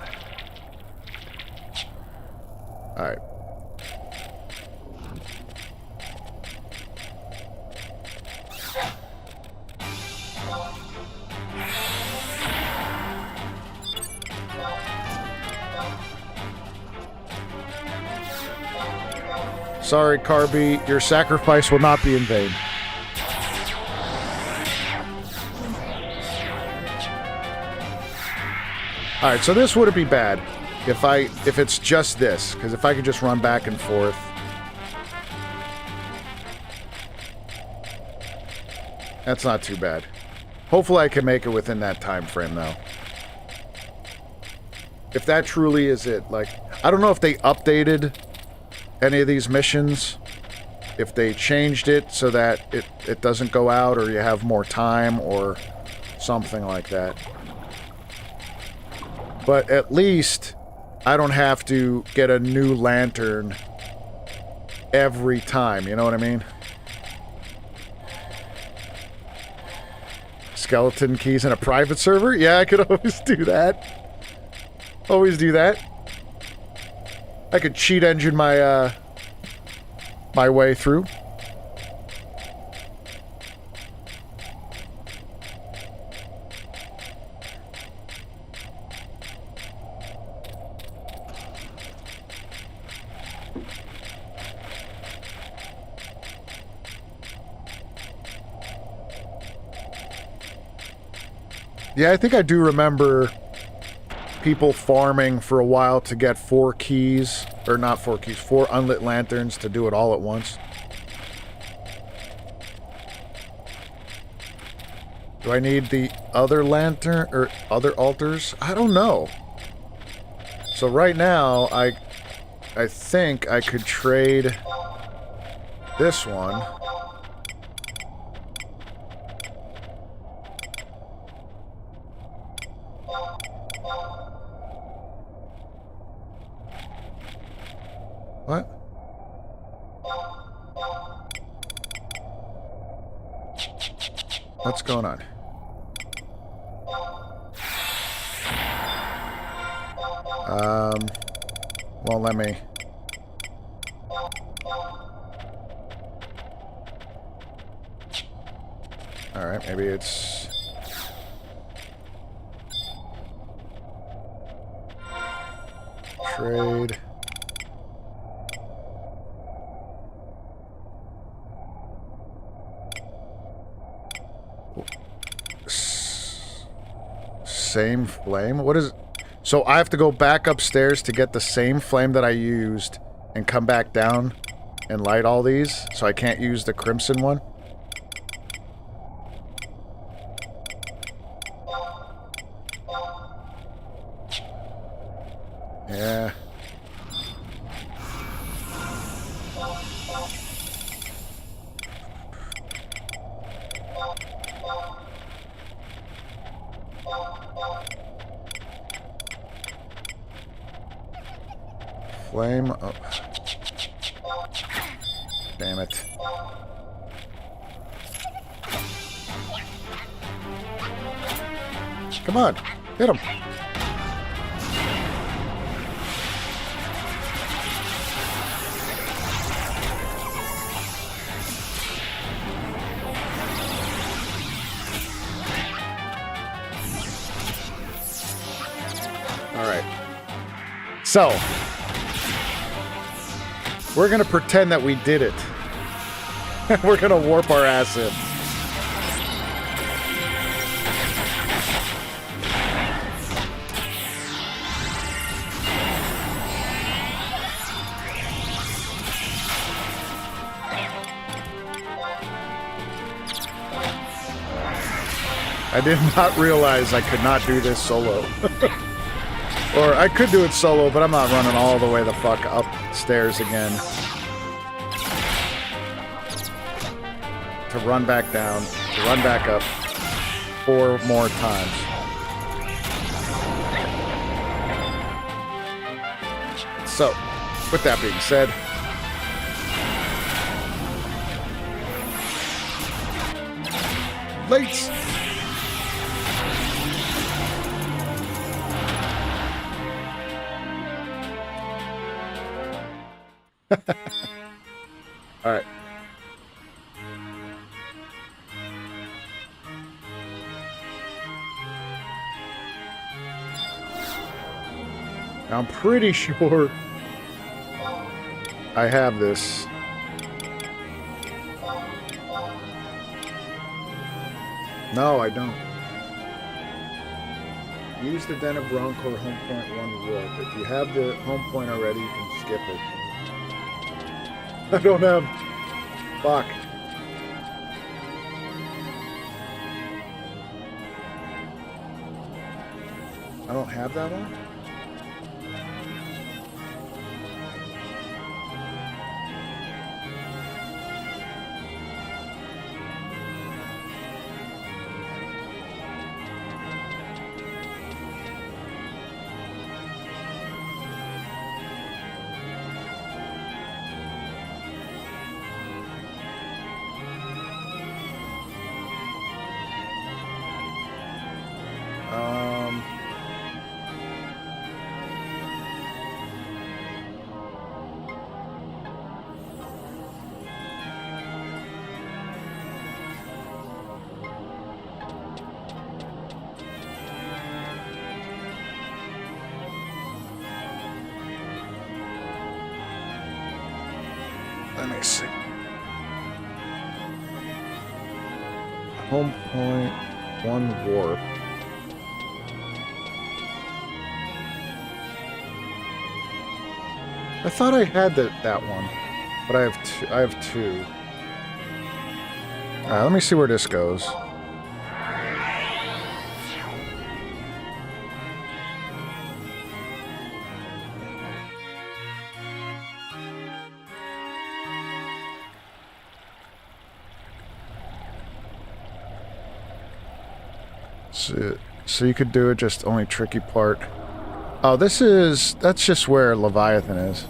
Alright. Sorry, Carby, your sacrifice will not be in vain. Alright, so this wouldn't be bad if it's just this, because if I could just run back and forth. That's not too bad. Hopefully I can make it within that time frame, though. If that truly is it, like, I don't know if they updated any of these missions, if they changed it so that it doesn't go out or you have more time or something like that. But at least I don't have to get a new lantern every time, you know what I mean? Skeleton keys in a private server? Yeah, I could always do that. Always do that. I could cheat engine my my way through. Yeah, I think I do remember people farming for a while to get 4 keys, or not 4 keys, 4 unlit lanterns to do it all at once. Do I need the other lantern, or other altars? I don't know. So right now, I think I could trade this one. What? What's going on? Well, let me... Alright, maybe it's... Trade... Same flame? What is... So I have to go back upstairs to get the same flame that I used and come back down and light all these, so I can't use the crimson one? Yeah. Flame up. Damn it. Come on, hit him. All right. So, we're gonna pretend that we did it. We're gonna warp our ass in. I did not realize I could not do this solo. Or I could do it solo, but I'm not running all the way the fuck upstairs again. To run back down, to run back up 4 more times. So, with that being said, late. All right. I'm pretty sure I have this. No, I don't. Use the Den of Bronco home point 1 warp. If you have the home point already, you can skip it. I don't have... Fuck. I don't have that one? Let me see. Home point 1 warp. I thought I had that one, but I have two. All right, let me see where this goes. So you could do it, just only tricky part. Oh, that's just where Leviathan is.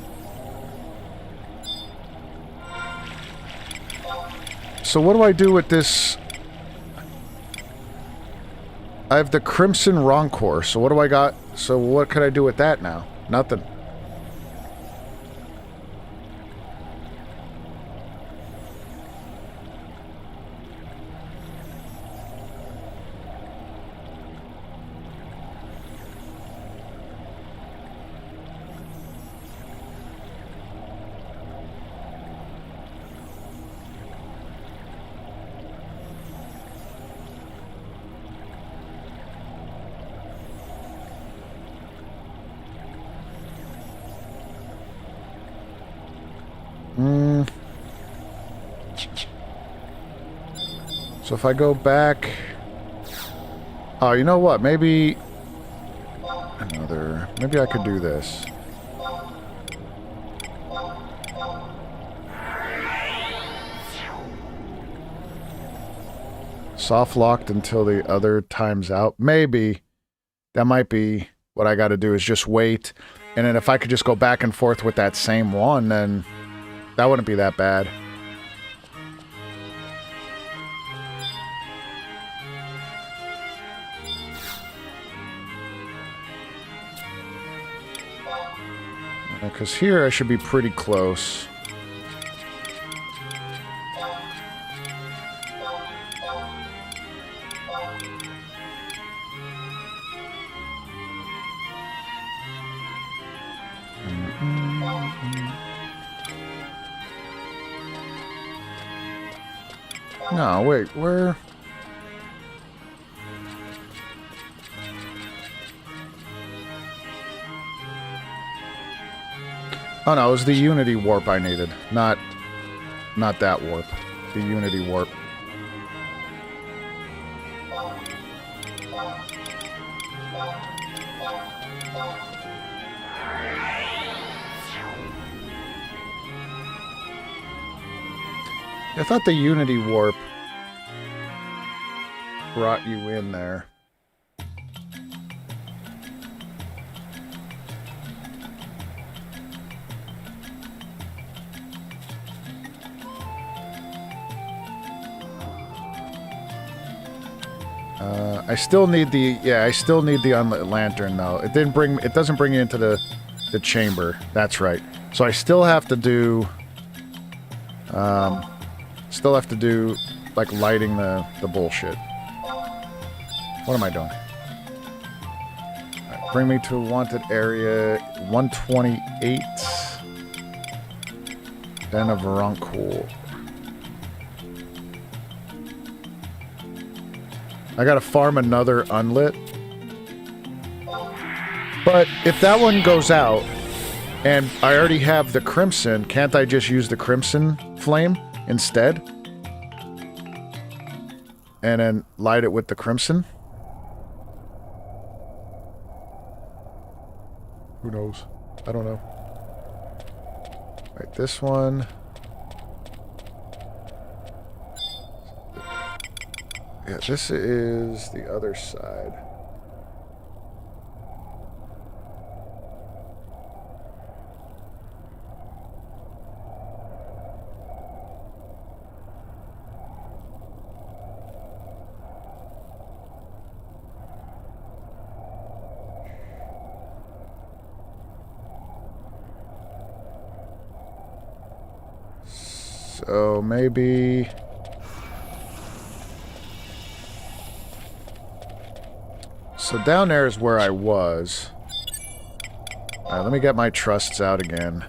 So what do I do with this? I have the Crimson Roncore, so what do I got? So what could I do with that now? Nothing. So if I go back... Oh, you know what? Maybe I could do this. Soft locked until the other time's out. Maybe. That might be what I got to do, is just wait. And then if I could just go back and forth with that same one, then that wouldn't be that bad. Because here I should be pretty close. No, wait, where... Oh no, it was the Unity warp I needed, not that warp. The Unity warp. I thought the Unity Warp brought you in there. I still need the unlit lantern though. It doesn't bring you into the chamber. That's right. So I still have to do like lighting the bullshit. What am I doing? Right, bring me to a wanted area 128. Den of Vana'diel. I gotta farm another unlit. But if that one goes out, and I already have the crimson, can't I just use the crimson flame instead? And then light it with the crimson? Who knows? I don't know. Right, this one. Yeah, this is the other side. So maybe... So down there is where I was. Alright, let me get my trusts out again.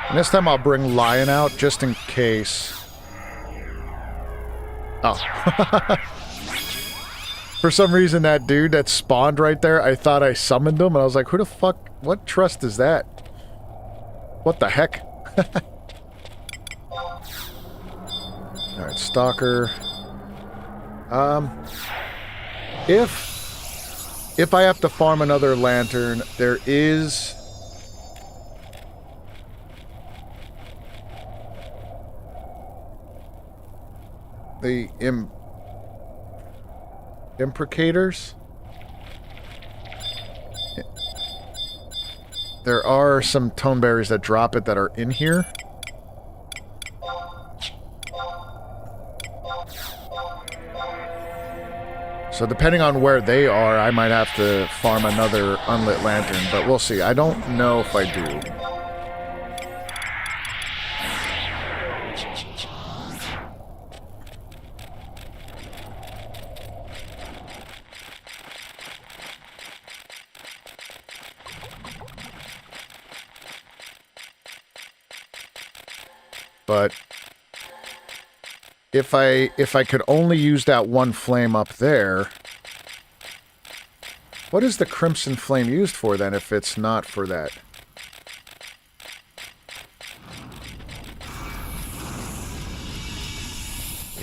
And this time I'll bring Lion out just in case. Oh. For some reason, that dude that spawned right there, I thought I summoned him, and I was like, who the fuck? What trust is that? What the heck? Alright, Stalker. If I have to farm another lantern, there is... the imprecators. There are some toneberries that drop it that are in here. So depending on where they are, I might have to farm another unlit lantern, but we'll see. I don't know if I do. But if I could only use that one flame up there, what is the crimson flame used for then if it's not for that?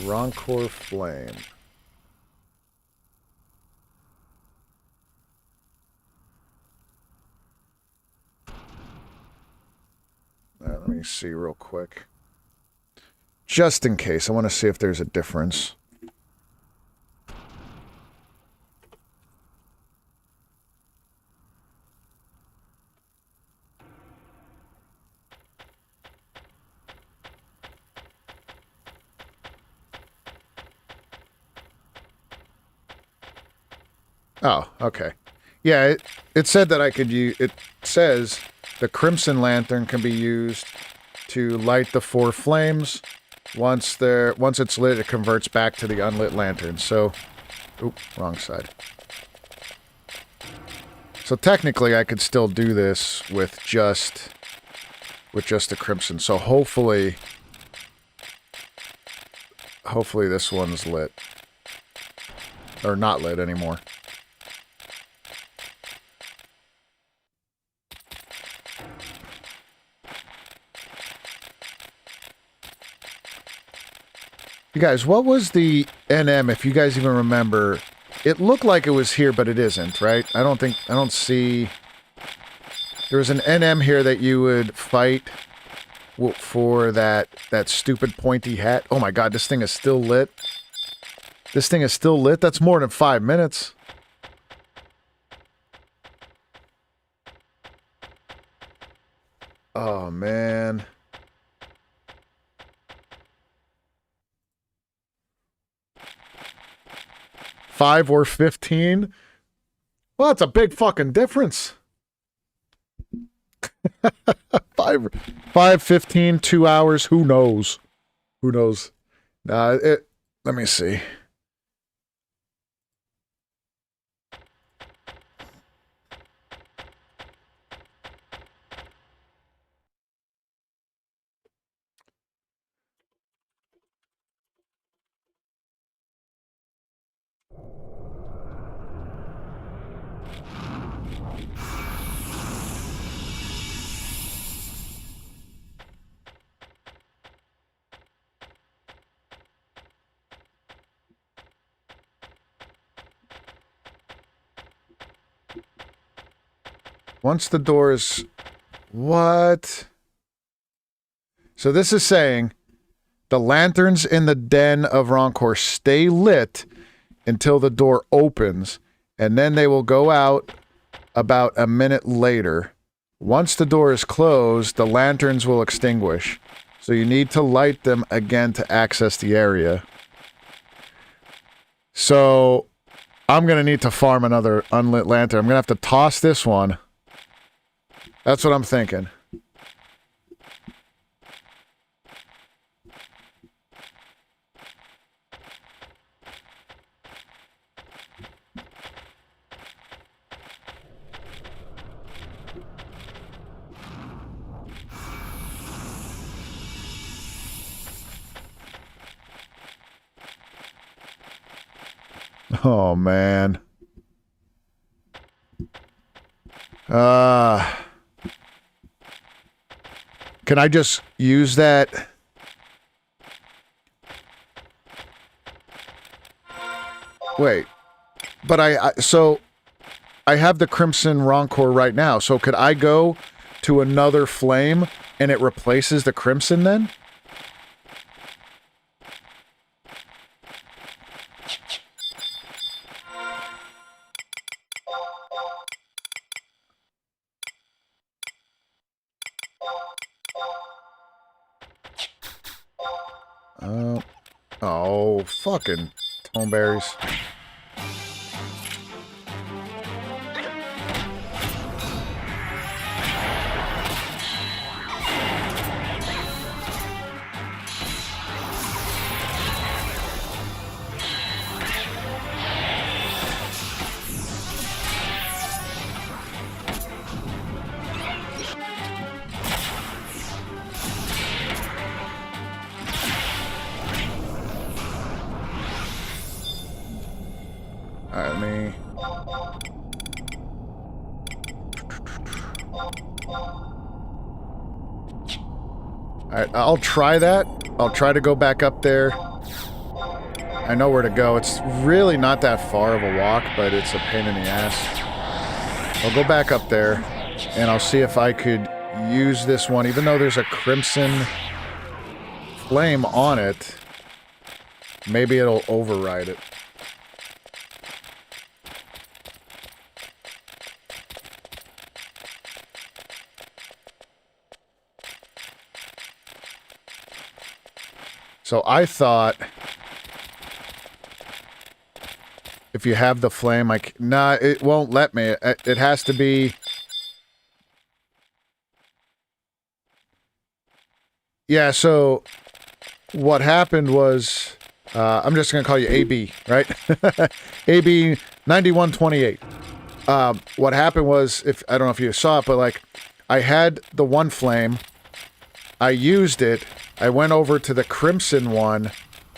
Rancor flame. Let me see real quick. Just in case. I want to see if there's a difference. Oh, okay. Yeah, it said that I could use... It says the crimson lantern can be used to light the 4 flames. Once it's lit, it converts back to the unlit lantern. So, oop, wrong side. So technically, I could still do this with just the crimson. So hopefully this one's lit, or not lit anymore. You guys, what was the NM, if you guys even remember? It looked like it was here, but it isn't, right? I don't see... There was an NM here that you would fight for that stupid pointy hat. Oh my god, this thing is still lit. This thing is still lit? That's more than 5 minutes. Oh, man. $5 or $15? Well, that's a big fucking difference. 5, 15, 2 hours. Who knows? Who knows? Let me see. Once the door is... What? So this is saying the lanterns in the den of Rancor stay lit until the door opens, and then they will go out about a minute later. Once the door is closed, the lanterns will extinguish. So you need to light them again to access the area. So I'm going to need to farm another unlit lantern. I'm going to have to toss this one. That's what I'm thinking. Oh, man. Can I just use that? Wait. But so I have the Crimson Rancor right now. So could I go to another flame and it replaces the Crimson then? Oh, fucking toneberries. Alright, I'll try that. I'll try to go back up there. I know where to go. It's really not that far of a walk, but it's a pain in the ass. I'll go back up there, and I'll see if I could use this one. Even though there's a crimson flame on it, maybe it'll override it. So I thought if you have the flame, nah, it won't let me. It has to be... Yeah, so what happened was, I'm just going to call you AB, right? AB 9128. What happened was, I don't know if you saw it, but like, I had the one flame, I used it, I went over to the crimson one,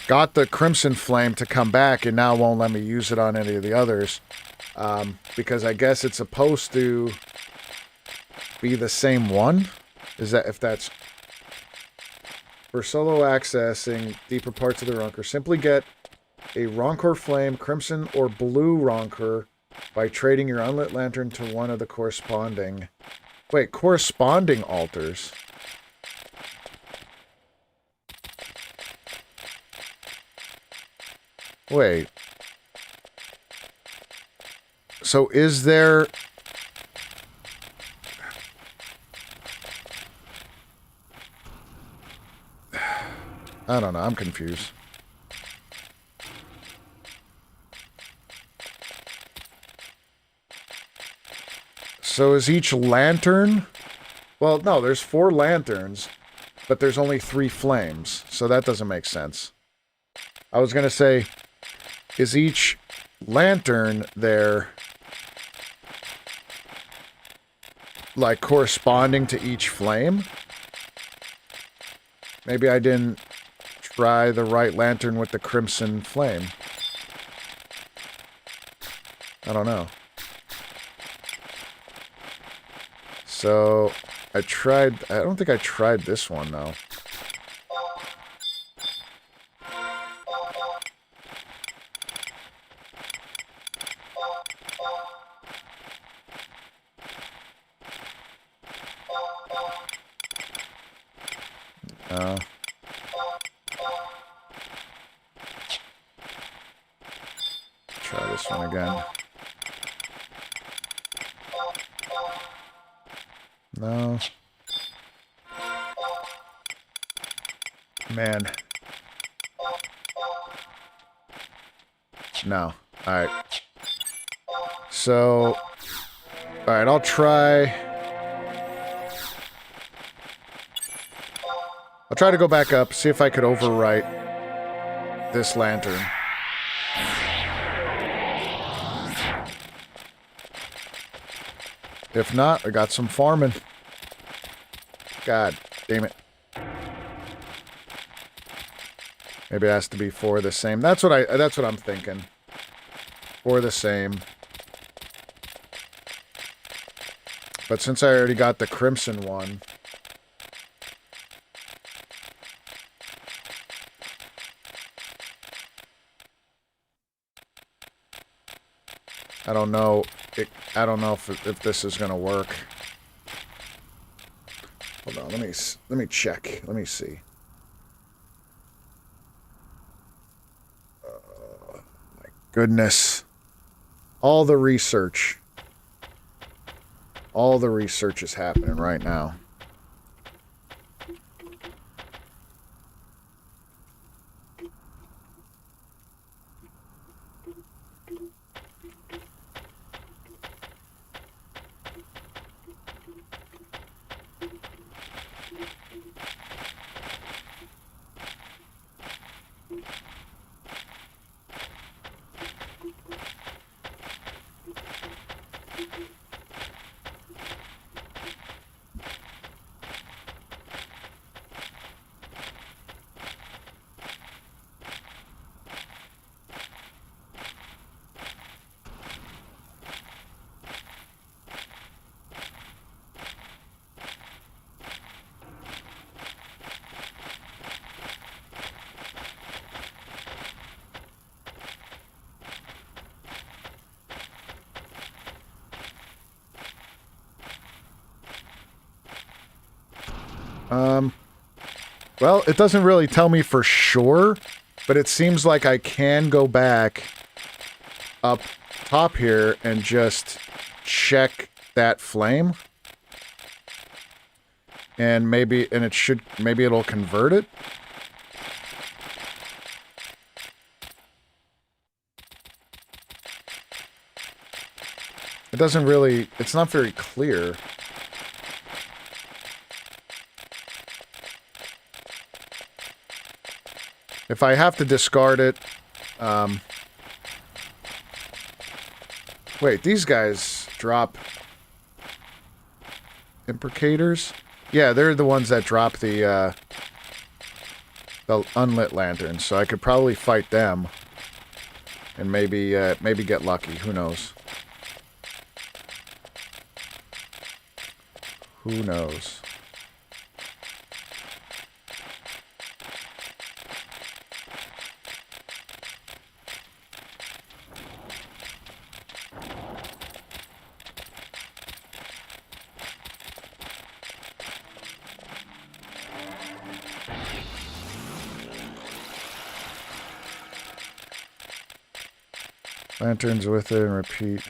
got the crimson flame to come back, and now it won't let me use it on any of the others. Because I guess it's supposed to be the same one? Is that, if that's... For solo accessing deeper parts of the Ronker, simply get a Ronker Flame, Crimson, or Blue Ronker by trading your unlit lantern to one of the corresponding... Wait, corresponding altars? Wait. So is there... I don't know, I'm confused. So is each lantern... Well, no, there's 4 lanterns, but there's only 3 flames, so that doesn't make sense. I was gonna say, is each lantern there, like, corresponding to each flame? Maybe I didn't try the right lantern with the crimson flame. I don't know. So, I don't think I tried this one, though. Try this one again. No. Man. No. Alright. So... Alright, I'll try... I'll try to go back up, see if I could overwrite this lantern. If not, I got some farming. God damn it. Maybe it has to be 4 the same. That's what I'm thinking. 4 the same. But since I already got the crimson one, I don't know. I don't know if this is gonna work. Hold on, let me check. Let me see. My goodness. All the research is happening right now. Well, it doesn't really tell me for sure, but it seems like I can go back up top here and just check that flame. And maybe it'll convert it. It doesn't really, it's not very clear. If I have to discard it, wait, these guys drop imprecators? Yeah, they're the ones that drop the unlit lanterns, so I could probably fight them and maybe get lucky. Who knows? Who knows? Lanterns with it and repeat.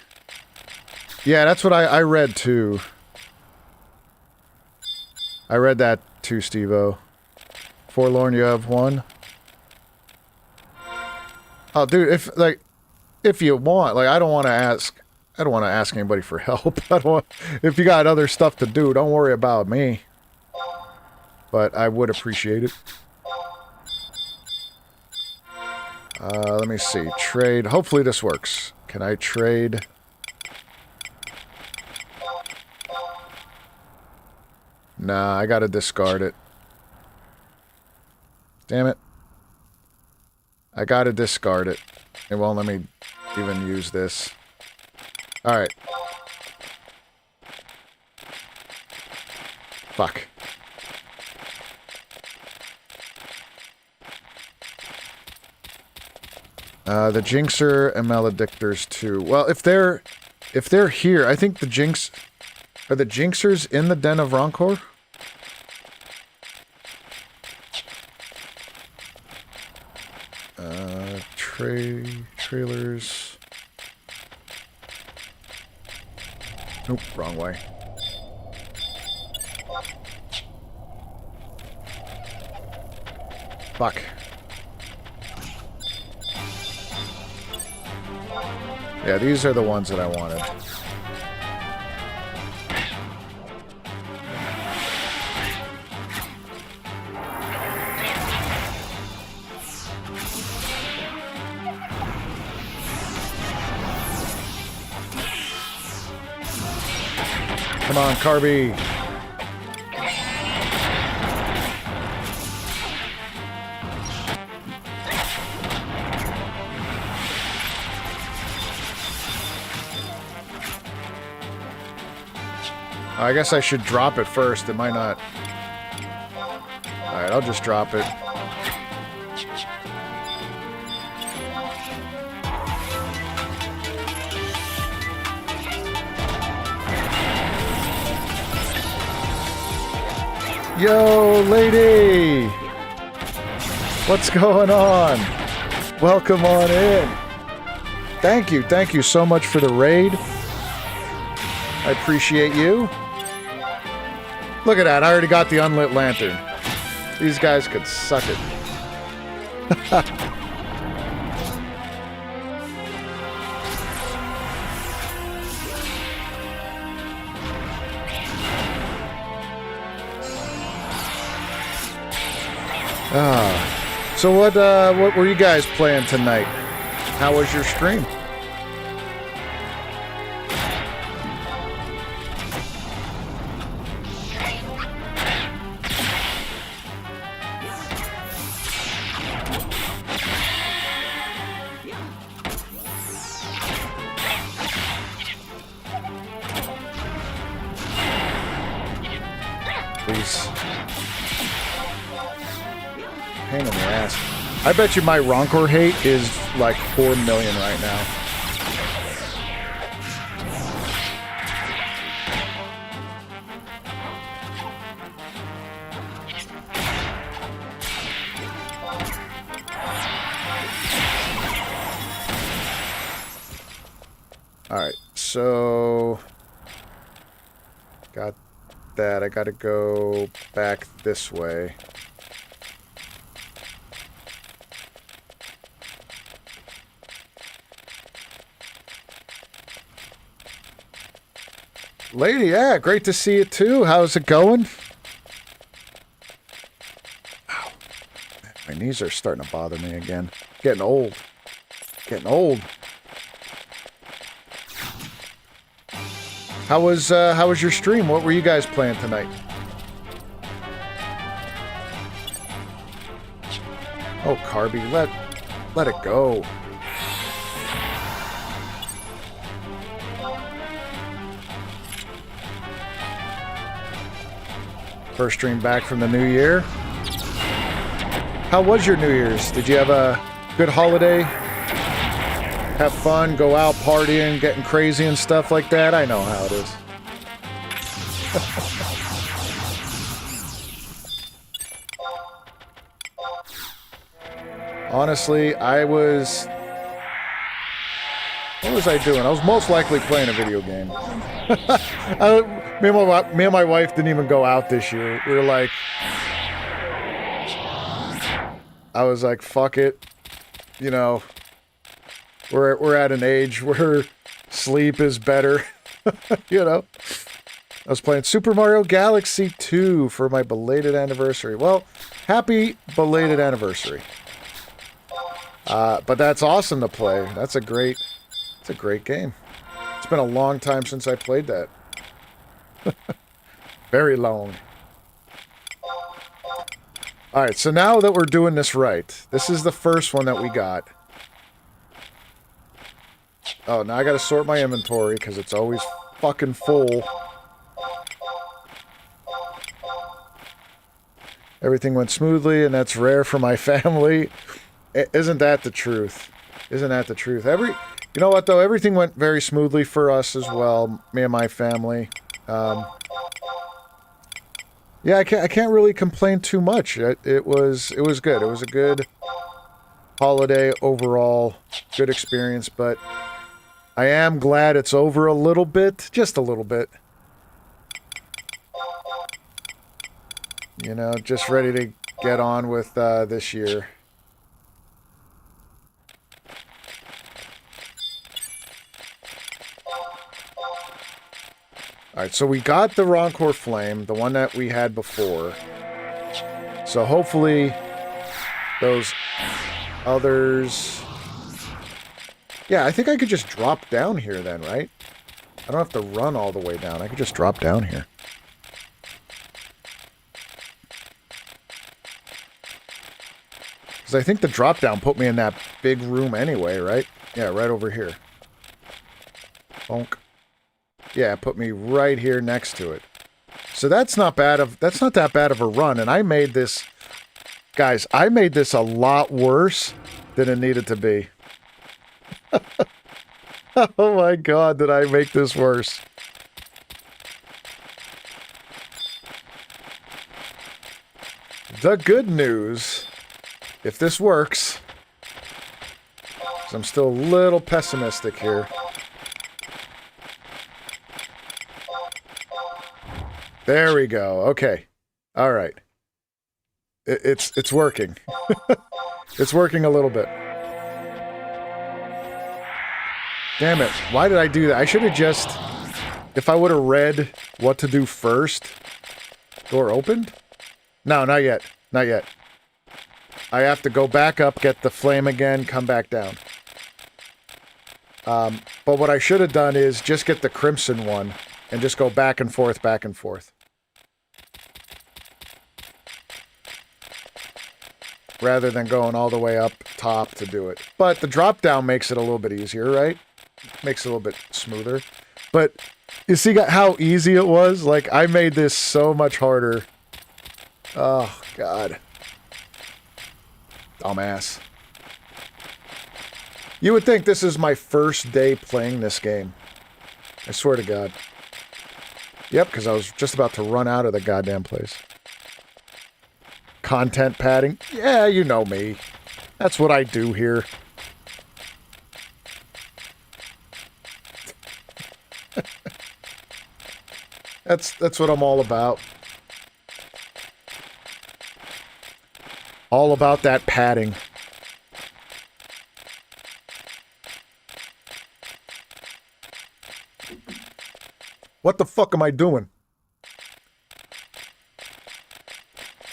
Yeah, that's what I read too. I read that too, Steve-O. Forlorn, you have one? Oh, dude, if you want, like, I don't want to ask anybody for help. If you got other stuff to do, don't worry about me. But I would appreciate it. Let me see. Trade. Hopefully this works. Can I trade? Nah, I gotta discard it. Damn it. I gotta discard it. It won't let me even use this. Alright. Fuck. The Jinxer and Maledictors too. Well, if they're here, I think the Jinx... Are the Jinxers in the Den of Rancor? Trailers... Nope, wrong way. Fuck. Yeah, these are the ones that I wanted. Come on, Carby. I guess I should drop it first. It might not. Alright, I'll just drop it. Yo, lady! What's going on? Welcome on in. Thank you so much for the raid. I appreciate you. Look at that, I already got the unlit lantern. These guys could suck it. So what were you guys playing tonight? How was your stream? Pain in the ass. I bet you my Rancor hate is like 4 million right now. Alright, so... Got that. I gotta go back this way. Lady, yeah, great to see you too. How's it going? Ow. My knees are starting to bother me again. Getting old. Getting old. How was your stream? What were you guys playing tonight? Oh, Carby, let it go. First stream back from the new year. How was your New Year's? Did you have a good holiday? Have fun, go out partying, getting crazy and stuff like that? I know how it is. Honestly, I was What was I doing? I was most likely playing a video game. Me and my wife didn't even go out this year. We were like... I was like, fuck it. You know, we're at an age where sleep is better. You know? I was playing Super Mario Galaxy 2 for my belated anniversary. Well, happy belated anniversary. But that's awesome to play. It's a great game. It's been a long time since I played that. Very long. Alright, so now that we're doing this right, this is the first one that we got. Oh, now I gotta sort my inventory because it's always fucking full. Everything went smoothly, and that's rare for my family. Isn't that the truth? Isn't that the truth? You know what, though? Everything went very smoothly for us as well, me and my family. Yeah, I can't really complain too much. It was good. It was a good holiday overall. Good experience, but I am glad it's over a little bit. Just a little bit. You know, just ready to get on with this year. Alright, so we got the Rancor Flame, the one that we had before. So hopefully those others... Yeah, I think I could just drop down here then, right? I don't have to run all the way down. I could just drop down here. Because I think the drop down put me in that big room anyway, right? Yeah, right over here. Bonk. Yeah, put me right here next to it. So that's not that bad of a run, and I made this... Guys, I made this a lot worse than it needed to be. Oh my god, did I make this worse? The good news, if this works, 'cause I'm still a little pessimistic here. There we go. Okay. All right. It's working. It's working a little bit. Damn it. Why did I do that? I should have just... If I would have read what to do first... Door opened? No, not yet. Not yet. I have to go back up, get the flame again, come back down. But what I should have done is just get the crimson one and just go back and forth, back and forth. Rather than going all the way up top to do it. But the drop down makes it a little bit easier, right? Makes it a little bit smoother. But you see how easy it was? Like, I made this so much harder. Oh, God. Dumbass. You would think this is my first day playing this game. I swear to God. Yep, because I was just about to run out of the goddamn place. Content padding. Yeah, you know me. That's what I do here. That's what I'm all about. All about that padding. What the fuck am I doing?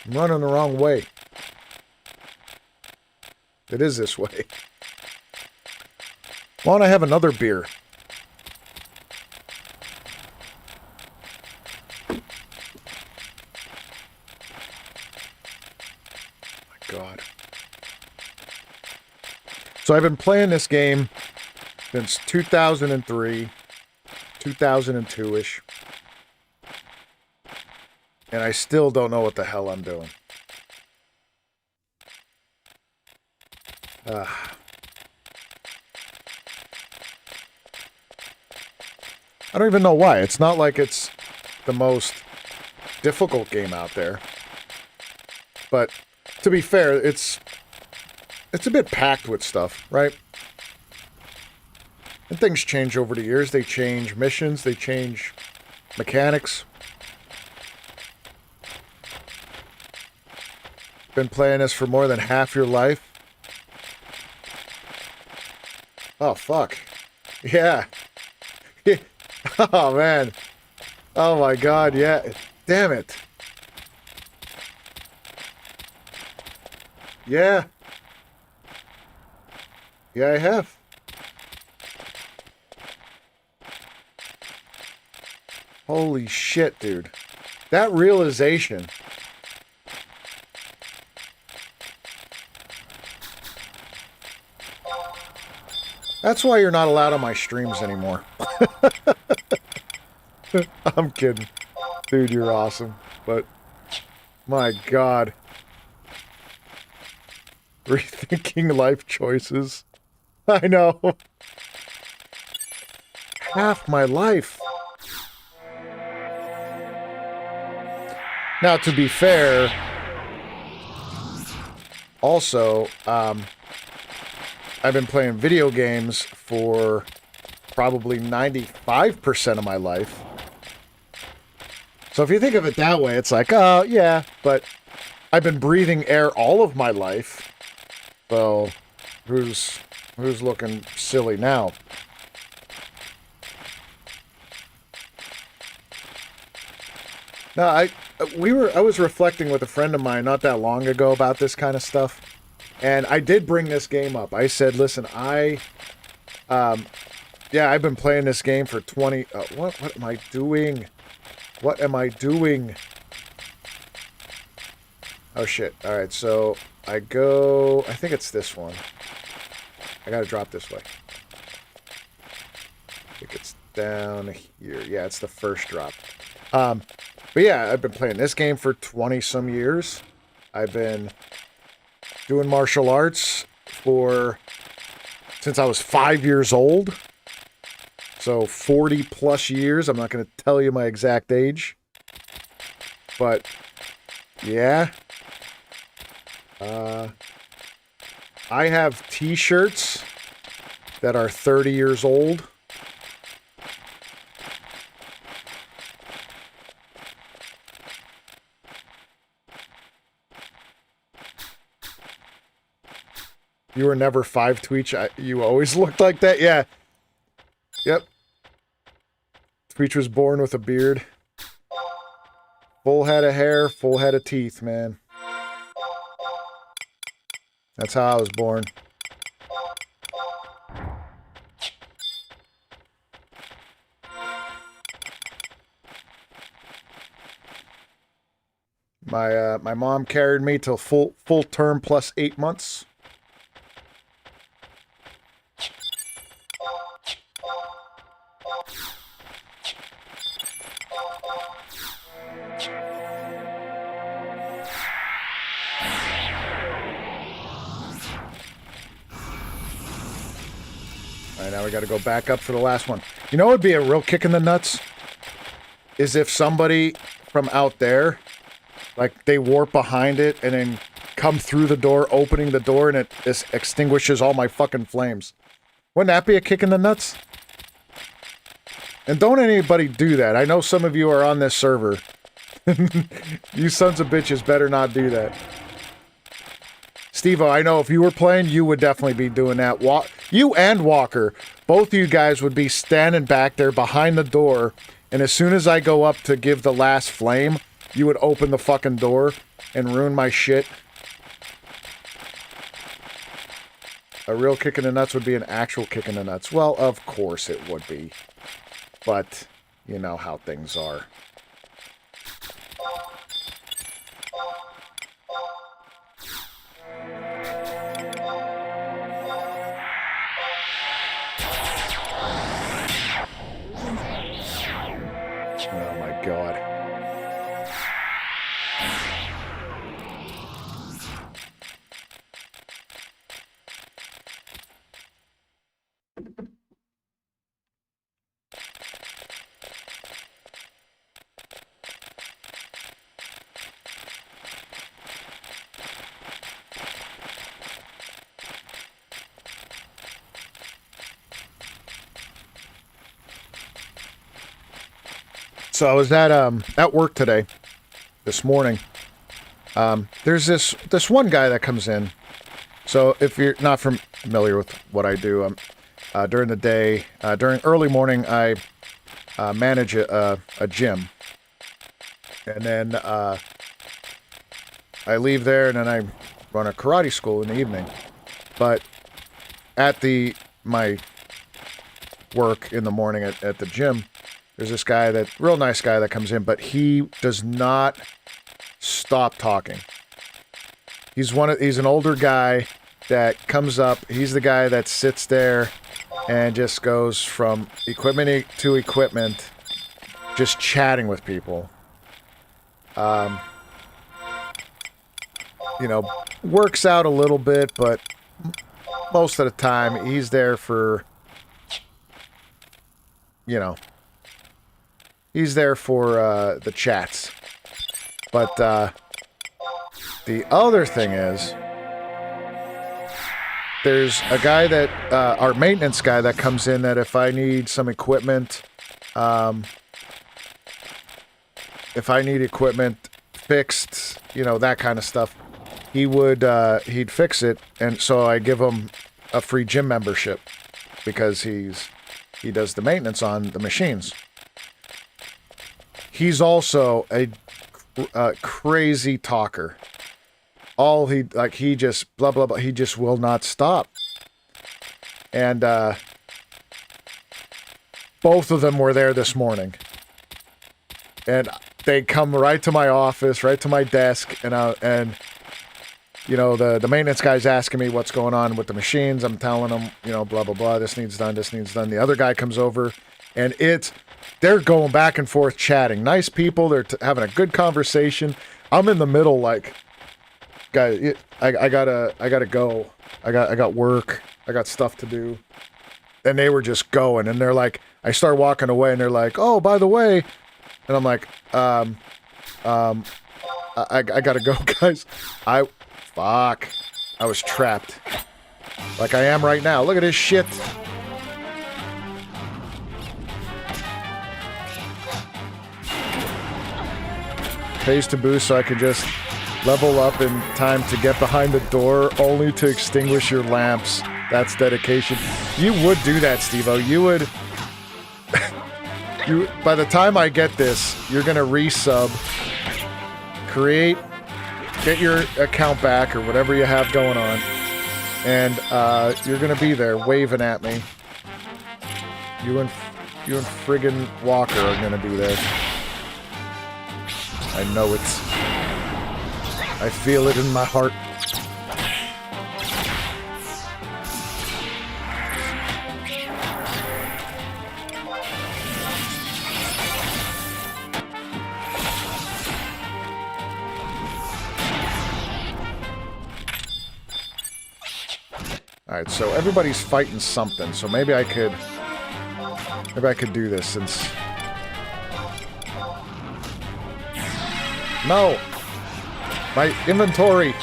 I'm running the wrong way. It is this way. Why don't I have another beer? God. So I've been playing this game since 2003, 2002-ish. And I still don't know what the hell I'm doing. I don't even know why. It's not like it's the most difficult game out there. But to be fair, it's a bit packed with stuff, right? And things change over the years. They change missions. They change mechanics. Been playing this for more than half your life. Oh, fuck. Yeah. Oh, man. Oh, my God, yeah. Damn it. Yeah. Yeah, I have. Holy shit, dude. That realization. That's why you're not allowed on my streams anymore. I'm kidding. Dude, you're awesome. But, my God. Rethinking life choices. I know. Half my life. Now, to be fair, also, I've been playing video games for probably 95% of my life. So if you think of it that way, it's like, oh, yeah, but I've been breathing air all of my life. So, who's looking silly now? No, I was reflecting with a friend of mine not that long ago about this kind of stuff, and I did bring this game up. I said, listen, yeah, I've been playing this game for 20... what am I doing? What am I doing? Oh, shit. Alright, so I go... I think it's this one. I gotta drop this way. I think it's down here. Yeah, it's the first drop. But yeah, I've been playing this game for 20-some years. I've been doing martial arts since I was 5 years old. So 40-plus years. I'm not going to tell you my exact age. But, yeah. I have t-shirts that are 30 years old. You were never 5 Tweech. You always looked like that? Yeah. Yep. Tweech was born with a beard. Full head of hair, full head of teeth, man. That's how I was born. My mom carried me till full term plus 8 months. Alright, now we gotta go back up for the last one. You know what would be a real kick in the nuts? Is if somebody from out there, like, they warp behind it and then come through the door, opening the door, and it extinguishes all my fucking flames. Wouldn't that be a kick in the nuts? And don't anybody do that. I know some of you are on this server. You sons of bitches better not do that. Steve-O, I know if you were playing, you would definitely be doing that. You and Walker, both of you guys would be standing back there behind the door, and as soon as I go up to give the last flame, you would open the fucking door and ruin my shit. A real kick in the nuts would be an actual kick in the nuts. Well, of course it would be. But, you know how things are. Oh my God. So I was at work today, this morning. There's this one guy that comes in. So if you're not familiar with what I do, during the day, during early morning, I manage a gym. And then I leave there, and then I run a karate school in the evening. But at my work in the morning at the gym, there's this guy real nice guy that comes in, but he does not stop talking. He's an older guy that comes up. He's the guy that sits there and just goes from equipment to equipment, just chatting with people. Works out a little bit, but most of the time he's there for, he's there for the chats. But the other thing is, there's a guy that, our maintenance guy that comes in, that if I need some equipment, if I need equipment fixed, that kind of stuff, he'd fix it, and so I give him a free gym membership because he does the maintenance on the machines. He's also a crazy talker. He just blah blah blah. He just will not stop. And both of them were there this morning, and they come right to my office, right to my desk, and the maintenance guy's asking me what's going on with the machines. I'm telling him, blah blah blah. This needs done. This needs done. The other guy comes over, and they're going back and forth chatting. Nice people. They're having a good conversation. I'm in the middle, like, guy, I gotta go. I got work. I got stuff to do. And they were just going, and they're like, I start walking away, and they're like, oh, by the way, and I'm like, I gotta go, guys. Fuck. I was trapped. Like I am right now. Look at this shit. Pays to boost so I can just level up in time to get behind the door, only to extinguish your lamps. That's dedication. You would do that, Steve-O. You would... by the time I get this, you're gonna resub, get your account back or whatever you have going on, and you're gonna be there waving at me. You and friggin' Walker are gonna be there. I know it's... I feel it in my heart. Alright, so everybody's fighting something, so maybe I could do this since... No! My inventory!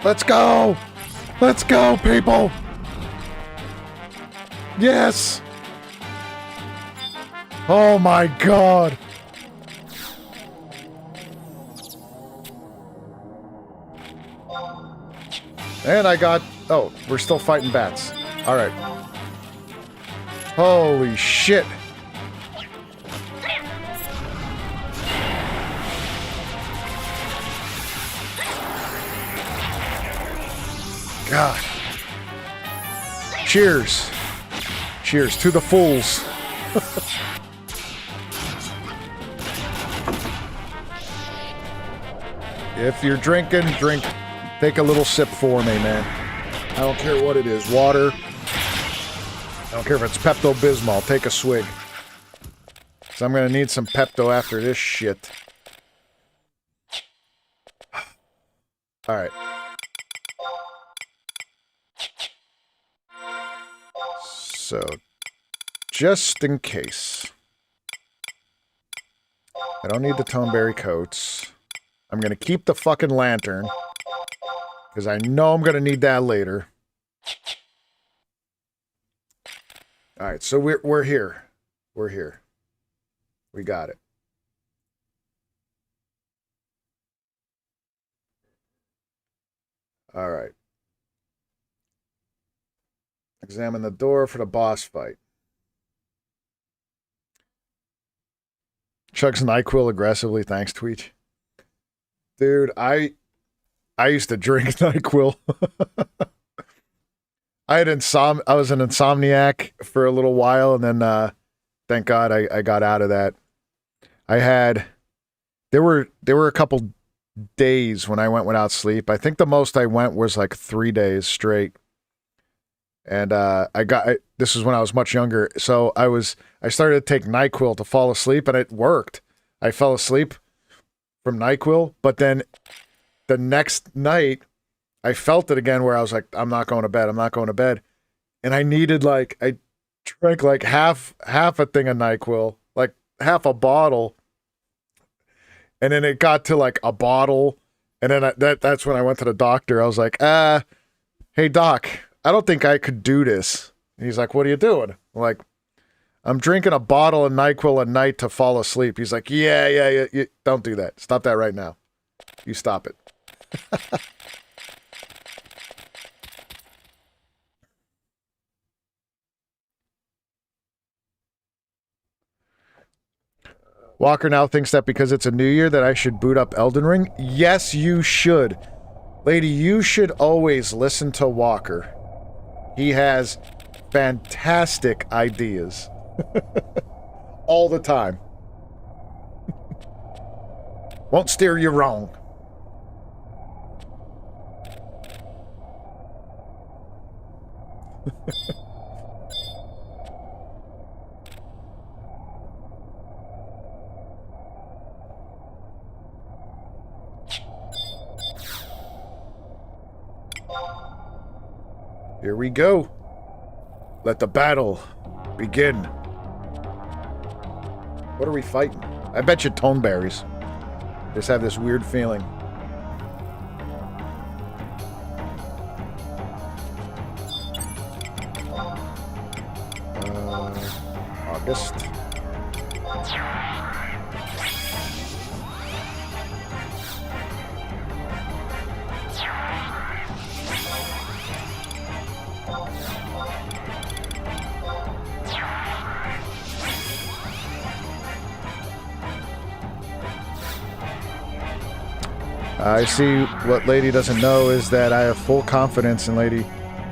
Let's go! Let's go, people! Yes! Oh my god! And I got... Oh, we're still fighting bats. Alright. Holy shit! God. Cheers. Cheers to the fools. If you're drinking, drink. Take a little sip for me, man. I don't care what it is. Water. I don't care if it's Pepto-Bismol. Take a swig. So I'm gonna need some Pepto after this shit. Alright. So, just in case. I don't need the toneberry coats. I'm going to keep the fucking lantern. Because I know I'm going to need that later. Alright, so we're here. We're here. We got it. Alright. Examine the door for the boss fight. Chugs NyQuil aggressively. Thanks, Tweech. Dude, I used to drink NyQuil. I was an insomniac for a little while, and then thank God I got out of that. There were a couple days when I went without sleep. I think the most I went was like 3 days straight. And this was when I was much younger. So I started to take NyQuil to fall asleep, and it worked. I fell asleep from NyQuil, but then the next night I felt it again where I was like, I'm not going to bed. I'm not going to bed. And I drank like half a thing of NyQuil, like half a bottle. And then it got to like a bottle. And then that's when I went to the doctor. I was like, hey doc, I don't think I could do this. And he's like, what are you doing? I'm like, I'm drinking a bottle of NyQuil a night to fall asleep. He's like, yeah, don't do that. Stop that right now. You stop it. Walker now thinks that because it's a new year that I should boot up Elden Ring. Yes, you should. Lady, you should always listen to Walker. He has fantastic ideas. All the time. Won't steer you wrong. Here we go. Let the battle begin. What are we fighting? I bet you toneberries. Just have this weird feeling. August. I see what Lady doesn't know is that I have full confidence in Lady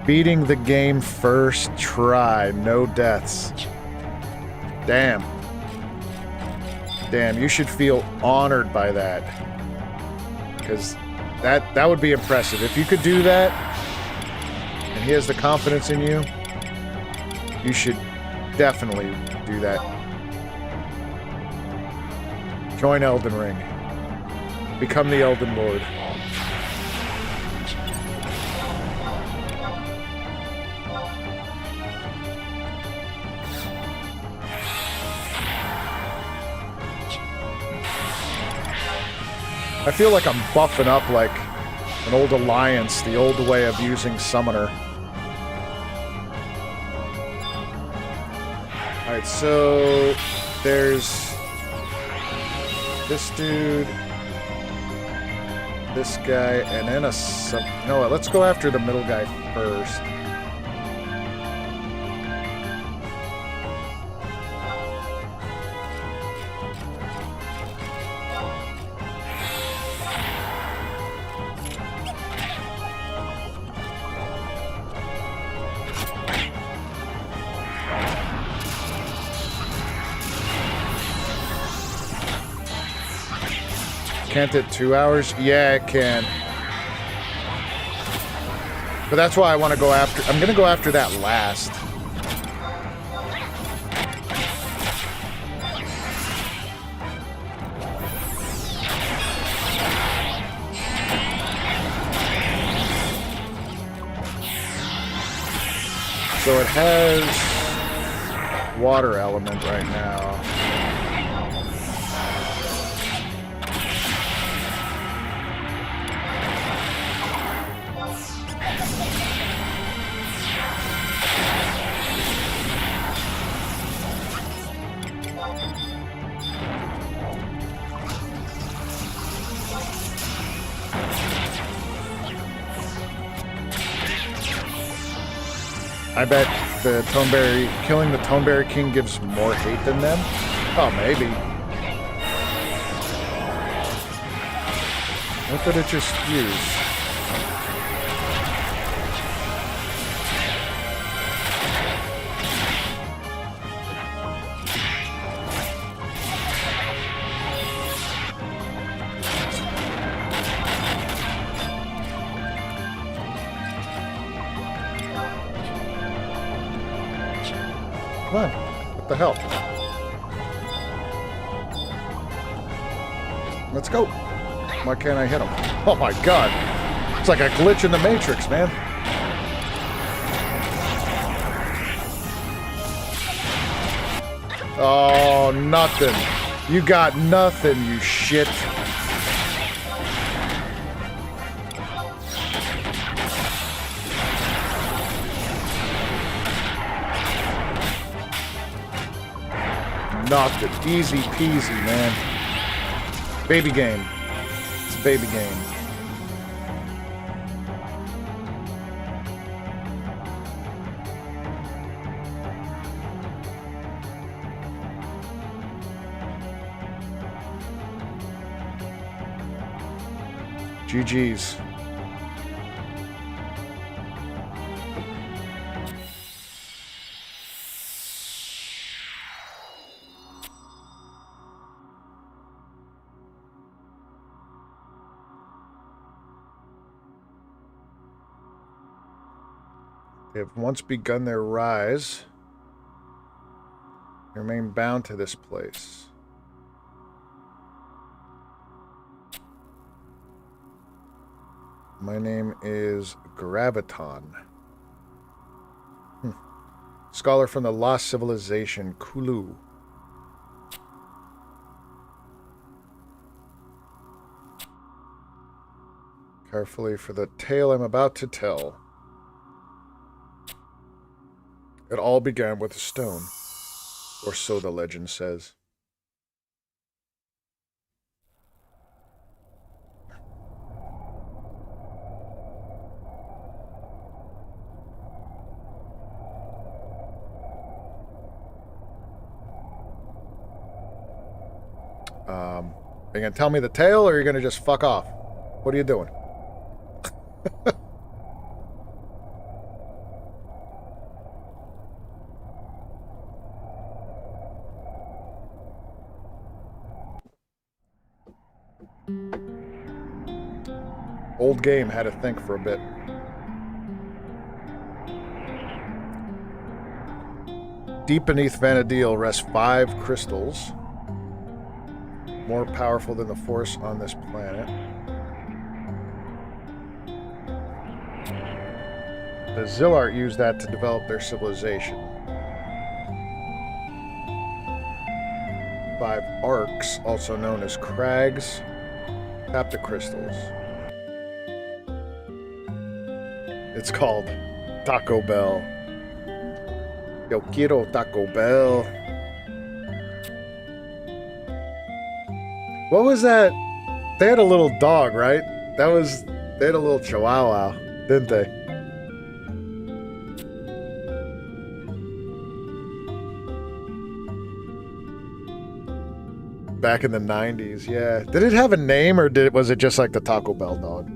beating the game first try, no deaths. Damn. Damn, you should feel honored by that. Because that would be impressive. If you could do that, and he has the confidence in you, you should definitely do that. Join Elden Ring. Become the Elden Lord. I feel like I'm buffing up like an old alliance, the old way of using Summoner. Alright, so there's this dude, this guy, and then no, let's go after the middle guy first. Can't it 2 hours? Yeah, it can. But that's why I want to go after... I'm going to go after that last. So it has... water element right now. I bet the Toneberry, killing the Toneberry King gives more hate than them? Oh, maybe. What did it just use? Come on. What the hell? Let's go. Why can't I hit him? Oh my god. It's like a glitch in the Matrix, man. Oh, nothing. You got nothing, you shit. Nothing. Easy peasy, man. Baby game. It's a baby game. GG's. They have once begun their rise. They remain bound to this place. My name is Graviton. Scholar from the lost civilization, Kulu. Carefully for the tale I'm about to tell. It all began with a stone, or so the legend says. Are you going to tell me the tale, or are you going to just fuck off? What are you doing? Old game, had to think for a bit. Deep beneath Vana'diel rest 5 crystals, more powerful than the force on this planet. The Zilart used that to develop their civilization. 5 arcs, also known as crags, tap the crystals. It's called Taco Bell. Yo quiero Taco Bell. What was that? They had a little dog, right? They had a little chihuahua, didn't they? Back in the 90s, yeah. Did it have a name, or was it just like the Taco Bell dog?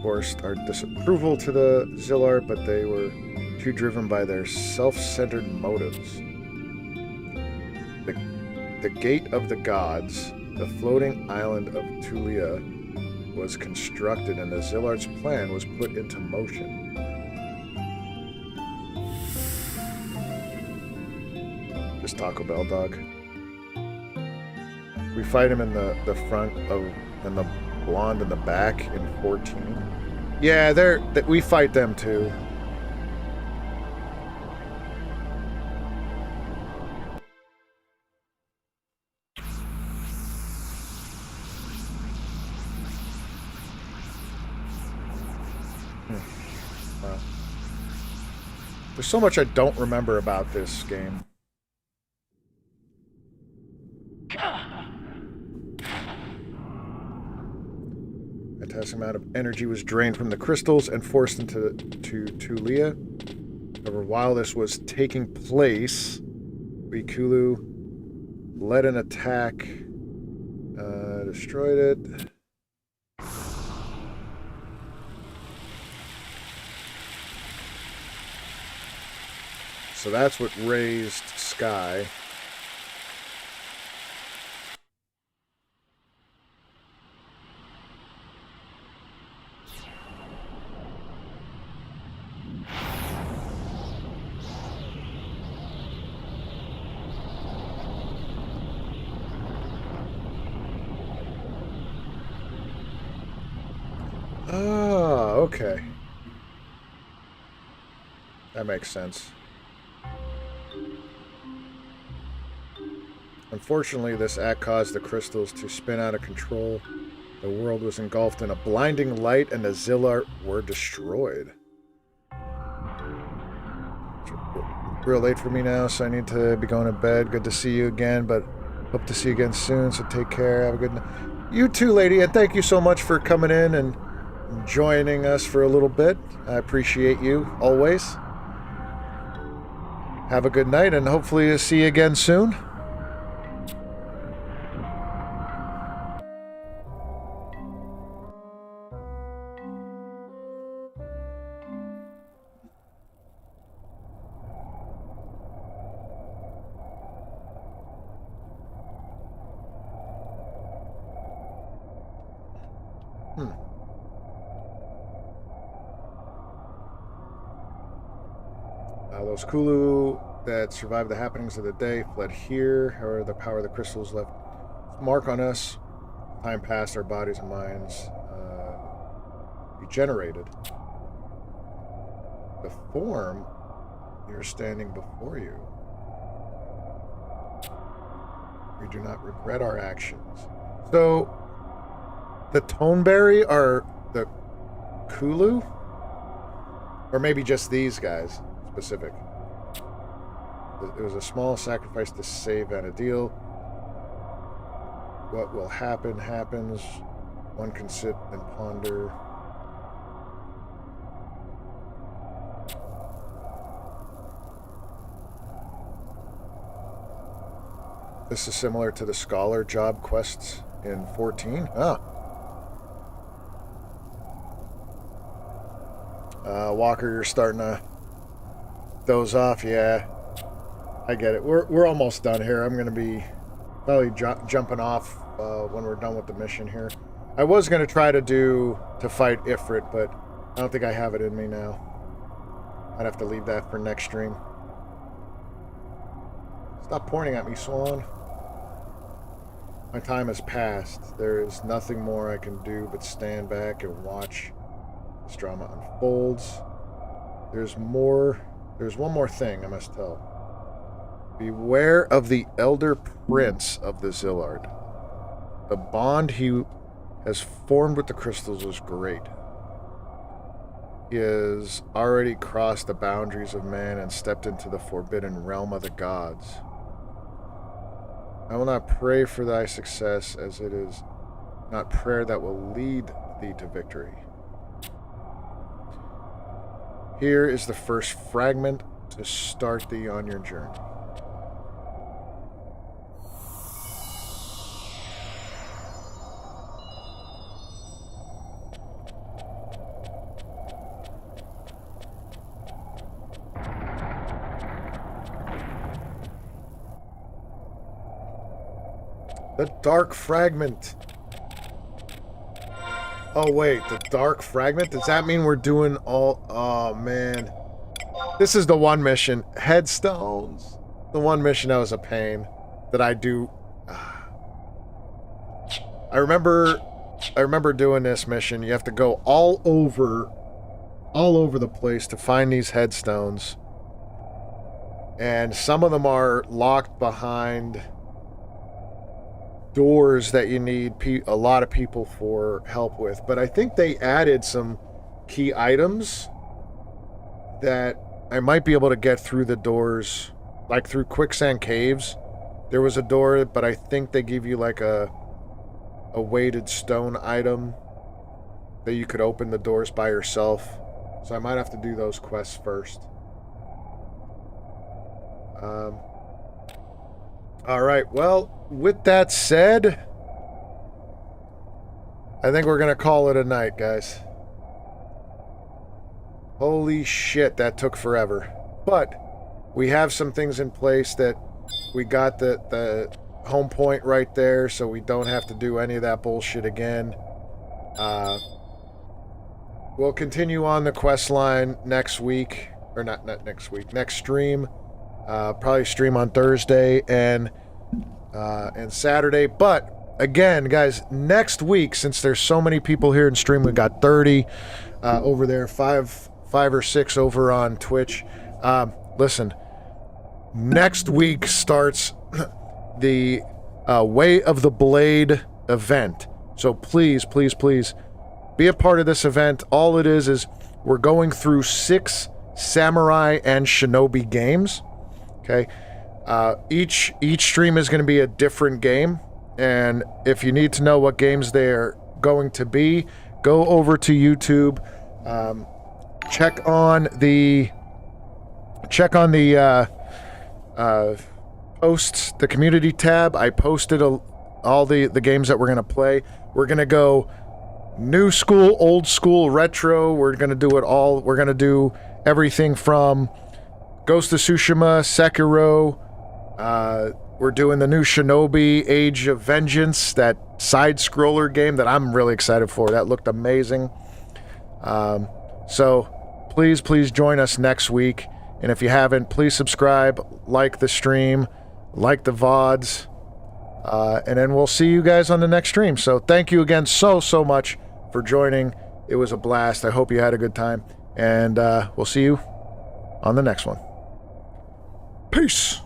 Forced our disapproval to the Zilart, but they were too driven by their self-centered motives. The Gate of the Gods, the floating island of Tulia, was constructed, and the Zilart's plan was put into motion. Just Taco Bell dog. We fight him in the front of, and the blonde in the back in 14. Yeah, we fight them too. Wow. There's so much I don't remember about this game. A fantastic amount of energy was drained from the crystals and forced into Tulia. However, while this was taking place, Rikulu led an attack, destroyed it. So that's what raised Sky. Oh, okay. That makes sense. Unfortunately, this act caused the crystals to spin out of control. The world was engulfed in a blinding light, and the Zilart were destroyed. It's real late for me now, so I need to be going to bed. Good to see you again, but hope to see you again soon, so take care. Have a good night. You too, lady, and thank you so much for coming in and joining us for a little bit. I appreciate you, always. Have a good night, and hopefully see you again soon. Those Kulu that survived the happenings of the day fled here. However, the power of the crystals left a mark on us. Time passed, our bodies and minds regenerated. The form you're standing before you. We do not regret our actions. So, the Toneberry are the Kulu? Or maybe just these guys, specific. It was a small sacrifice to save Vana'diel. What will happen, happens. One can sit and ponder. This is similar to the scholar job quests in 14. Walker, you're starting to doze off. Yeah, I get it. We're almost done here. I'm going to be probably jumping off when we're done with the mission here. I was going to try to fight Ifrit, but I don't think I have it in me now. I'd have to leave that for next stream. Stop pointing at me, Swan. My time has passed. There is nothing more I can do but stand back and watch this drama unfolds. There's one more thing I must tell. Beware of the elder prince of the Zilart. The bond he has formed with the crystals is great. He has already crossed the boundaries of man and stepped into the forbidden realm of the gods. I will not pray for thy success, as it is not prayer that will lead thee to victory. Here is the first fragment to start thee on your journey. The dark fragment. Oh wait, the dark fragment? Does that mean we're doing all... Oh man. This is the one mission. Headstones. The one mission that was a pain. That I do... I remember I remember doing this mission. You have to go all over the place to find these headstones. And some of them are locked behind doors that you need a lot of people for help with. But I think they added some key items that I might be able to get through the doors, like through quicksand caves. There was a door, but I think they give you like a weighted stone item that you could open the doors by yourself. So I might have to do those quests first. All right, well, with that said, I think we're going to call it a night, guys. Holy shit, that took forever. But we have some things in place that we got the home point right there, so we don't have to do any of that bullshit again. We'll continue on the quest line next week, or not next week, next stream. Probably stream on Thursday and Saturday. But again, guys, next week, since there's so many people here in stream, we've got 30 over there, five or six over on Twitch. Listen, next week starts the Way of the Blade event. So please, please, please be a part of this event. All it is we're going through 6 samurai and shinobi games. Okay, each stream is going to be a different game, and if you need to know what games they're going to be, go over to YouTube, check on the posts, the community tab. I posted all the games that we're going to play. We're going to go new school, old school, retro. We're going to do it all. We're going to do everything from Ghost of Tsushima, Sekiro. We're doing the new Shinobi Age of Vengeance, that side-scroller game that I'm really excited for. That looked amazing. So please, please join us next week. And if you haven't, please subscribe, like the stream, like the VODs, and then we'll see you guys on the next stream. So thank you again so much for joining. It was a blast. I hope you had a good time. And we'll see you on the next one. Peace.